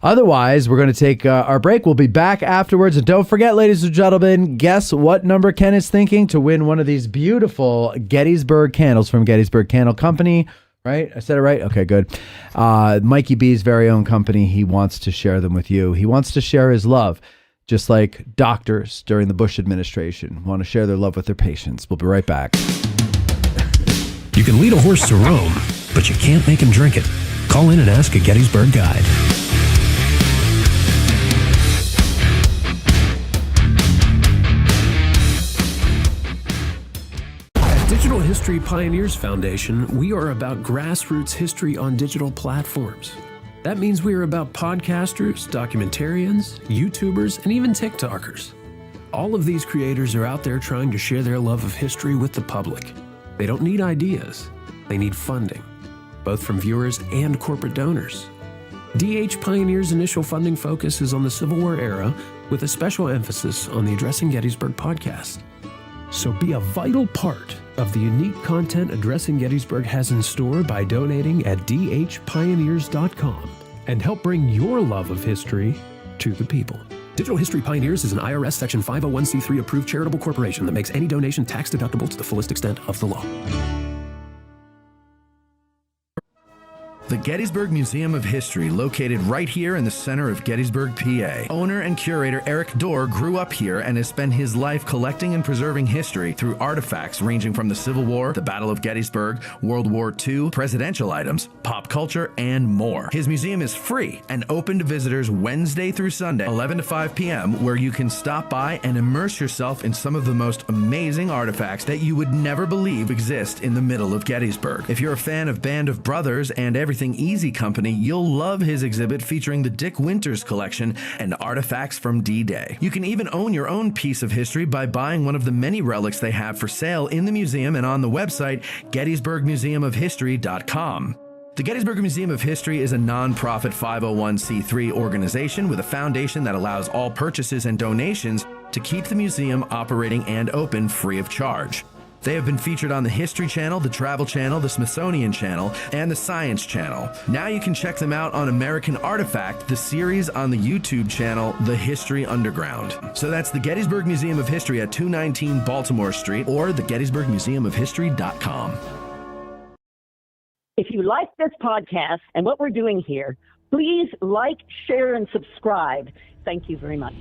Otherwise, we're going to take our break. We'll be back afterwards. And don't forget, ladies and gentlemen, guess what number Ken is thinking to win one of these beautiful Gettysburg candles from Gettysburg Candle Company. Right? I said it right? Okay, good. Mikey B's very own company. He wants to share them with you. He wants to share his love, just like doctors during the Bush administration want to share their love with their patients. We'll be right back. You can lead a horse to Rome, but you can't make him drink it. Call in and ask a Gettysburg guide. Digital History Pioneers Foundation, we are about grassroots history on digital platforms. That means we are about podcasters, documentarians, YouTubers, and even TikTokers. All of these creators are out there trying to share their love of history with the public. They don't need ideas, they need funding, both from viewers and corporate donors. DH Pioneers' initial funding focus is on the Civil War era, with a special emphasis on the Addressing Gettysburg podcast. So be a vital part of the unique content Addressing Gettysburg has in store by donating at dhpioneers.com and help bring your love of history to the people. Digital History Pioneers is an IRS Section 501c3 approved charitable corporation that makes any donation tax deductible to the fullest extent of the law. The Gettysburg Museum of History, located right here in the center of Gettysburg, PA. Owner and curator Eric Dorr grew up here and has spent his life collecting and preserving history through artifacts ranging from the Civil War, the Battle of Gettysburg, World War II, presidential items, pop culture, and more. His museum is free and open to visitors Wednesday through Sunday, 11 to 5 p.m., where you can stop by and immerse yourself in some of the most amazing artifacts that you would never believe exist in the middle of Gettysburg. If you're a fan of Band of Brothers and Everything Easy Company, you'll love his exhibit featuring the Dick Winters collection and artifacts from D-Day. You can even own your own piece of history by buying one of the many relics they have for sale in the museum and on the website gettysburgmuseumofhistory.com. The Gettysburg Museum of History is a non-profit 501c3 organization with a foundation that allows all purchases and donations to keep the museum operating and open free of charge. They have been featured on the History Channel, the Travel Channel, the Smithsonian Channel, and the Science Channel. Now you can check them out on American Artifact, the series on the YouTube channel, The History Underground. So that's the Gettysburg Museum of History at 219 Baltimore Street or the gettysburgmuseumofhistory.com. If you like this podcast and what we're doing here, please like, share, and subscribe. Thank you very much.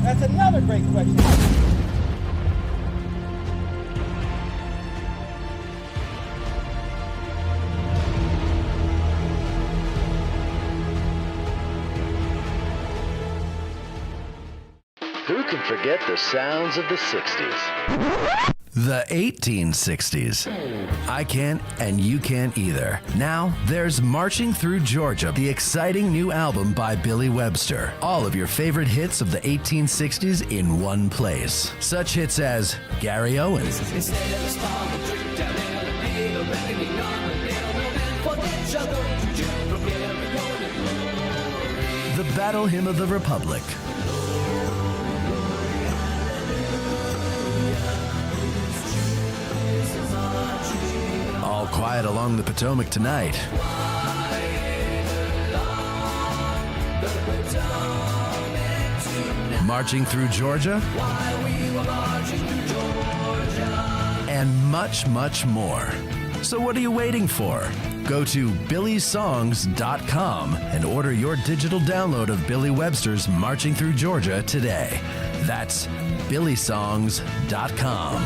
That's another great question. Who can forget the sounds of the 60s? The 1860s. I can't, and you can't either. Now, there's Marching Through Georgia, the exciting new album by Billy Webster. All of your favorite hits of the 1860s in one place. Such hits as Gary Owens, the Battle Hymn of the Republic, All Quiet Along the Potomac Tonight, Marching Through Georgia, and much, much more. So what are you waiting for? Go to billysongs.com and order your digital download of Billy Webster's Marching Through Georgia today. That's billysongs.com.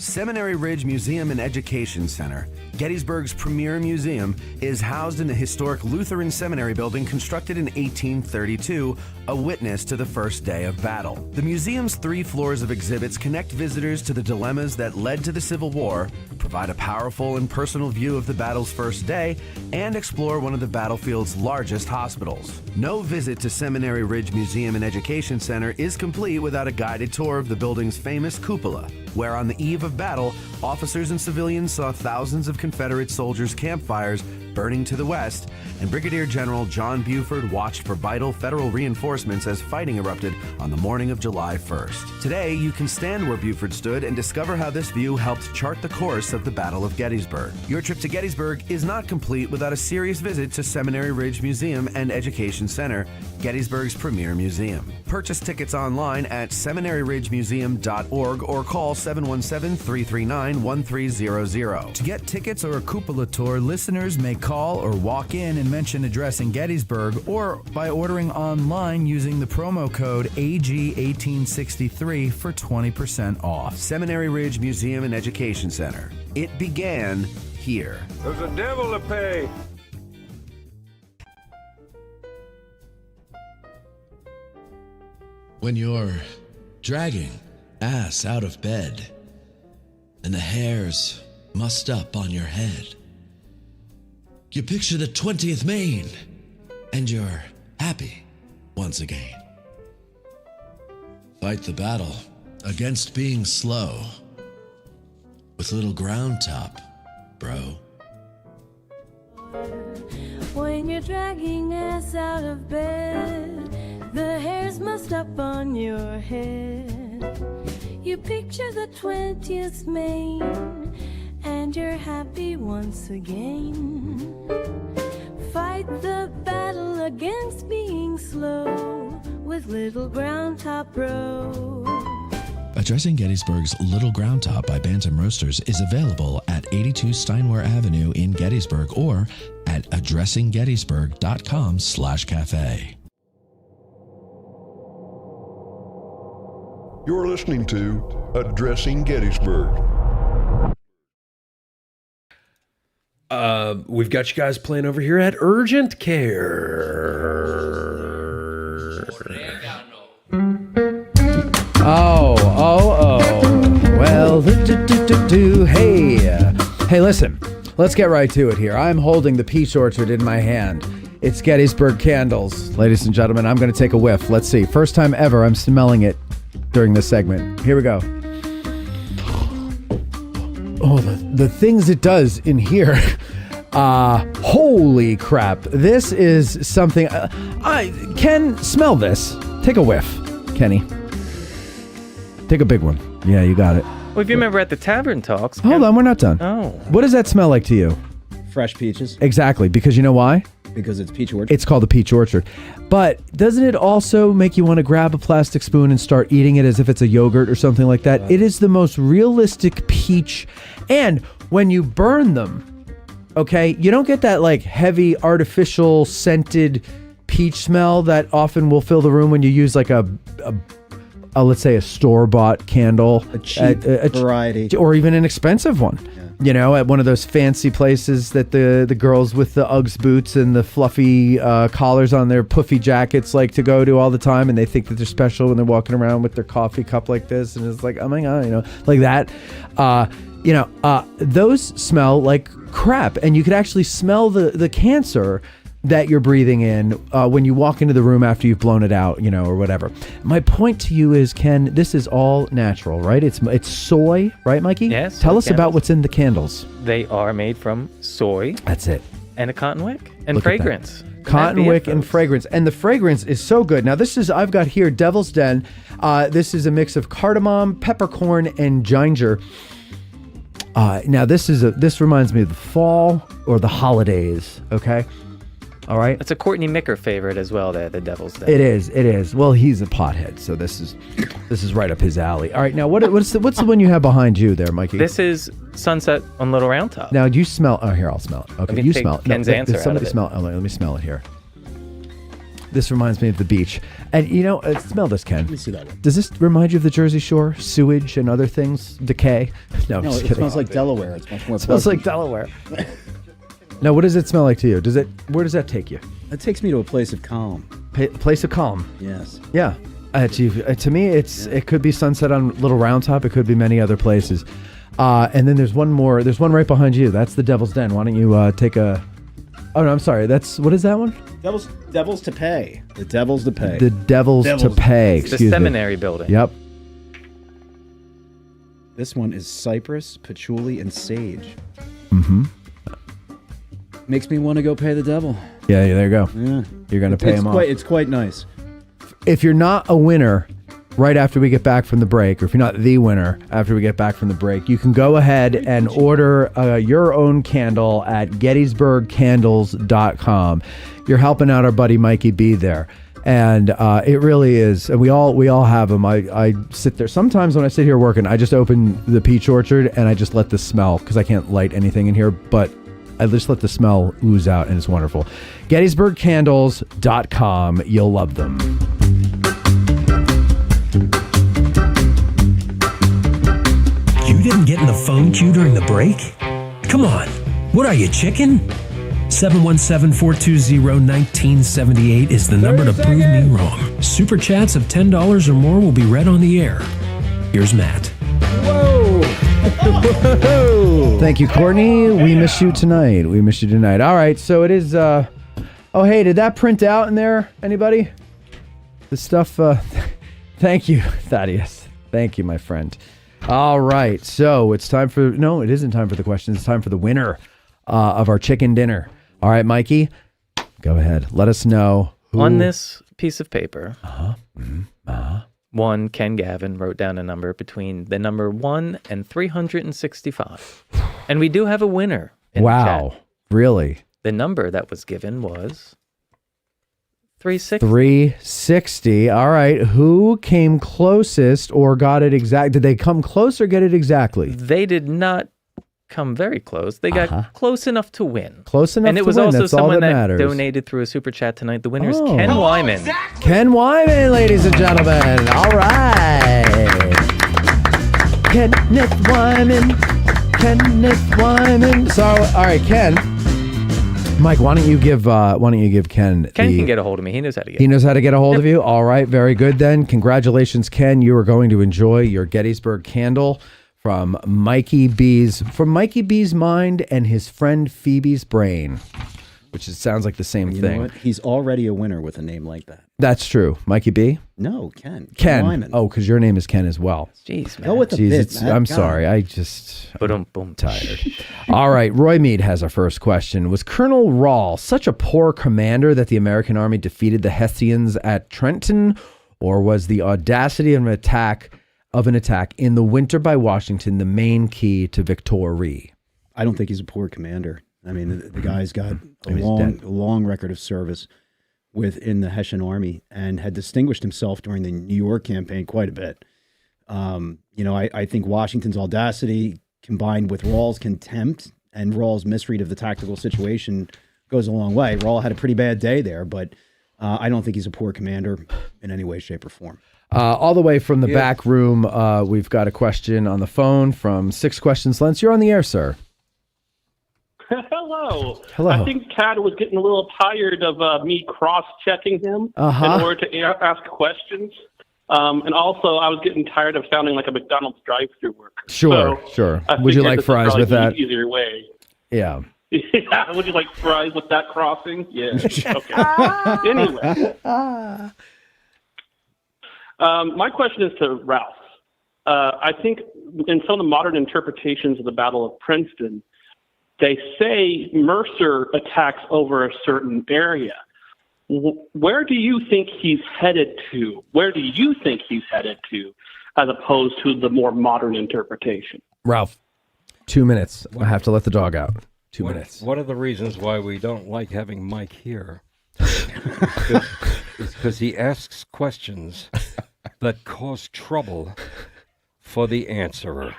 Seminary Ridge Museum and Education Center, Gettysburg's premier museum, is housed in the historic Lutheran Seminary building constructed in 1832, a witness to the first day of battle. The museum's 3 floors of exhibits connect visitors to the dilemmas that led to the Civil War, provide a powerful and personal view of the battle's first day, and explore one of the battlefield's largest hospitals. No visit to Seminary Ridge Museum and Education Center is complete without a guided tour of the building's famous cupola, where on the eve of battle, officers and civilians saw thousands of Confederate soldiers' campfires burning to the west, and Brigadier General John Buford watched for vital federal reinforcements as fighting erupted on the morning of July 1st. Today, you can stand where Buford stood and discover how this view helped chart the course of the Battle of Gettysburg. Your trip to Gettysburg is not complete without a serious visit to Seminary Ridge Museum and Education Center, Gettysburg's premier museum. Purchase tickets online at seminaryridgemuseum.org or call 717-339-1300. To get tickets or a cupola tour, listeners may call or walk in and mention Addressing Gettysburg, or by ordering online using the promo code AG1863 for 20% off. Seminary Ridge Museum and Education Center. It began here. There's a devil to pay. When you're dragging ass out of bed and the hair's mussed up on your head, you picture the 20th Maine and you're happy once again. Fight the battle against being slow with little ground top, bro. When you're dragging ass out of bed, the hair's mussed up on your head. You picture the 20th Maine, and you're happy once again. Fight the battle against being slow with Little Ground Top Bro. Addressing Gettysburg's Little Ground Top by Bantam Roasters is available at 82 Steinware Avenue in Gettysburg or at addressinggettysburg.com/cafe. You're listening to Addressing Gettysburg. We've got you guys playing over here at Urgent Care. Well, hey, listen, let's get right to it here. I'm holding the peach orchard in my hand. It's Gettysburg candles. Ladies and gentlemen, I'm going to take a whiff. Let's see. First time ever I'm smelling it during this segment. Here we go. Oh, the things it does in here. Holy crap. This is something. Ken, smell this. Take a whiff, Kenny. Take a big one. Yeah, you got it. Well, if you remember at the tavern talks. Hold on, we're not done. Oh. What does that smell like to you? Fresh peaches. Exactly, because you know why? Because it's peach orchard. It's called a peach orchard. But doesn't it also make you want to grab a plastic spoon and start eating it as if it's a yogurt or something like that? It is the most realistic peach. And when you burn them, okay? You don't get that like heavy artificial scented peach smell that often will fill the room when you use like a let's say a store-bought candle, A cheap variety. or even an expensive one. You know, at one of those fancy places that the girls with the Uggs boots and the fluffy collars on their puffy jackets like to go to all the time, and they think that they're special when they're walking around with their coffee cup like this, and it's like, oh my God, you know, like that. Those smell like crap, and you could actually smell the cancer that you're breathing in when you walk into the room after you've blown it out, you know, or whatever. My point to you is, Ken, this is all natural, right? It's soy, right, Mikey? Yes. Tell us about what's in the candles. They are made from soy. That's it. And a cotton wick and Look at that. fragrance. Cotton wick and fragrance. And the fragrance is so good. Now, I've got here Devil's Den. This is a mix of cardamom, peppercorn, and ginger. Now, this reminds me of the fall or the holidays, okay? All right. It's a Courtney Micker favorite as well, the Devil's Den. It is. Well, he's a pothead, so this is right up his alley. All right, now what's the one you have behind you there, Mikey? This is Sunset on Little Round Top. Now, do you smell? Oh, here, I'll smell it. Okay, me you take smell it. Ken's answer out somebody of it. smell. Oh, let me smell it here. This reminds me of the beach, and you know, smell this, Ken. Let me see that one. Does this remind you of the Jersey Shore, sewage and other things, decay? No, No, just it kidding. smells like Delaware. It's much more. It smells like Delaware. Now, what does it smell like to you? Where does that take you? It takes me to a place of calm. Place of calm. Yes. Yeah. To me, it could be Sunset on Little Round Top. It could be many other places. And then there's one more. There's one right behind you. That's the Devil's Den. Why don't you take a... Oh, no, I'm sorry. What is that one? Devil's to pay. The Devil's to pay. The Devil's to pay. It's the seminary building. Yep. This one is cypress, patchouli, and sage. Mm-hmm. Makes me want to go pay the devil. Yeah, there you go. Yeah. You're going to pay him off. It's quite nice. If you're not a winner right after we get back from the break, or if you're not the winner after we get back from the break, you can go ahead and order your own candle at GettysburgCandles.com. You're helping out our buddy Mikey B there. And it really is. And we all have them. I sit there. Sometimes when I sit here working, I just open the peach orchard and I just let this smell, because I can't light anything in here, but I just let the smell ooze out, and it's wonderful. GettysburgCandles.com. You'll love them. You didn't get in the phone queue during the break? Come on. What are you, chicken? 717-420-1978 is the number to prove me wrong. Super chats of $10 or more will be read on the air. Here's Matt. Whoa. Thank you, Courtney. We miss you tonight. All right, so it is... oh, hey, did that print out in there? Anybody? The stuff... Thank you, Thaddeus. Thank you, my friend. All right, so it's time for... No, it isn't time for the questions. It's time for the winner of our chicken dinner. All right, Mikey, go ahead. Let us know who... On this piece of paper, one, Ken Gavin wrote down a number between the number 1 and 365. And we do have a winner in the chat. Really? The number that was given was 360. 360. All right. Who came closest or got it exact? Did they come close or get it exactly? They did not come very close. They got close enough to win. Close enough to win. And it was also That's all someone that that matters. donated through a super chat tonight. The winner is Oh. Ken Wyman. Ken Wyman, ladies and gentlemen. All right. Kenneth Wyman. So, all right, Ken. Mike, why don't you give Ken? Ken can get a hold of me. He knows how to get. He knows how to get a hold of you. All right, very good then. Congratulations, Ken. You are going to enjoy your Gettysburg candle from Mikey B's mind and his friend Phoebe's brain, which sounds like the same You thing. know what? He's already a winner with a name like that. That's true. Mikey B? No, Ken. Ken. Wyman. Oh, because your name is Ken as well. Jeez, man. Go with the bit, Matt. I'm God. sorry. I'm tired. All right. Roy Mead has our first question. Was Colonel Rahl such a poor commander that the American army defeated the Hessians at Trenton, or was the audacity of an attack in the winter by Washington the main key to victory? I don't think he's a poor commander. I mean, the guy's got a He was long record of service within the Hessian army and had distinguished himself during the New York campaign quite a bit. I think Washington's audacity combined with Rahl's contempt and Rawls' misread of the tactical situation goes a long way. Rawls had a pretty bad day there, but I don't think he's a poor commander in any way, shape, or form. All the way from the back room, we've got a question on the phone from 6 Questions Lens. You're on the air, sir. Hello. Hello. I think Tad was getting a little tired of me cross-checking him in order to ask questions. And also, I was getting tired of sounding like a McDonald's drive-thru worker. Sure. Would you like fries with that? Easier way. Yeah. Yeah. Would you like fries with that crossing? Yeah. Okay. Anyway. My question is to Ralph. I think in some of the modern interpretations of the Battle of Princeton, they say Mercer attacks over a certain area. Where do you think he's headed to? Where do you think he's headed to, as opposed to the more modern interpretation? Ralph, 2 minutes. I have to let the dog out. 2 minutes. One of the reasons why we don't like having Mike here is because he asks questions that cause trouble for the answerer.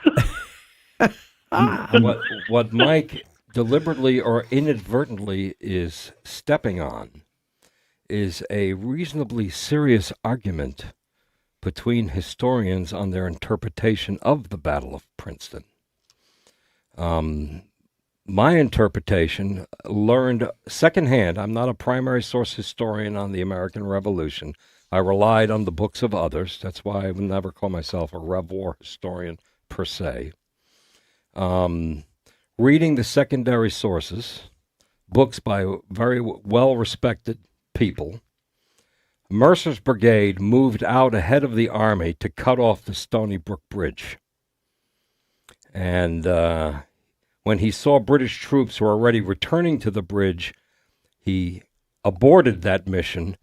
What Mike deliberately or inadvertently is stepping on is a reasonably serious argument between historians on their interpretation of the Battle of Princeton. My interpretation, learned secondhand, I'm not a primary source historian on the American Revolution. I relied on the books of others. That's why I would never call myself a Rev War historian per se. Reading the secondary sources, books by very well-respected people, Mercer's brigade moved out ahead of the army to cut off the Stony Brook Bridge. And when he saw British troops were already returning to the bridge, he aborted that mission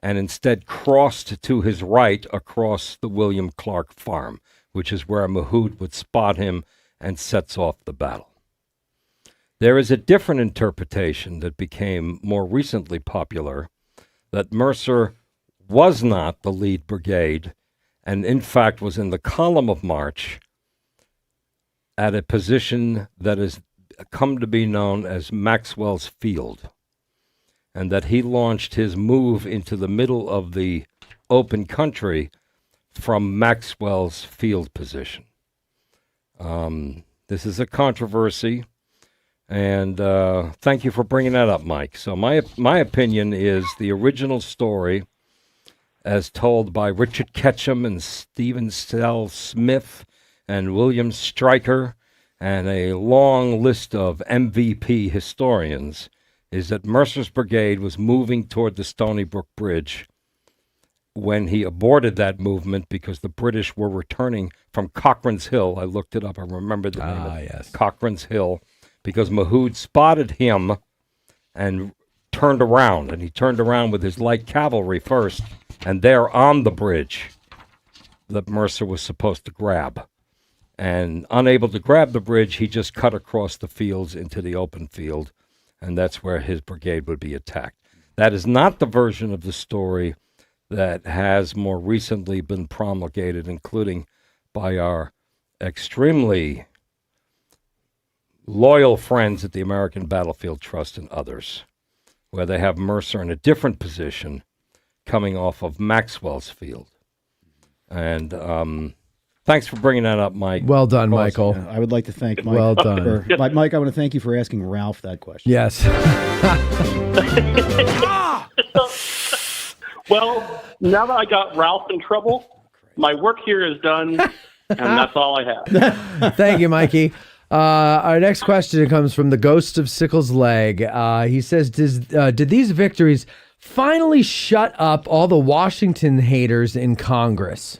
and instead crossed to his right across the William Clark Farm, which is where Mahout would spot him and sets off the battle. There is a different interpretation that became more recently popular, that Mercer was not the lead brigade and in fact was in the column of march at a position that has come to be known as Maxwell's Field, and that he launched his move into the middle of the open country from Maxwell's Field position. This is a controversy, and thank you for bringing that up, Mike. So my opinion is the original story, as told by Richard Ketchum and Stephen Sell Smith and William Stryker and a long list of MVP historians, is that Mercer's brigade was moving toward the Stony Brook Bridge when he aborted that movement because the British were returning from Cochrane's Hill. I looked it up. I remember the name of it. Cochrane's Hill, because Mahout spotted him and turned around. And he turned around with his light cavalry first, and there on the bridge that Mercer was supposed to grab. And unable to grab the bridge, he just cut across the fields into the open field, and that's where his brigade would be attacked. That is not the version of the story that has more recently been promulgated, including by our extremely loyal friends at the American Battlefield Trust and others, where they have Mercer in a different position coming off of Maxwell's Field. And thanks for bringing that up, Mike. Well done, Michael. Yeah, I would like to thank Mike. Well done. Mike, I want to thank you for asking Ralph that question. Yes. Well, now that I got Ralph in trouble, my work here is done, and that's all I have. Thank you, Mikey. Our next question comes from the Ghost of Sickles' Leg. He says, did these victories finally shut up all the Washington haters in Congress?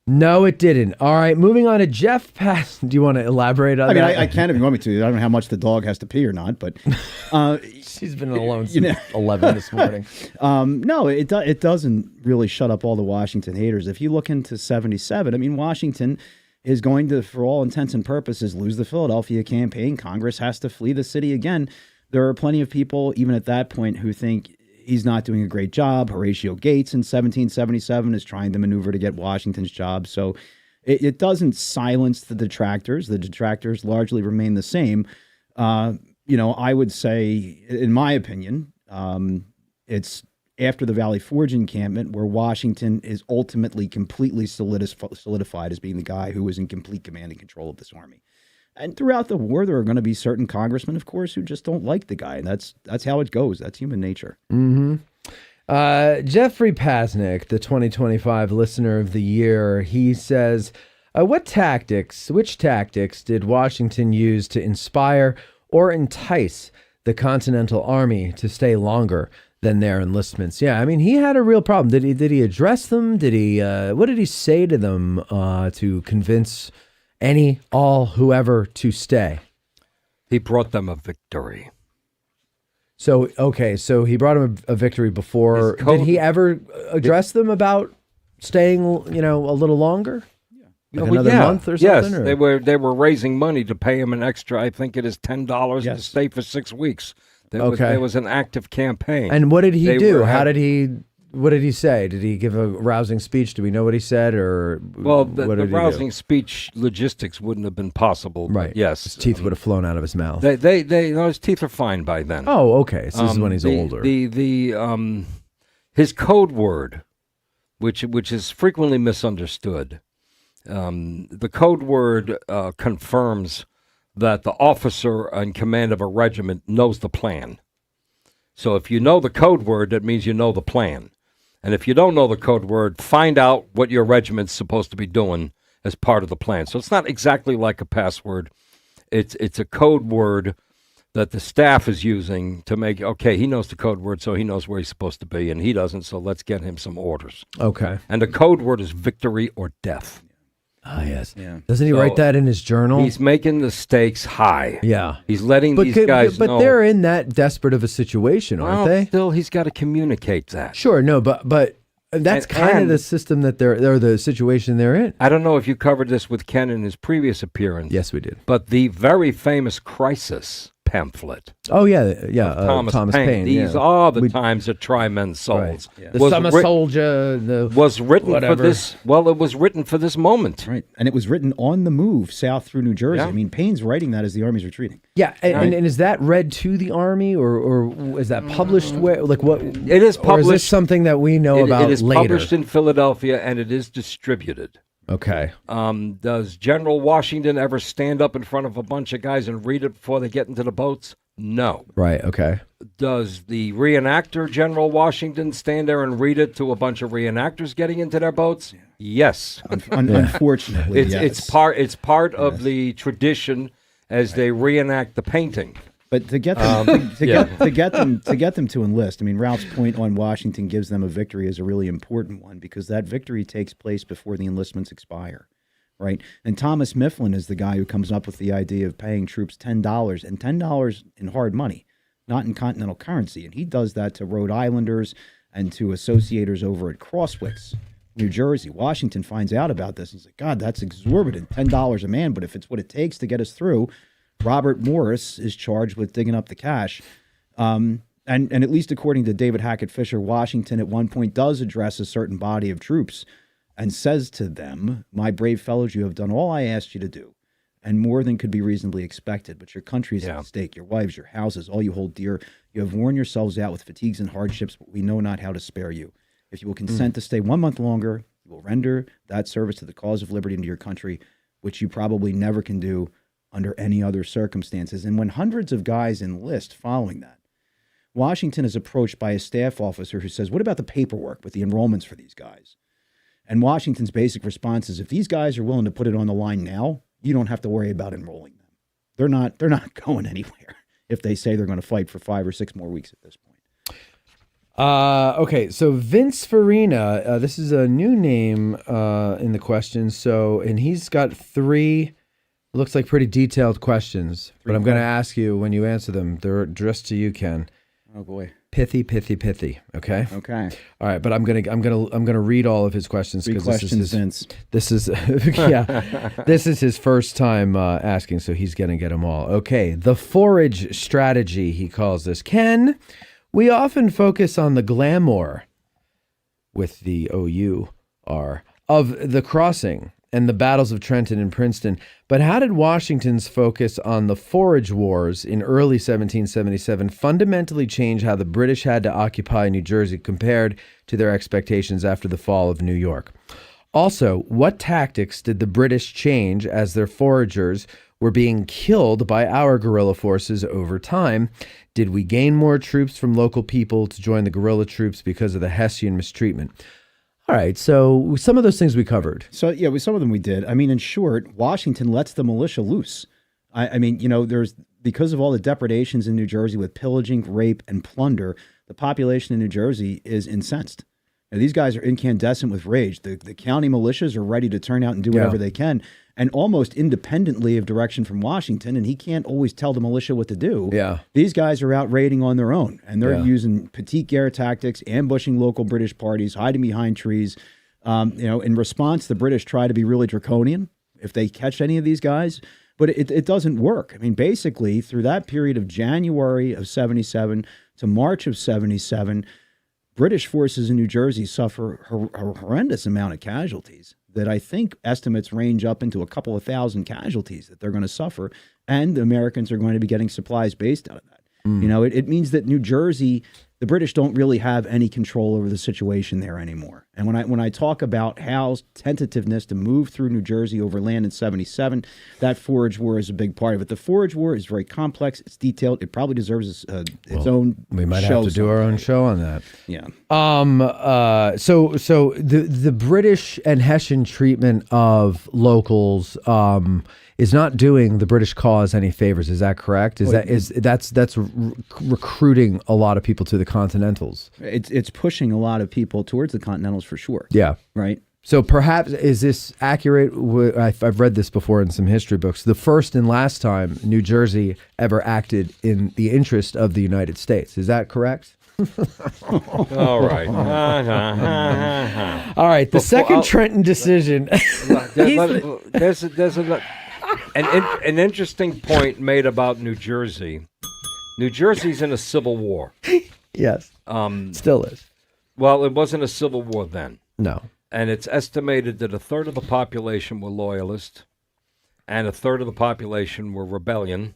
No, it didn't. All right, moving on to Jeff Pass. Do you want to elaborate on that? I can if you want me to. I don't know how much the dog has to pee or not, but she's been alone since 11 this morning. No, it doesn't really shut up all the Washington haters. If you look into 77, Washington is going to, for all intents and purposes, lose the Philadelphia campaign. Congress has to flee the city again. There are plenty of people, even at that point, who think he's not doing a great job. Horatio Gates in 1777 is trying to maneuver to get Washington's job. So it doesn't silence the detractors. The detractors largely remain the same. I would say, in my opinion, it's after the Valley Forge encampment where Washington is ultimately completely solidified as being the guy who was in complete command and control of this army. And throughout the war, there are going to be certain congressmen, of course, who just don't like the guy. And that's how it goes. That's human nature. Mm-hmm. Jeffrey Pasnick, the 2025 Listener of the Year, he says, which tactics did Washington use to inspire or entice the Continental Army to stay longer than their enlistments? Yeah, I mean, he had a real problem. Did he address them? What did he say to them to convince whoever to stay? He brought them a victory. So he brought him a victory before. Did he ever address them about staying, a little longer? Like another month or something? Yes, they were raising money to pay him an extra, I think it is $10 to stay for 6 weeks. There was an active campaign. And what did he do? What did he say? Did he give a rousing speech? Do we know what he said? Or the rousing speech logistics wouldn't have been possible. Right. Yes. His teeth would have flown out of his mouth. His teeth are fine by then. Oh, okay. So this is when he's older. His code word, which is frequently misunderstood, the code word confirms that the officer in command of a regiment knows the plan. So if you know the code word, that means you know the plan. And if you don't know the code word, find out what your regiment's supposed to be doing as part of the plan. So it's not exactly like a password. It's a code word that the staff is using to make, he knows the code word, so he knows where he's supposed to be, and he doesn't, so let's get him some orders. Okay. And the code word is victory or death. Ah, yes. Yeah. Doesn't he write that in his journal? He's making the stakes high. Yeah. He's letting these guys know. But they're in that desperate of a situation, aren't they? Still, he's got to communicate that. Sure, no, but that's kind of the system that they're the situation they're in. I don't know if you covered this with Ken in his previous appearance. Yes, we did. But the very famous Crisis pamphlet. Oh, yeah. Thomas Paine. These are the times that try men's souls. Right. Yeah. The summer soldier. Was written for this. Well, it was written for this moment. Right. And it was written on the move south through New Jersey. Yeah. I mean, Paine's writing that as the Army's retreating. Yeah. And is that read to the Army or is that published where? Like what? It is published. Or is this something that we know about later? It is published in Philadelphia and it is distributed. Okay. Does General Washington ever stand up in front of a bunch of guys and read it before they get into the boats? No. Right, okay. Does the reenactor, General Washington, stand there and read it to a bunch of reenactors getting into their boats? Yes. Unfortunately, it's part of the tradition as they reenact the painting. But to get them to get them to enlist, I mean, Ralph's point on Washington gives them a victory is a really important one because that victory takes place before the enlistments expire, right? And Thomas Mifflin is the guy who comes up with the idea of paying troops $10 and $10 in hard money, not in continental currency, and he does that to Rhode Islanders and to associators over at Crosswicks, New Jersey. Washington finds out about this. He's like, God, that's exorbitant, $10 a man, but if it's what it takes to get us through. Robert Morris is charged with digging up the cash. And at least according to David Hackett Fisher, Washington at one point does address a certain body of troops and says to them, my brave fellows, you have done all I asked you to do and more than could be reasonably expected. But your country is at stake, your wives, your houses, all you hold dear. You have worn yourselves out with fatigues and hardships, but we know not how to spare you. If you will consent to stay 1 month longer, you will render that service to the cause of liberty and to your country, which you probably never can do under any other circumstances. And when hundreds of guys enlist following that, Washington is approached by a staff officer who says, what about the paperwork with the enrollments for these guys? And Washington's basic response is, if these guys are willing to put it on the line now, you don't have to worry about enrolling them. They're not going anywhere if they say they're going to fight for 5 or 6 more weeks at this point. Okay, so Vince Farina, this is a new name in the question. And he's got 3... looks like pretty detailed questions, but I'm going to ask you when you answer them. They're addressed to you, Ken. Oh boy. Pithy. Okay. Okay. All right, but I'm gonna read all of his questions because this is this is his first time asking, so he's gonna get them all. Okay. The forage strategy, he calls this. Ken, we often focus on the glamour with the OUR of the crossing and the battles of Trenton and Princeton. But how did Washington's focus on the forage wars in early 1777 fundamentally change how the British had to occupy New Jersey compared to their expectations after the fall of New York? Also, what tactics did the British change as their foragers were being killed by our guerrilla forces over time? Did we gain more troops from local people to join the guerrilla troops because of the Hessian mistreatment? All right, so some of those things we covered. So, yeah, with some of them we did. I mean, in short, Washington lets the militia loose. I mean, there's because of all the depredations in New Jersey with pillaging, rape, and plunder, the population in New Jersey is incensed. Now, these guys are incandescent with rage. The county militias are ready to turn out and do whatever they can, and almost independently of direction from Washington, and he can't always tell the militia what to do. Yeah. These guys are out raiding on their own, and they're using petite guerre tactics, ambushing local British parties, hiding behind trees. In response, the British try to be really draconian if they catch any of these guys, but it doesn't work. I mean, basically, through that period of January of 77 to March of 77, British forces in New Jersey suffer a horrendous amount of casualties that I think estimates range up into a couple of thousand casualties that they're going to suffer, and the Americans are going to be getting supplies based out of that. It means that New Jersey, the British don't really have any control over the situation there anymore. And when I talk about Howe's tentativeness to move through New Jersey overland in 77, that forage war is a big part of it. The forage war is very complex. It's detailed. It probably deserves its own We might show have to do our own show on that. Yeah. So the British and Hessian treatment of locals is not doing the British cause any favors. Is that correct? That's recruiting a lot of people to the Continentals. It's pushing a lot of people towards the Continentals for sure. Yeah. Right. So perhaps, is this accurate? I've read this before in some history books. The first and last time New Jersey ever acted in the interest of the United States. Is that correct? All right. All right. The second Trenton decision. There's an interesting point made about New Jersey. New Jersey's in a civil war. Yes. Still is. Well, it wasn't a civil war then. No. And it's estimated that a third of the population were loyalist, and a third of the population were rebellion,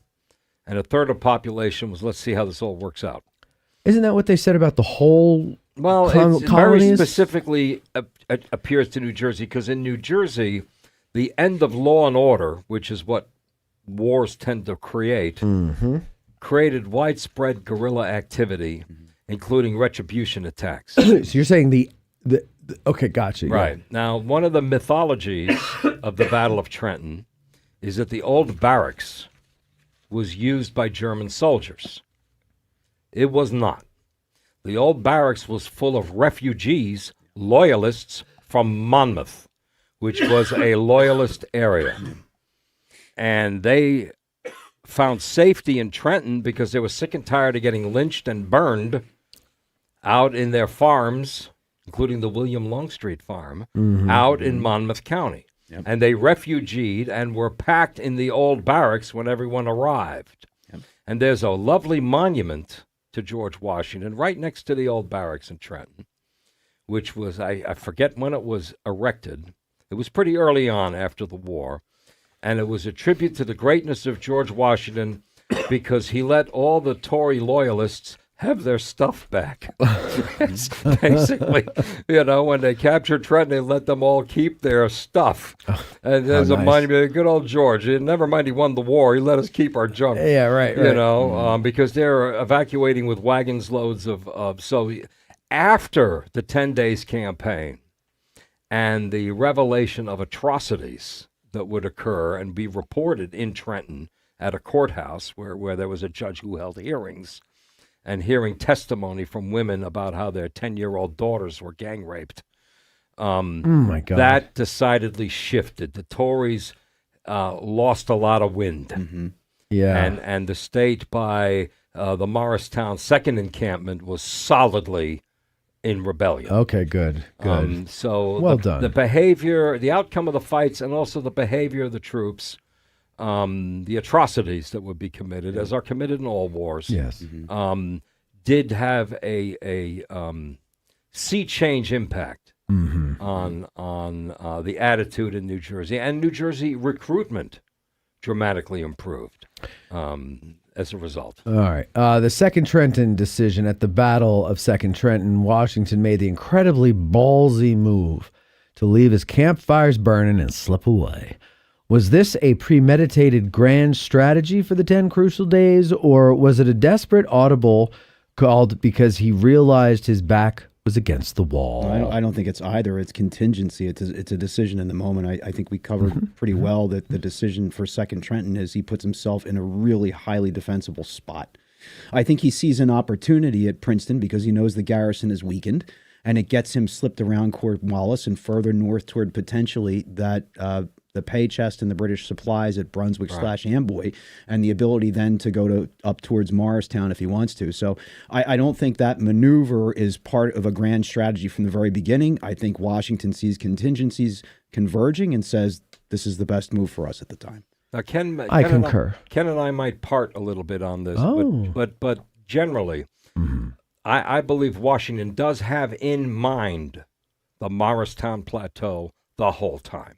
and a third of the population was, let's see how this all works out. Isn't that what they said about the whole it very colonies? specifically appears to New Jersey, because in New Jersey, the end of law and order, which is what wars tend to create, created widespread guerrilla activity, including retribution attacks. So you're saying the okay, gotcha. Right. Yeah. Now, one of the mythologies of the Battle of Trenton is that the old barracks was used by German soldiers. It was not. The old barracks was full of refugees, loyalists from Monmouth, which was a loyalist area. And they found safety in Trenton because they were sick and tired of getting lynched and burned out in their farms, including the William Longstreet farm, out in Monmouth County. Yep. And they refugeed and were packed in the old barracks when everyone arrived. Yep. And there's a lovely monument to George Washington right next to the old barracks in Trenton, which was, I forget when it was erected. It was pretty early on after the war. And it was a tribute to the greatness of George Washington because he let all the Tory loyalists have their stuff back. Basically, when they captured Trenton, they let them all keep their stuff. And there's a monument, good old George. Never mind he won the war, he let us keep our junk. Yeah, right. Because they're evacuating with wagons loads of so after the 10 days campaign and the revelation of atrocities that would occur and be reported in Trenton at a courthouse where there was a judge who held hearings, and hearing testimony from women about how their 10-year-old daughters were gang raped. My God. That decidedly shifted. The Tories lost a lot of wind. Mm-hmm. Yeah. And the state, by the Morristown second encampment, was solidly in rebellion. Okay, good. So well done. The behavior, the outcome of the fights, and also the behavior of the troops, the atrocities that would be committed, as are committed in all wars, yes, did have a sea change impact on the attitude in New Jersey, and New Jersey recruitment dramatically improved as a result. All right. The Second Trenton decision at the Battle of Second Trenton, Washington made the incredibly ballsy move to leave his campfires burning and slip away. Was this a premeditated grand strategy for the 10 crucial days, or was it a desperate audible called because he realized his back was against the wall? I don't think it's either. It's contingency. It's a decision in the moment. I think we covered pretty well that the decision for Second Trenton is he puts himself in a really highly defensible spot. I think he sees an opportunity at Princeton because he knows the garrison is weakened, and it gets him slipped around Cornwallis and further north toward potentially that the pay chest and the British supplies at Brunswick / Amboy, and the ability then to go up towards Morristown if he wants to. So I don't think that maneuver is part of a grand strategy from the very beginning. I think Washington sees contingencies converging and says this is the best move for us at the time. Now, Ken concur. Ken and I might part a little bit on this, but generally, I believe Washington does have in mind the Morristown Plateau the whole time.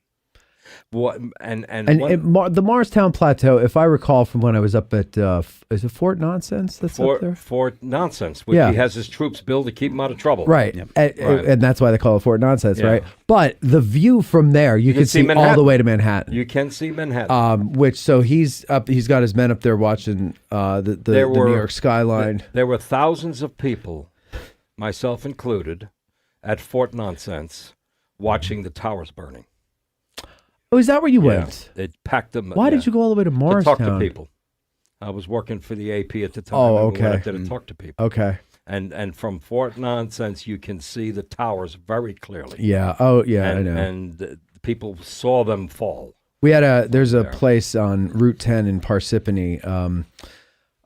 The Morristown Plateau, if I recall from when I was up at, is it Fort Nonsense that's up there? Fort Nonsense, which he has his troops build to keep him out of trouble. Right. And that's why they call it Fort Nonsense, right? But the view from there, you can see all the way to Manhattan. You can see Manhattan. So he's got his men up there watching the New York skyline. There were thousands of people, myself included, at Fort Nonsense watching the towers burning. Oh, is that where you went? They packed them. Why did you go all the way to Morristown? To talk to people. I was working for the AP at the time. Oh, okay. We went up there to talk to people. Okay. And from Fort Nonsense, you can see the towers very clearly. Yeah. Oh, yeah, I know. And the people saw them fall. We had there's a place on Route 10 in Parsippany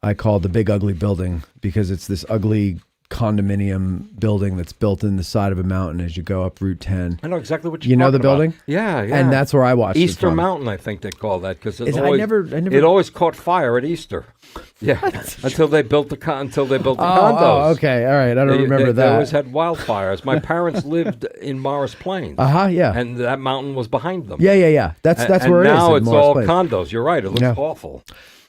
I call the Big Ugly Building because it's this ugly condominium building that's built in the side of a mountain as you go up Route 10. I know exactly what you know the building? About. Yeah. And that's where I watched Easter it from. Mountain, I think they call that because it always caught fire at Easter. Yeah, until they built the condos. Oh, okay, all right. I don't remember that. They always had wildfires. My parents lived in Morris Plains. Yeah. And that mountain was behind them. Yeah. That's where it is. Now it's Morris all Plains. condos. You're right. It looks awful.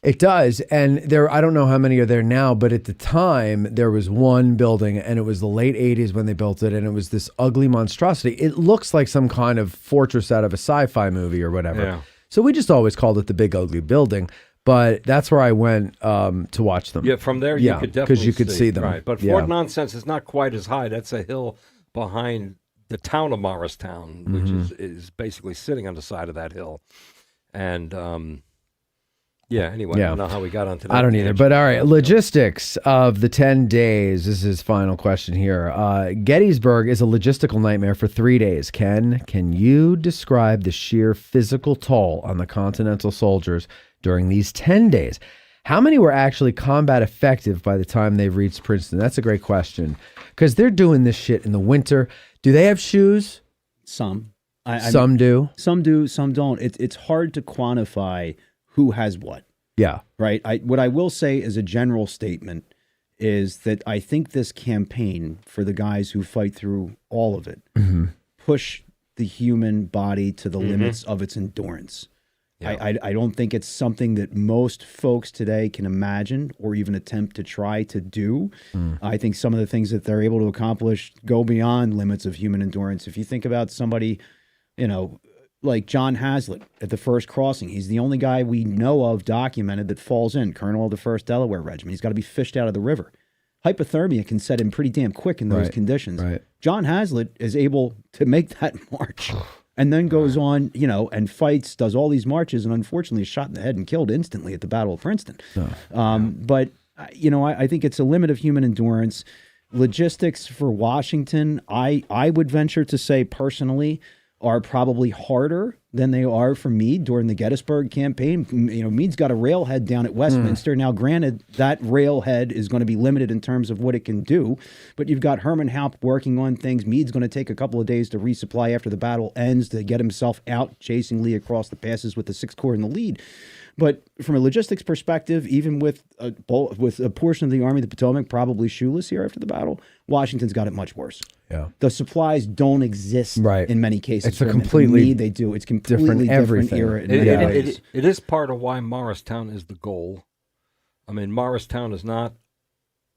It does, and I don't know how many are there now, but at the time, there was one building, and it was the late 80s when they built it, and it was this ugly monstrosity. It looks like some kind of fortress out of a sci-fi movie or whatever. Yeah. So we just always called it the Big Ugly Building, but that's where I went to watch them. Yeah, from there you could definitely because you could see them. Right, but Fort Nonsense is not quite as high. That's a hill behind the town of Morristown, which is basically sitting on the side of that hill. And... anyway, I don't know how we got onto that. I don't either. But all right, logistics of the 10 days. This is his final question here. Gettysburg is a logistical nightmare for 3 days. Ken, can you describe the sheer physical toll on the Continental soldiers during these 10 days? How many were actually combat effective by the time they've reached Princeton? That's a great question. Because they're doing this shit in the winter. Do they have shoes? Some. Some do? Some do, some don't. It's hard to quantify who has what. Yeah. Right. What I will say as a general statement is that I think this campaign for the guys who fight through all of it push the human body to the limits of its endurance. Yeah. I don't think it's something that most folks today can imagine or even attempt to try to do. I think some of the things that they're able to accomplish go beyond limits of human endurance. If you think about somebody, like John Hazlitt at the first crossing. He's the only guy we know of documented that falls in, Colonel of the 1st Delaware Regiment. He's got to be fished out of the river. Hypothermia can set in pretty damn quick in those conditions. Right. John Hazlitt is able to make that march and then goes on, and fights, does all these marches, and unfortunately is shot in the head and killed instantly at the Battle of Princeton. But, I think it's a limit of human endurance. Logistics for Washington, I would venture to say personally, are probably harder than they are for Meade during the Gettysburg campaign. Meade's got a railhead down at Westminster. Now, granted, that railhead is going to be limited in terms of what it can do, but you've got Herman Haupt working on things. Meade's going to take a couple of days to resupply after the battle ends to get himself out chasing Lee across the passes with the 6th Corps in the lead. But from a logistics perspective, even with a portion of the Army of the Potomac probably shoeless here after the battle, Washington's got it much worse. Yeah. The supplies don't exist in many cases. It's a for them. completely For me, they do. It's completely different era. In many ways. It is part of why Morristown is the goal. I mean, Morristown is not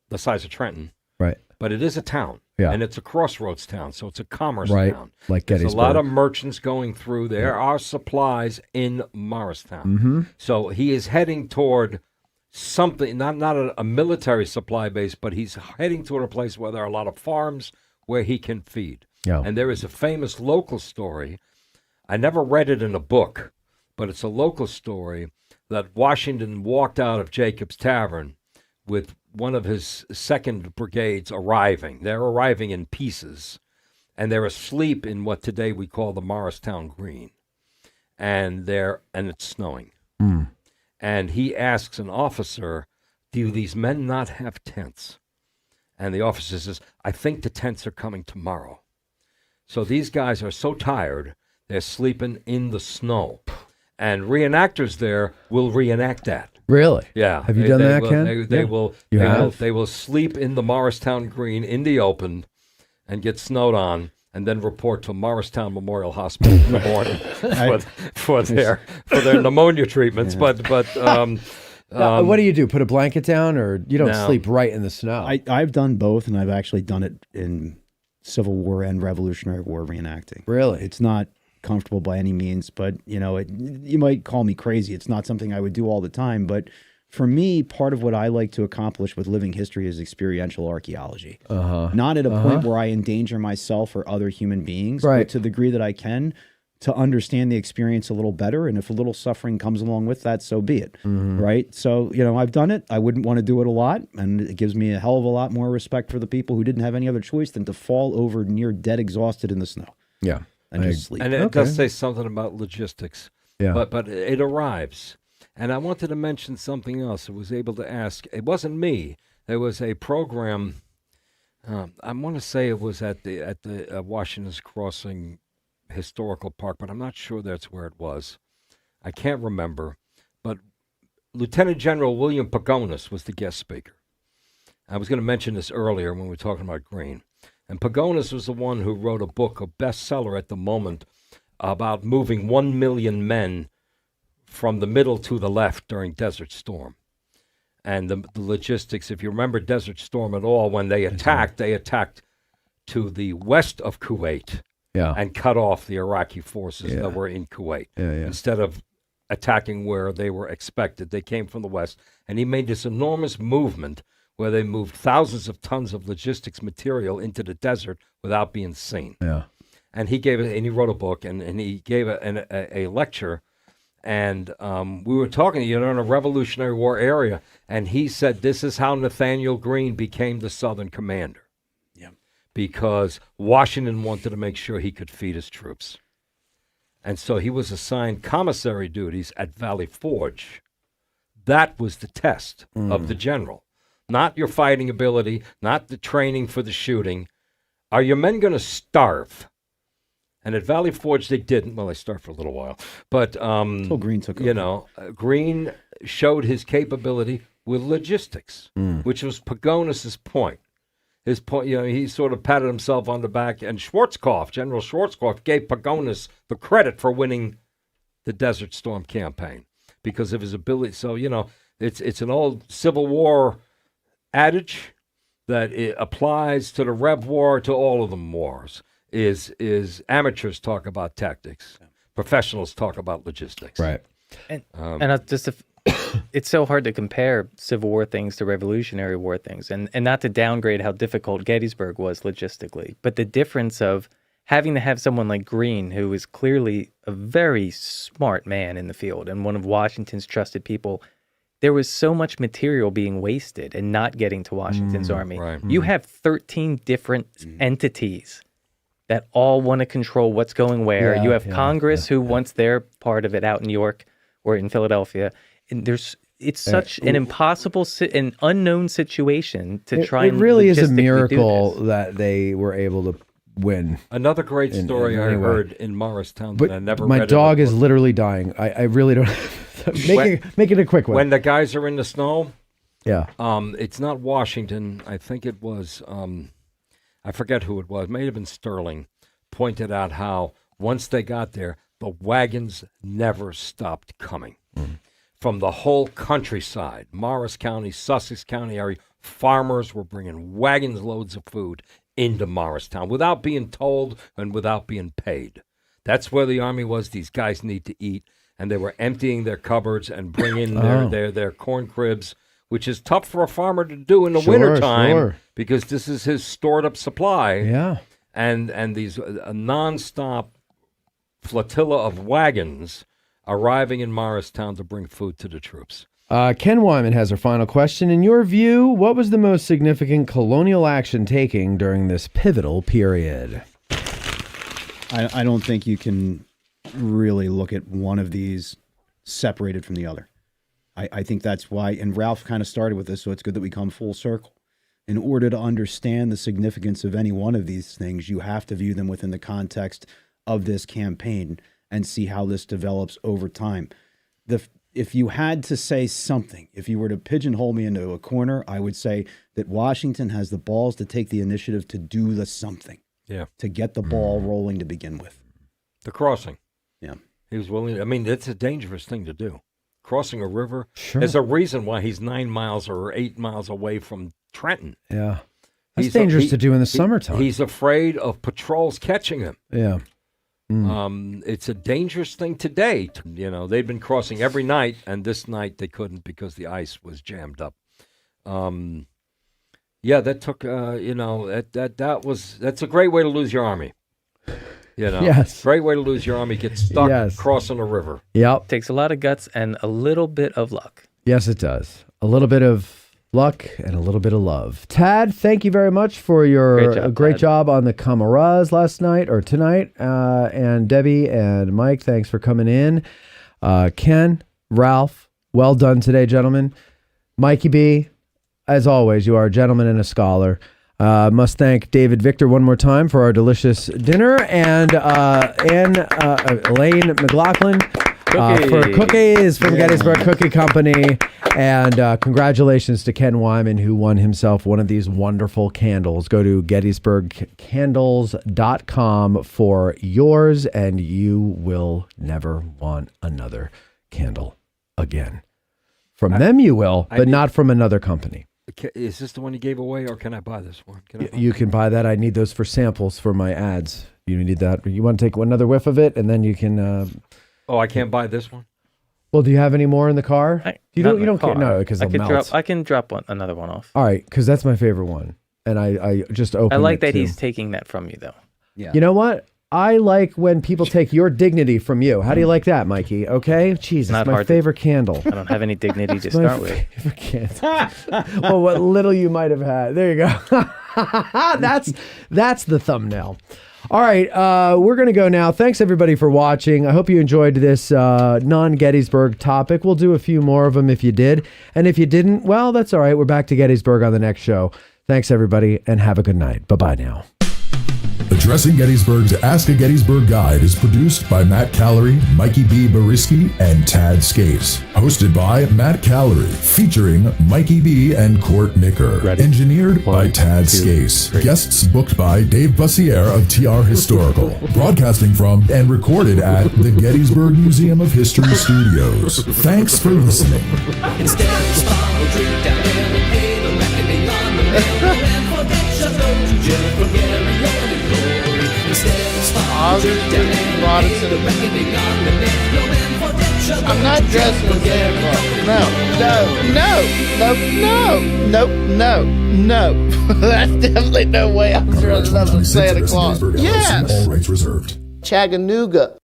the size of Trenton. Right. But it is a town. Yeah. And it's a crossroads town, so it's a commerce Right. town. Like There's Gettysburg. a lot of merchants going through. There are supplies in Morristown. Mm-hmm. So he is heading toward something, not a military supply base, but he's heading toward a place where there are a lot of farms where he can feed. Yeah. And there is a famous local story. I never read it in a book, but it's a local story that Washington walked out of Jacob's Tavern with one of his second brigades arriving. They're arriving in pieces, and they're asleep in what today we call the Morristown Green. And it's snowing. Mm. And he asks an officer, do these men not have tents? And the officer says, I think the tents are coming tomorrow. So these guys are so tired, they're sleeping in the snow. And reenactors there will reenact that. Really? Yeah. Have you done that, Ken? They will sleep in the Morristown Green in the open and get snowed on, and then report to Morristown Memorial Hospital in the morning for their pneumonia treatments. Yeah. But what do you do? Put a blanket down, or you don't No. sleep right in the snow? I've done both, and I've actually done it in Civil War and Revolutionary War reenacting. Really? It's not comfortable by any means, but you might call me crazy. It's not something I would do all the time, but for me, part of what I like to accomplish with living history is experiential archaeology. Not at a point where I endanger myself or other human beings, Right. but to the degree that I can to understand the experience a little better. And if a little suffering comes along with that, so be it. Right. So, I've done it. I wouldn't want to do it a lot. And it gives me a hell of a lot more respect for the people who didn't have any other choice than to fall over near dead exhausted in the snow. Yeah. And just sleep. And it does say something about logistics. Yeah. But it arrives. And I wanted to mention something else. I was able to ask. It wasn't me. There was a program. I want to say it was at the Washington's Crossing Historical Park, but I'm not sure that's where it was. I can't remember. But Lieutenant General William Pagonis was the guest speaker. I was going to mention this earlier when we were talking about Greene. And Pagonis was the one who wrote a book, a bestseller at the moment, about moving 1 million men from the middle to the left during Desert Storm. And the logistics, if you remember Desert Storm at all, when they attacked to the west of Kuwait and cut off the Iraqi forces that were in Kuwait. Instead of attacking where they were expected, they came from the west. And he made this enormous movement where they moved thousands of tons of logistics material into the desert without being seen. Yeah. And he wrote a book, and he gave a lecture, and we were talking, in a Revolutionary War area, and he said this is how Nathaniel Greene became the Southern commander. Yeah. Because Washington wanted to make sure he could feed his troops. And so he was assigned commissary duties at Valley Forge. That was the test of the general. Not your fighting ability, not the training for the shooting. Are your men going to starve? And at Valley Forge, they didn't. Well, they starved for a little while. But, Greene took over. Greene showed his capability with logistics, which was Pagonis's point. His point, he sort of patted himself on the back. And General Schwarzkopf, gave Pagonis the credit for winning the Desert Storm campaign because of his ability. So, it's an old Civil War adage that it applies to the Rev War, to all of them wars, is amateurs talk about tactics, professionals talk about logistics. Right. And it's so hard to compare Civil War things to Revolutionary War things, and not to downgrade how difficult Gettysburg was logistically, but the difference of having to have someone like Greene, who is clearly a very smart man in the field and one of Washington's trusted people. There was so much material being wasted and not getting to Washington's army. Right. You have 13 different entities that all want to control what's going where. You have Congress who wants their part of it out in New York or in Philadelphia. And it's such an impossible, an unknown situation to try and It really is a logistically do miracle this. that they were able to win. Another great in story I any way. heard in Morristown But that I never my read. dog is literally dying. I really don't. Make it a quick one. When the guys are in the snow, yeah. It's not Washington. I think it was, I forget who it was. It may have been Sterling. Pointed out how once they got there, the wagons never stopped coming. From the whole countryside, Morris County, Sussex County area, farmers were bringing wagons loads of food into Morristown without being told and without being paid. That's where the Army was. These guys need to eat. And they were emptying their cupboards and bringing their corn cribs, which is tough for a farmer to do in the wintertime because this is his stored up supply. Yeah. And these a nonstop flotilla of wagons arriving in Morristown to bring food to the troops. Ken Wyman has our final question. In your view, what was the most significant colonial action taken during this pivotal period? I don't think you can really look at one of these separated from the other. I think that's why, and Ralph kind of started with this, so it's good that we come full circle. In order to understand the significance of any one of these things, you have to view them within the context of this campaign and see how this develops over time. If you had to say something, if you were to pigeonhole me into a corner, I would say that Washington has the balls to take the initiative to do the something. Yeah. To get the ball rolling to begin with. The crossing. Yeah. He was willing. I mean, it's a dangerous thing to do. Crossing a river. Sure. There's a reason why he's 9 miles or 8 miles away from Trenton. Yeah. That's dangerous to do in the summertime. He's afraid of patrols catching him. Yeah. It's a dangerous thing today. You know, they'd been crossing every night, and this night they couldn't because the ice was jammed up. Yeah, that took. That's a great way to lose your army. You know, yes. Great way to lose your army. Get stuck crossing a river. Yep. Takes a lot of guts and a little bit of luck. Yes, it does. A little bit of luck and a little bit of love. Tad, thank you very much for your great job on the Camaras last night or tonight. And Debbie and Mike, thanks for coming in. Ken, Ralph, well done today, gentlemen. Mikey B, as always, you are a gentleman and a scholar. Must thank David Victor one more time for our delicious dinner, and Elaine McLaughlin for cookies from Gettysburg Cookie Company. And congratulations to Ken Wyman, who won himself one of these wonderful candles. Go to GettysburgCandles.com for yours, and you will never want another candle again. From them you will, but not from another company. Is this the one you gave away, or can I buy this one? You can buy that. I need those for samples for my ads. You need that. You want to take another whiff of it, and then you can... I can't buy this one? Well, do you have any more in the car? You don't care? No, because they'll melt. I can drop another one off. All right, because that's my favorite one. And I just opened it. I like that he's taking that from you, though. Yeah. You know what? I like when people take your dignity from you. How do you like that, Mikey? Okay? Jesus, it's my favorite candle. I don't have any dignity to start with. Favorite candle. Well, what little you might have had. There you go. That's the thumbnail. All right, we're going to go now. Thanks, everybody, for watching. I hope you enjoyed this non-Gettysburg topic. We'll do a few more of them if you did. And if you didn't, well, that's all right. We're back to Gettysburg on the next show. Thanks, everybody, and have a good night. Bye-bye now. Addressing Gettysburg's Ask a Gettysburg guide is produced by Matt Callery, Mikey B. Bariski, and Tad Scase. Hosted by Matt Callery, featuring Mikey B. and Court Nicker. Engineered by Tad Scase. Guests booked by Dave Bussiere of TR Historical. Broadcasting from and recorded at the Gettysburg Museum of History Studios. Thanks for listening. Instead of small drink down there and pay the reckoning on the mail, and forget your go to jail for Gary and glory. Instead of small drink down there and pay the reckoning on the mail, and forget your I'm not dressing as Santa Claus. No. That's definitely no way I'm dressing up as Santa Claus. Yes. All rights reserved. Chattanooga.